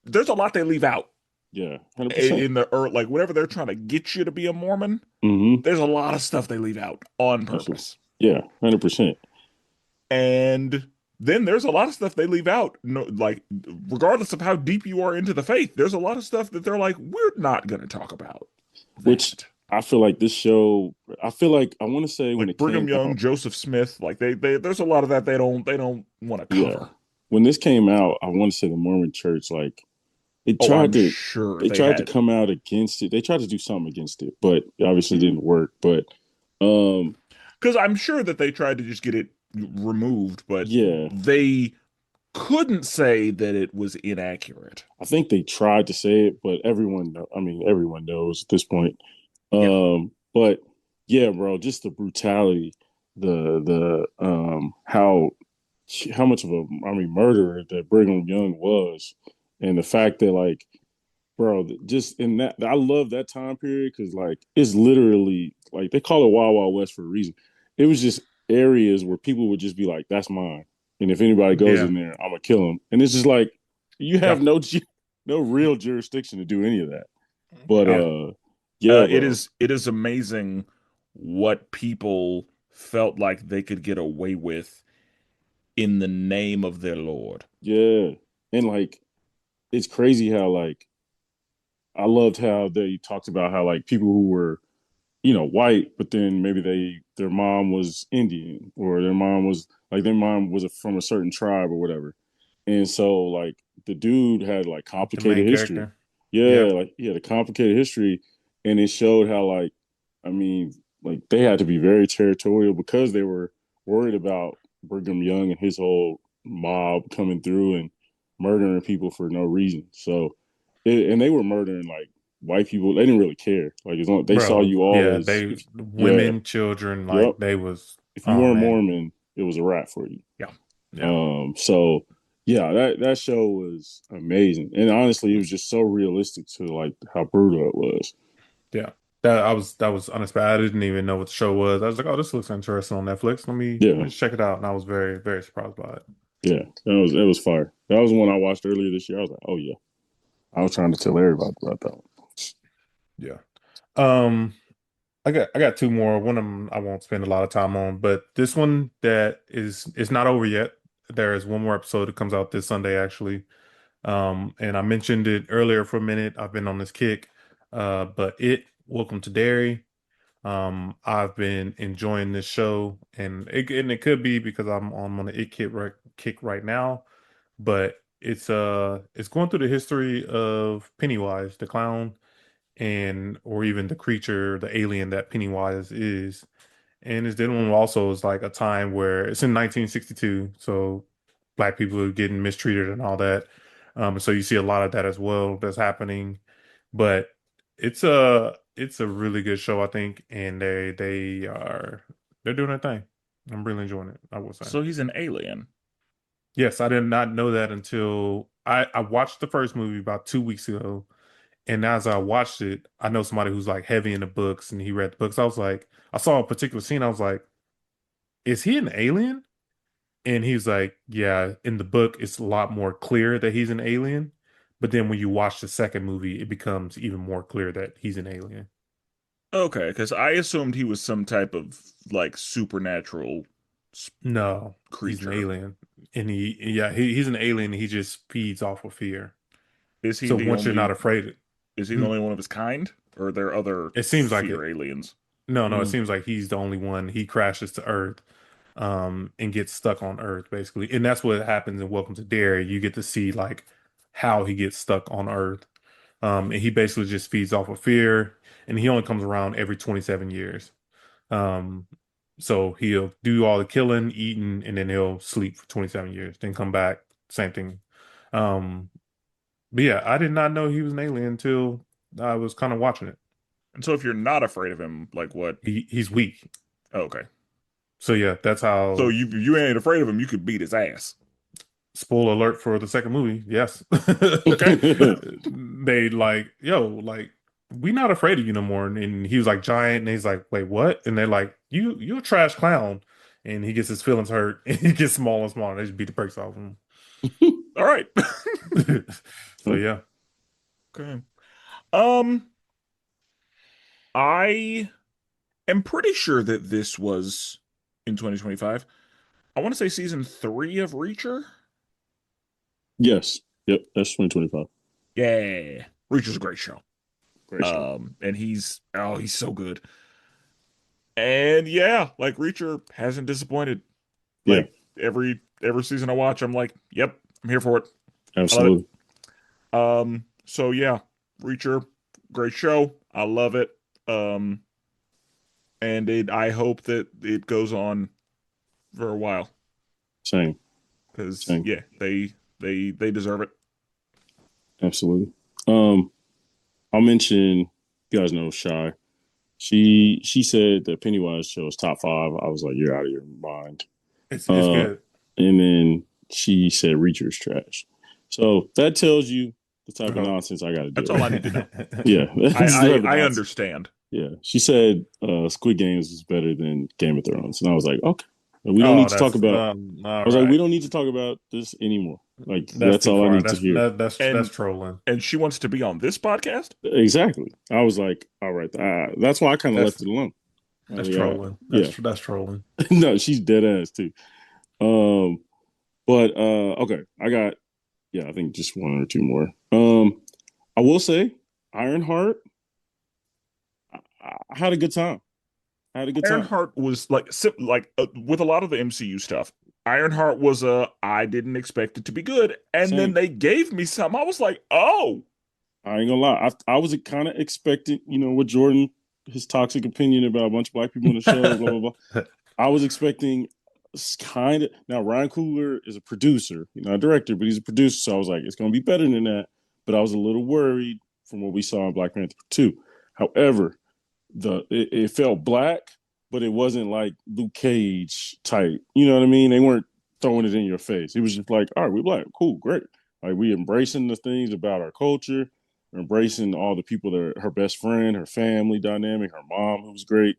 There's a lot they leave out yeah, 100%. in the or like whenever they're trying to get you to be a Mormon. Mm-hmm. There's a lot of stuff they leave out on Absolutely. purpose. Yeah, 100%. And then there's a lot of stuff they leave out. No, like regardless of how deep you are into the faith, there's a lot of stuff that they're like, we're not going to talk about. Which I feel like this show. I feel like I want to say when like it Brigham came Young, out, Joseph Smith, like they there's a lot of that they don't want to cover. when this came out, I want to say the Mormon Church like it Oh, tried I'm to sure they they tried to had. come out against it. They tried to do something against it, but it obviously didn't work. But um Because I'm sure that they tried to just get it removed, but yeah, they couldn't say that it was inaccurate. I think they tried to say it, but I mean everyone knows at this point. Yeah. But yeah, bro, just the brutality, the how much of a murderer that Brigham Young was, and the fact that like, bro, just in that I love that time period because like it's literally like they call it Wild Wild West for a reason. It was just areas where people would just be like, "That's mine," and if anybody goes Yeah. in there, I'm gonna kill him. And it's just like you have Yeah. no real jurisdiction to do any of that. But Yeah. yeah, It bro. is amazing what people felt like they could get away with in the name of their Lord. Yeah. And like it's crazy how like I loved how they talked about how like people who were, white, but then maybe their mom was Indian or their mom was from a certain tribe or whatever. And so like the dude had like The main complicated history. character. Yeah, Yeah. like he had a complicated history and it showed how like I mean, like they had to be very territorial because they were worried about Brigham Young and his whole mob coming through and murdering people for no reason. So and they were murdering like white people. They didn't really care. Like as long they saw Bro, you all yeah, as they if yeah, women, children, yep. like they was, If you oh weren't man. Mormon, it was a wrap for you. Yeah. Yeah. So yeah, that show was amazing, and honestly, it was just so realistic to like how brutal it was. Yeah. That was unexpected. I didn't even know what the show was. I was like, oh, this looks interesting on Netflix. Let me Yeah, just check it out. And I was very, very surprised by it. yeah, that was fire. That was one I watched earlier this year. I was like, oh yeah, I was trying to tell everybody about that one. Yeah. Um, I got two more. One of them I won't spend a lot of time on, but this one that is not over yet. There is one more episode that comes out this Sunday, actually. And I mentioned it earlier for a minute. I've been on this kick. But Welcome to Derry. I've been enjoying this show, and it could be because I'm on the kick right now, but it's going through the history of Pennywise the clown, and or even the creature, the alien that Pennywise is. And it's then also is like a time where it's in 1962, so black people are getting mistreated and all that. So you see a lot of that as well that's happening. But it's a really good show, I think, and they're doing their thing. I'm really enjoying it, I will say. So he's an alien. Yes, I did not know that until I watched the first movie about 2 weeks ago. And as I watched it, I know somebody who's like heavy in the books and he read the books. I was like, I saw a particular scene. I was like, is he an alien? And he's like, yeah, in the book, it's a lot more clear that he's an alien. But then when you watch the second movie, it becomes even more clear that he's an alien. Okay, because I assumed he was some type of like supernatural s- No, he's an creature. alien. And he's an alien. He just feeds off of fear. Is he So the once you're not only afraid, is he the hmm, only one of his kind? Or are there other it seems like fear it. aliens? No, it Hmm. seems like he's the only one. He crashes to Earth, and gets stuck on Earth basically. And that's what happens in Welcome to Derry. You get to see like how he gets stuck on Earth. And he basically just feeds off of fear, and he only comes around every 27 years. Um, so he'll do all the killing, eating, and then he'll sleep for 27 years, then come back, same thing. Um, but yeah, I did not know he was an alien until I was kind of watching it. And so if you're not afraid of him, like what? He's weak. Oh, okay. So yeah, that's So how. you ain't afraid of him, you could beat his ass. Spoiler alert for the second movie. Yes. Okay. They like, yo, like, we not afraid of you no more. And he was like giant, and he's like, wait, what? And they're like, you a trash clown. And he gets his feelings hurt, and he gets smaller and smaller. They just beat the brakes off him. All right. So yeah. Okay. Um, I am pretty sure that this was in 2025. I want to say season 3 of Reacher. Yes, yep, that's 2025. Yeah. Reacher's a great show. Great show. And he's so good. And yeah, like Reacher hasn't disappointed. Yeah, Like every season I watch, I'm like, yep, I'm here for it. I love absolutely. it. So yeah, Reacher, great show. I love it. Um, and I hope that it goes on for a while Same, because same, yeah, they deserve it. absolutely. Um, I'll mention you guys know Shy. She said that Pennywise show is top five. I was like, you're out of your mind. It's Uh, good. and then she said Reacher's trash. So that tells you the type of Oh. nonsense I got to deal That's all with. I need to know. Yeah, I that's the I, type of I nonsense. understand. Yeah, she said Squid Games is better than Game of Thrones, and I was like, okay, we don't need Oh, to talk that's about. all I was like, we right. don't need to talk about this anymore. Like That's that's too all I far. need to hear. That's And trolling. and she wants to be on this podcast? Exactly. I was like, all right, that's why I kind of That's left it alone. I was that's like, trolling. yeah, That's trolling. no, she's dead ass too. Um, but okay, I got yeah, I think just one or two more. I will say, Ironheart, I had a good time. I had a good time. Ironheart was with a lot of the MCU stuff. Ironheart was I didn't expect it to be good, and then Same. they gave me some. I was like, oh, I ain't gonna lie. I was kind of expecting, with Jordan, his toxic opinion about a bunch of black people on the show, blah blah blah. I was expecting kind of now Ryan Coogler is a producer, not a director, but he's a producer. So I was like, it's gonna be better than that. But I was a little worried from what we saw in Black Panther 2. However, it felt black, but it wasn't like Luke Cage type. You know what I mean? They weren't throwing it in your face. It was just like, all right, we black, cool, great. Like we embracing the things about our culture, embracing all the people that are her best friend, her family dynamic, her mom who was great.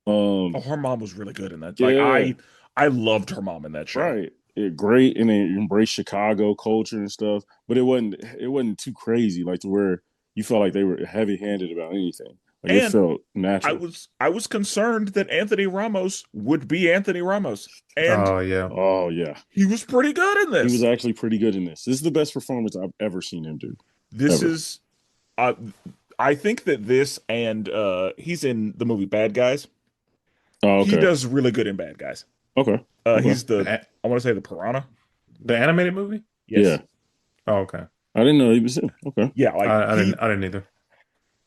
oh, Um, her mom was really good in that. Like yeah, I loved her mom in that show. right. Great, and they embrace Chicago culture and stuff, but it wasn't too crazy, like to where you felt like they were heavy handed about anything. Like it And felt I natural. was I was concerned that Anthony Ramos would be Anthony Ramos, and Oh yeah. Oh yeah, he was pretty good in he was this. actually pretty good in this. This is the best performance I've ever seen him do, This ever. is uh, I think that this and he's in the movie Bad Guys. Oh, He okay, does really good in Bad Guys. okay, okay. He's the The, I want to say the piranha. the animated movie? Yes. Yeah, Oh, okay. I didn't know he was him. Okay, Yeah, like I didn't either.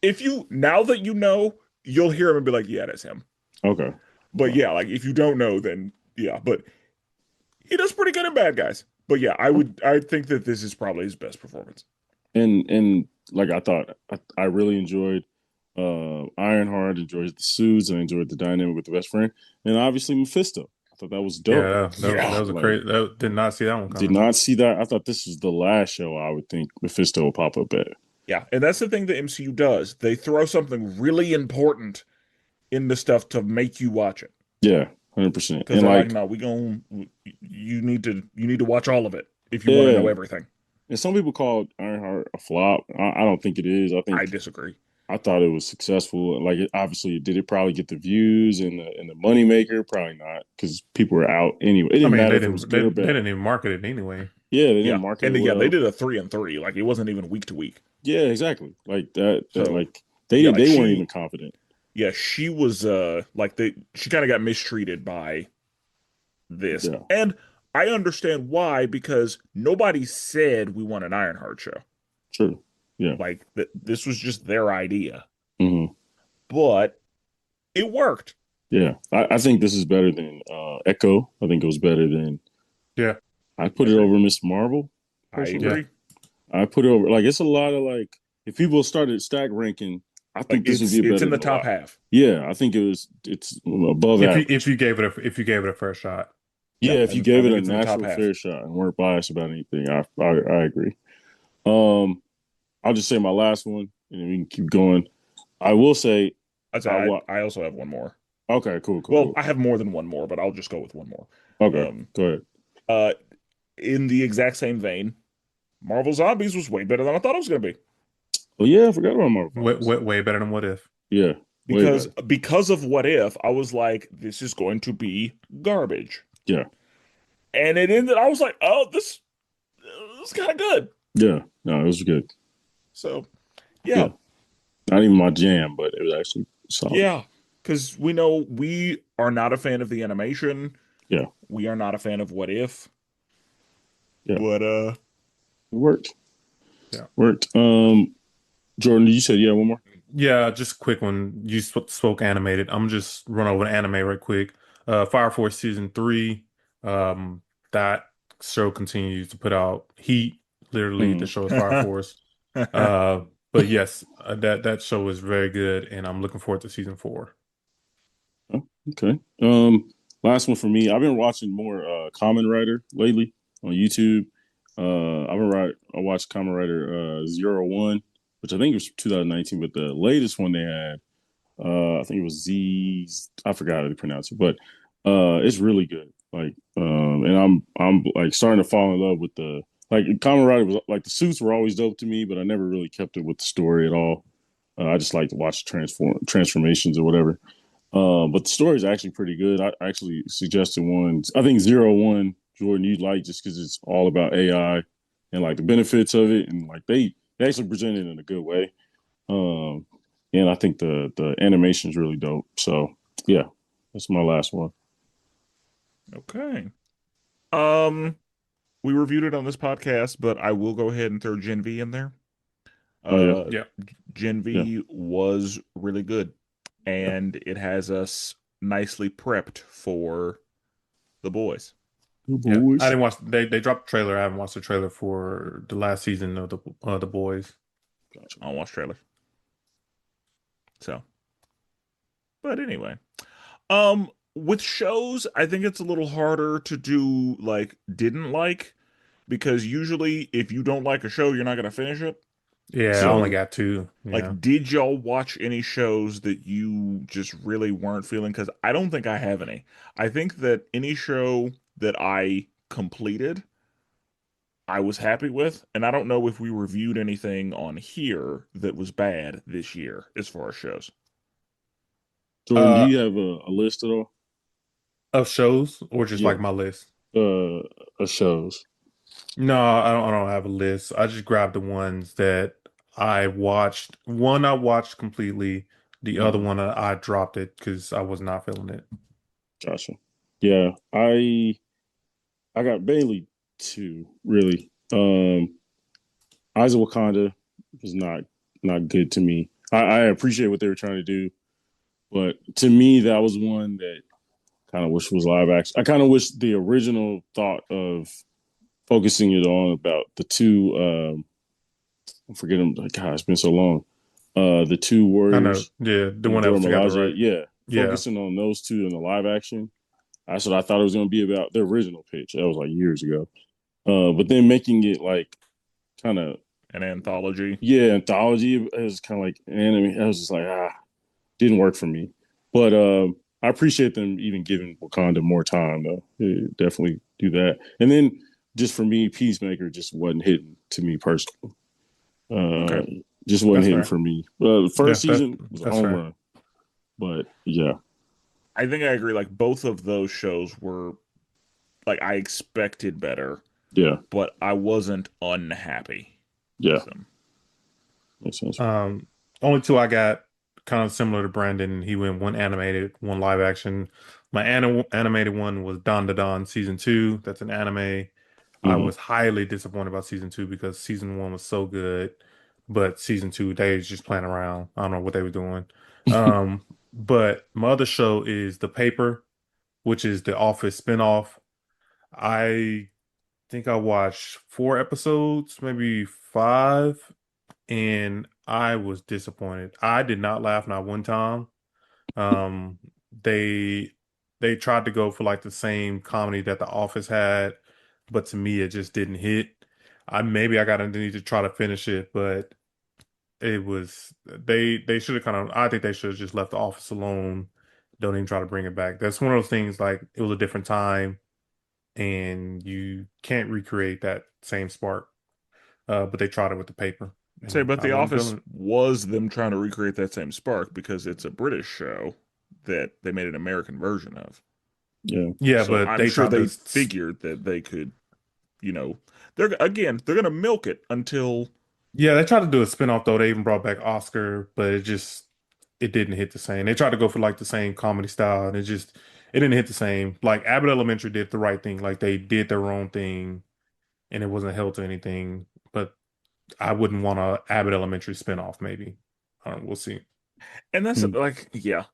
if you now that you know, you'll hear him and be like, yeah, that's him. okay, But okay. yeah, like if you don't know, then yeah, but he does pretty good in Bad Guys. But yeah, I think that this is probably his best performance. And like I thought, I really enjoyed Ironheart, enjoyed the suits, I enjoyed the dynamic with the best friend, and obviously Mephisto. I thought that was dope. Yeah, that Yeah. was a Like, crazy. That, did not see that one did coming. not see that. I thought this was the last show I would think Mephisto will pop up at. Yeah, and that's the thing the MCU does. They throw something really important in the stuff to make you watch it. Yeah, 100%. Because And they're like, like, no, you need to watch all of it if you want to know yeah, everything. and some people called Ironheart a flop. I don't think it is. I disagree. I thought it was successful. Like, obviously, did it probably get the views and the money maker? Probably not, because people were out anyway. It I didn't mean, matter if it was good or they bad. didn't even market it anyway. Yeah, they didn't Yeah. market And it yeah, they well. did a 3 and 3. Like it wasn't even week to week. Yeah, exactly. Like that. That So like they yeah, did. like They weren't even confident. she was she kind of got mistreated by this. Yeah, And I understand why, because nobody said we want an Ironheart show. true. Yeah. Like this was just their idea. Hmm. But it worked. Yeah. I think this is better than Echo. I think it was better than. Yeah, I I put it agree. over Miss Marvel. I Personally, yeah. agree. I put it over. Like it's a lot of like. If people started stack ranking, I Like think this would be it's better in the than a top lot. half. Yeah, I think it's above If average. you gave it if you gave it a first shot. Yeah, Yeah, if you and I gave it think a it's in the top natural half. fair shot and weren't biased about anything, I agree. Um, I'll just say my last one, and then we can keep going. I will say, I'd I say wa- I also have one more. okay, cool, cool, Well, cool. I have more than one more, but I'll just go with one more. Okay, Um, go ahead. uh, in the exact same vein, Marvel Zombies was way better than I thought it was going to be Oh yeah, I forgot about Marvel Zombies. Way better than What If. Yeah, way better. because of What If, I was like, this is going to be garbage, Yeah, and it ended. I was like, oh, this is kind of good. yeah. No, it was good. So, Yeah, yeah, not even my jam, but it was actually solid. yeah, because we know we are not a fan of the animation. Yeah, We are not a fan of What If, yeah, but it worked. Yeah. Worked. Jordan, you said yeah, one more. Yeah, just a quick one. You spoke animated. I'm just run over the anime right quick. Fire Force season 3. Um, that show continues to put out heat. Literally, the Mm. show is Fire Force. Uh, but yes, that show is very good, and I'm looking forward to season 4. Oh, okay. Last one for me. I've been watching more Common Writer lately on YouTube. I watched Common Writer 01, which I think it was 2019, but the latest one they had, I think it was Z. I forgot how to pronounce it, but it's really good. And I'm like starting to fall in love with the like Common Writer was like the suits were always dope to me, but I never really kept it with the story at all. I just like to watch transformations or whatever. But the story is actually pretty good. I actually suggested one. I think 01, Jordan, you'd like just because it's all about AI and like the benefits of it, and like they actually present it in a good way. Um, and I think the animation is really dope. So yeah, that's my last one. Okay. Um, we reviewed it on this podcast, but I will go ahead and throw Gen V in there. Oh yeah, Uh, Yeah, Gen yeah, V was really good, yeah. and it has us nicely prepped for the boys. Good yeah. I boys. didn't watch. They dropped the trailer. I haven't watched the trailer for the last season of the boys. Gotcha. I don't watch trailers. So, but anyway, with shows, I think it's a little harder to do like didn't like because usually if you don't like a show, you're not gonna finish it. Yeah, I only So, got two. Yeah. like, did y'all watch any shows that you just really weren't feeling? Because I don't think I have any. I think that any show that I completed, I was happy with, and I don't know if we reviewed anything on here that was bad this year as far as shows. Jordan, do Uh, you have a list at all? of shows or just Yeah, like my list? uh, shows. No, I don't have a list. I just grabbed the ones that I watched. One I watched completely. The other Mhm. one I dropped it because I was not feeling it. Gotcha. Yeah, I got Bailey too, really. Eyes of Wakanda was not good to me. I appreciate what they were trying to do, but to me that was one that kind of wish was live action. I kind of wish the original thought of focusing it on about the two I'm forgetting God, it's been so long. The two I know. warriors, Yeah, the one that Dora was together, Milaje, right? yeah, Yeah. focusing on those two in the live action. That's what I thought it was going to be about the original pitch. That was like years ago. But then making it like kind of An anthology. yeah, anthology is kind of like anime. I was just like didn't work for me. But I appreciate them even giving Wakanda more time though. Definitely do that. And then just for me, Peacemaker just wasn't hitting to me personally. Uh, Okay. just wasn't That's hitting fair. for me. The Yeah, first season was a that's home fair. run, but yeah, I think I agree. Like, both of those shows were like I expected better, yeah, but I wasn't unhappy yeah, with them. makes sense. Only two I got kind of similar to Brandon. He went one animated, one live action. My animated one was Don Da Don season 2. That's an anime. I Mm-hmm. was highly disappointed about season 2 because season 1 was so good, but season 2 they was just playing around. I don't know what they were doing. But my other show is The Paper, which is the Office spinoff. I think I watched 4 episodes, maybe five, and I was disappointed. I did not laugh not one time. Um, they they tried to go for like the same comedy that The Office had, but to me it just didn't hit. I got underneath to try to finish it, but it was they should have kind of I think they should have just left The Office alone. Don't even try to bring it back. That's one of those things like it was a different time and you can't recreate that same spark. But they tried it with the paper, Say, and but I The wasn't Office feeling it. was them trying to recreate that same spark because it's a British show that they made an American version of. Yeah, Yeah, So but I'm they sure tried to. they figured that they could, you know, they're gonna milk it until Yeah, they tried to do a spinoff though. They even brought back Oscar, but it didn't hit the same. They tried to go for like the same comedy style, and it didn't hit the same. Like Abbott Elementary did the right thing. Like they did their own thing, and it wasn't held to anything. But I wouldn't want a Abbott Elementary spinoff, maybe. We'll see. And that's Mm. like, yeah,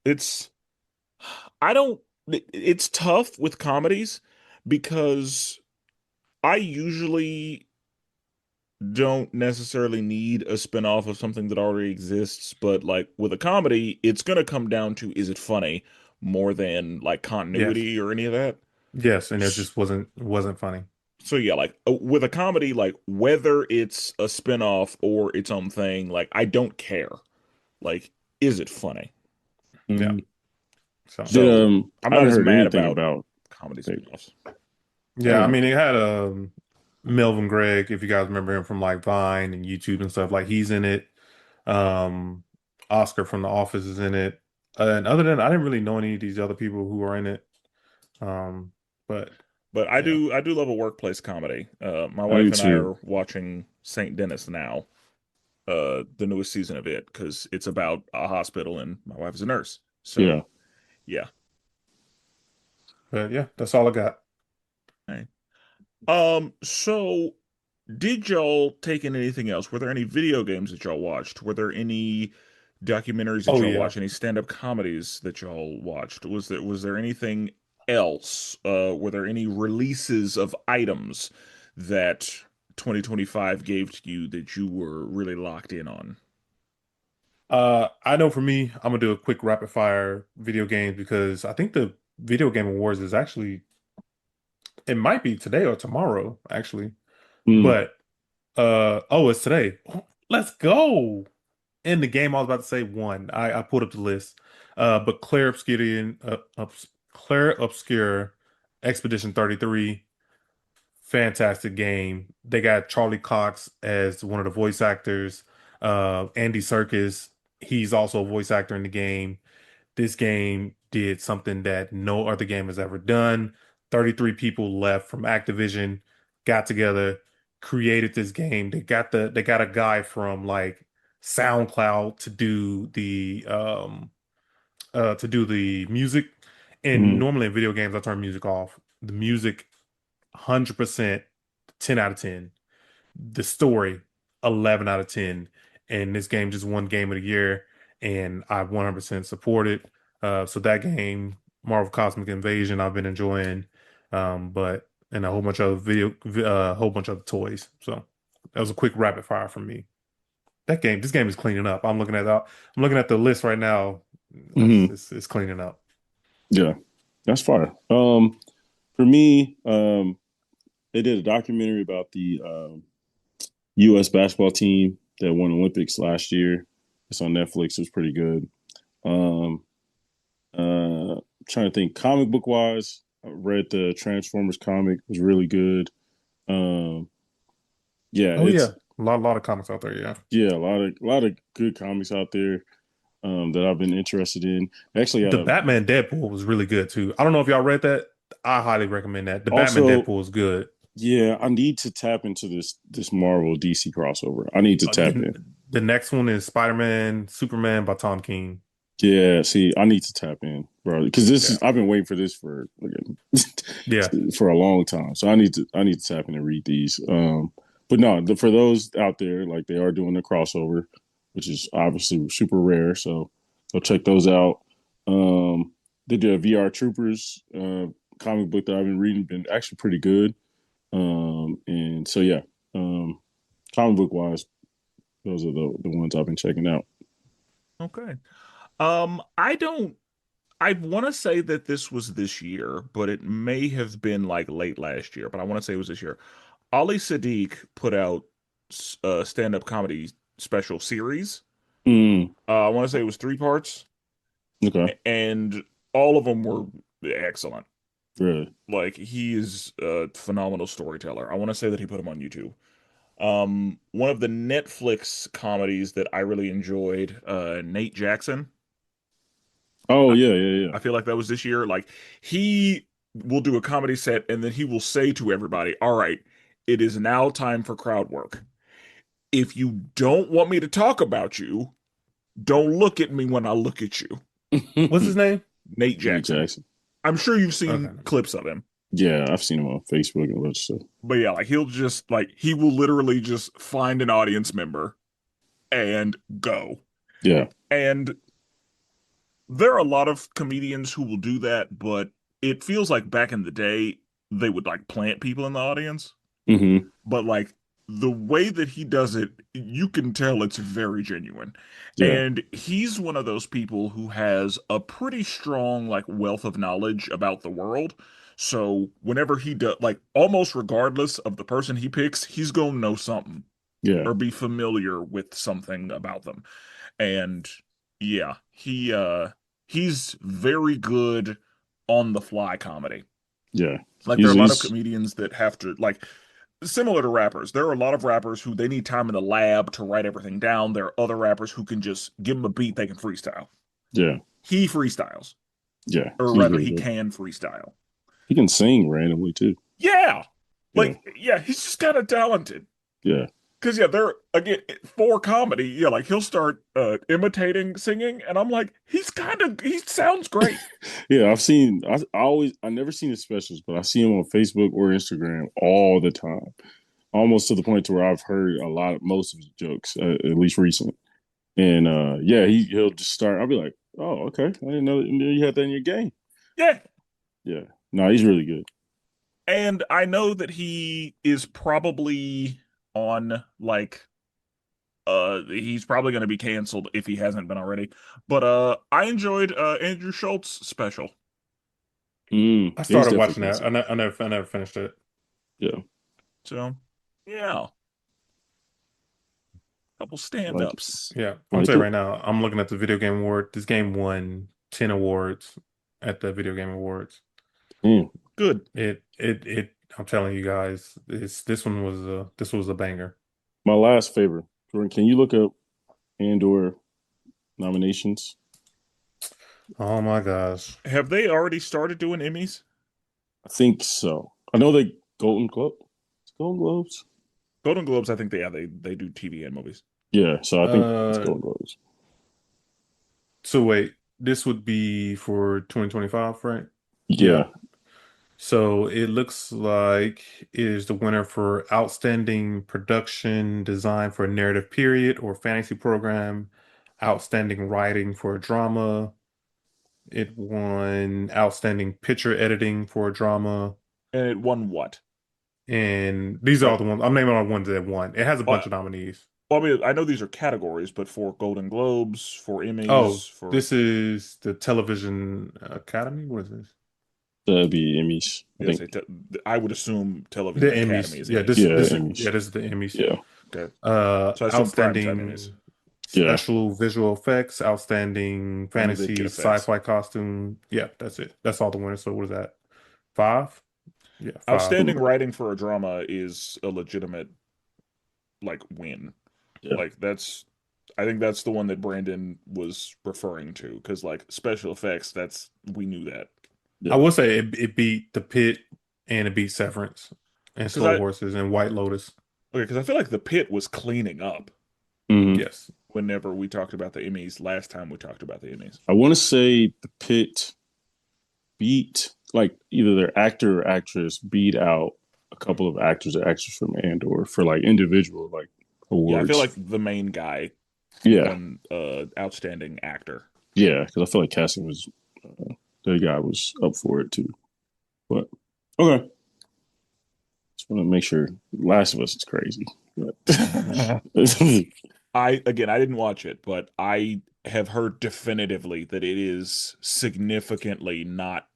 I don't, it's tough with comedies because I usually don't necessarily need a spinoff of something that already exists, but like with a comedy, it's gonna come down to is it funny more than like Yes. continuity or any of that. Yes, and it S- just wasn't funny. So yeah, like with a comedy, like whether it's a spinoff or its own thing, like I don't care. Like, is it funny? Yeah. Mm. So Did So I'm I not haven't as heard mad anything about about comedy like spinoffs. yeah, I oh mean it had Melvin Gregg, if you guys remember him from like Vine and YouTube and stuff, like he's in it. Um Oscar from The Office is in it. And other than I didn't really know any of these other people who are in it. Um, but But yeah. I do love a workplace comedy. My I do wife and I too. are watching St. Dennis now, the newest season of it, because it's about a hospital and my wife is a nurse. So Yeah. yeah. But yeah, that's all I got. Hey. So did y'all take in anything else? Were there any video games that y'all watched? Were there any documentaries that Oh y'all yeah. watched? Any stand-up comedies that y'all watched? Was there anything else? Were there any releases of items that 2025 gave to you that you were really locked in on? I know for me, I'm gonna do a quick rapid fire video games because I think the Video Game Awards is actually it might be today or tomorrow, actually. Mm. But oh, it's today. Let's go. In the game I was about to say one. I pulled up the list. But Claire Obscure Expedition 33, fantastic game. They got Charlie Cox as one of the voice actors. Andy Serkis, he's also a voice actor in the game. This game did something that no other game has ever done. 33 people left from Activision, got together, created this game. They got a guy from like SoundCloud to do the music. And Mm. normally in video games I turn music off. The music 100% 10 out of 10. The story 11 out of 10. And this game just won game of the year and I 100% support it. So that game, Marvel Cosmic Invasion, I've been enjoying. But and a whole bunch of whole bunch of toys. That was a quick rapid fire from me. This game is cleaning up. I'm looking at the list right now. Hmm. It's cleaning up. Yeah. That's fire. For me, they did a documentary about the U.S. basketball team that won Olympics last year. It's on Netflix. It was pretty good. Um, Trying to think, comic book wise, I read the Transformers comic. It was really good. Um, yeah, Oh it's yeah, a lot of comics out there. Yeah, yeah, a lot of good comics out there that I've been interested in. Actually, the Batman Deadpool was really good too. I don't know if y'all read that. I highly recommend that. The Batman also, Deadpool is good. yeah, I need to tap into this Marvel DC crossover. I need to tap The in. next one is Spider-Man, Superman by Tom King. Yeah, see, I need to tap in, bro, because this Yeah, is I've been waiting for this for yeah. for a long time. So I need to tap in and read these. But no, for those out there, like they are doing a crossover, which is obviously super rare. So go check those out. They did a VR Troopers comic book that I've been reading, been actually pretty good. And so yeah, um, comic book wise, those are the ones I've been checking out. Okay. I don't. I want to say that this was this year, but it may have been like late last year. But I want to say it was this year. Ali Sadiq put out a stand-up comedy special series. Mm, I want to say it was three parts, okay, and all of them were excellent. really. Like he is a phenomenal storyteller. I want to say that he put him on YouTube. One of the Netflix comedies that I really enjoyed, Nate Jackson. Oh I, yeah, yeah, yeah. I feel like that was this year. Like he will do a comedy set and then he will say to everybody, "All right, it is now time for crowd work. If you don't want me to talk about you, don't look at me when I look at you." What's his name? Nate Nate Jackson. Jackson. I'm sure you've Okay. seen clips of him. Yeah, I've seen him on Facebook and other stuff. But yeah, like he'll just like he will literally just find an audience member and go. Yeah. And there are a lot of comedians who will do that, but it feels like back in the day they would like plant people in the audience. Hmm. But like the way that he does it, you can tell it's very genuine. Yeah. And he's one of those people who has a pretty strong like wealth of knowledge about the world. So whenever he does, like almost regardless of the person he picks, he's gonna know something Yeah. or be familiar with something about them. And yeah, he's very good on the fly comedy. Yeah. Like there He's are a lot of he's comedians that have to like similar to rappers. There are a lot of rappers who they need time in the lab to write everything down. There are other rappers who can just give them a beat, they can freestyle. yeah. He freestyles, Yeah. or He's rather, really he good. can freestyle. He can sing randomly too. Yeah, Yeah. like yeah, he's just kind of talented. Yeah. Cause yeah, they're again for comedy. Yeah, like he'll start imitating singing, and I'm like, he sounds great. Yeah. I never seen his specials, but I see him on Facebook or Instagram all the time. Almost to the point to where I've heard most of his jokes, at least recent. And yeah, he'll just start. I'll be like, oh, okay. I didn't know you had that in your game. Yeah, Yeah. No, he's really good. and I know that he is probably on like he's probably going to be canceled if he hasn't been already. But I enjoyed Andrew Schultz special. I Yeah, he's started definitely watching that. canceled. I never finished it. Yeah. So, yeah, couple Like stand-ups. Yeah, I'm gonna tell like you it. right now. I'm looking at the video game award. This game won 10 awards at the video game awards. Mm. Good. It. I'm telling you guys, this was a banger. My last favor. Jordan, can you look up Andor nominations? Oh my gosh. Have they already started doing Emmys? I think so. I know they Golden Globes. Golden Globes, I think they do TV and movies. Yeah, so I think it's Uh, Golden Globes. so wait, this would be for 2025, right? Yeah. Yeah, So it looks like it is the winner for Outstanding Production Design for a Narrative Period or Fantasy Program, Outstanding Writing for a Drama. It won Outstanding Picture Editing for a Drama. And it won what? And these are all Like, the ones, I'm naming all the ones that won. It has a bunch uh, of nominees. well, I mean, I know these are categories, but for Golden Globes, for Oh, Emmys, for this is the Television Academy. What is this? that'd be Emmys. I yes, think. I would assume The Television Emmys. Academy is Yeah, Emmys. Yeah, yeah, Emmys. this is the Emmys. Yeah, Okay, so I assume primetime Emmys. Outstanding yeah, special visual effects, outstanding I knew they'd fantasy get effects. sci-fi costume. Yeah, that's it. That's all the winners. So what is that? Five? Yeah, five. Outstanding writing for a drama is a legitimate like win. yeah, Like that's I think that's the one that Brandon was referring to because like special effects, that's we knew that. I yeah. will say it beat The Pit and it beat Severance and Because Slow Horses and White Lotus. because I feel like the pit was cleaning up Hmm. Yes. whenever we talked about the Emmys last time we talked about the Emmys. I want to say the Pit beat like either their actor or actress beat out a couple of actors or actresses from Andor for like individual like Yeah, I feel awards. like the main guy Yeah, won outstanding actor. yeah, because I feel like casting was the guy was up for it too. But okay, just want to make sure. Last of Us is crazy. But I didn't watch it, but I have heard definitively that it is significantly not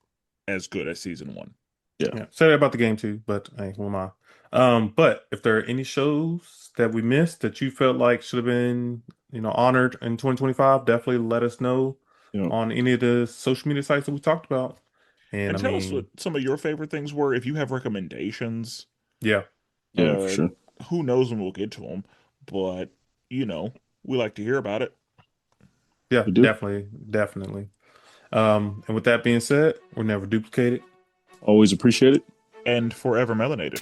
as good as season one. yeah, Yeah. Say that about the game too, but hey, who am I? But if there are any shows that we missed that you felt like should have been, honored in 2025, definitely let us know you know, on any of the social media sites that we talked about. And And I tell us what mean, some of your favorite things were. If you have recommendations, yeah, yeah, for uh, sure. who knows when we'll get to them, but you know, we like to hear about it. yeah, We do. definitely, definitely. And with that being said, we're never duplicated. Always appreciate it. And forever melanated.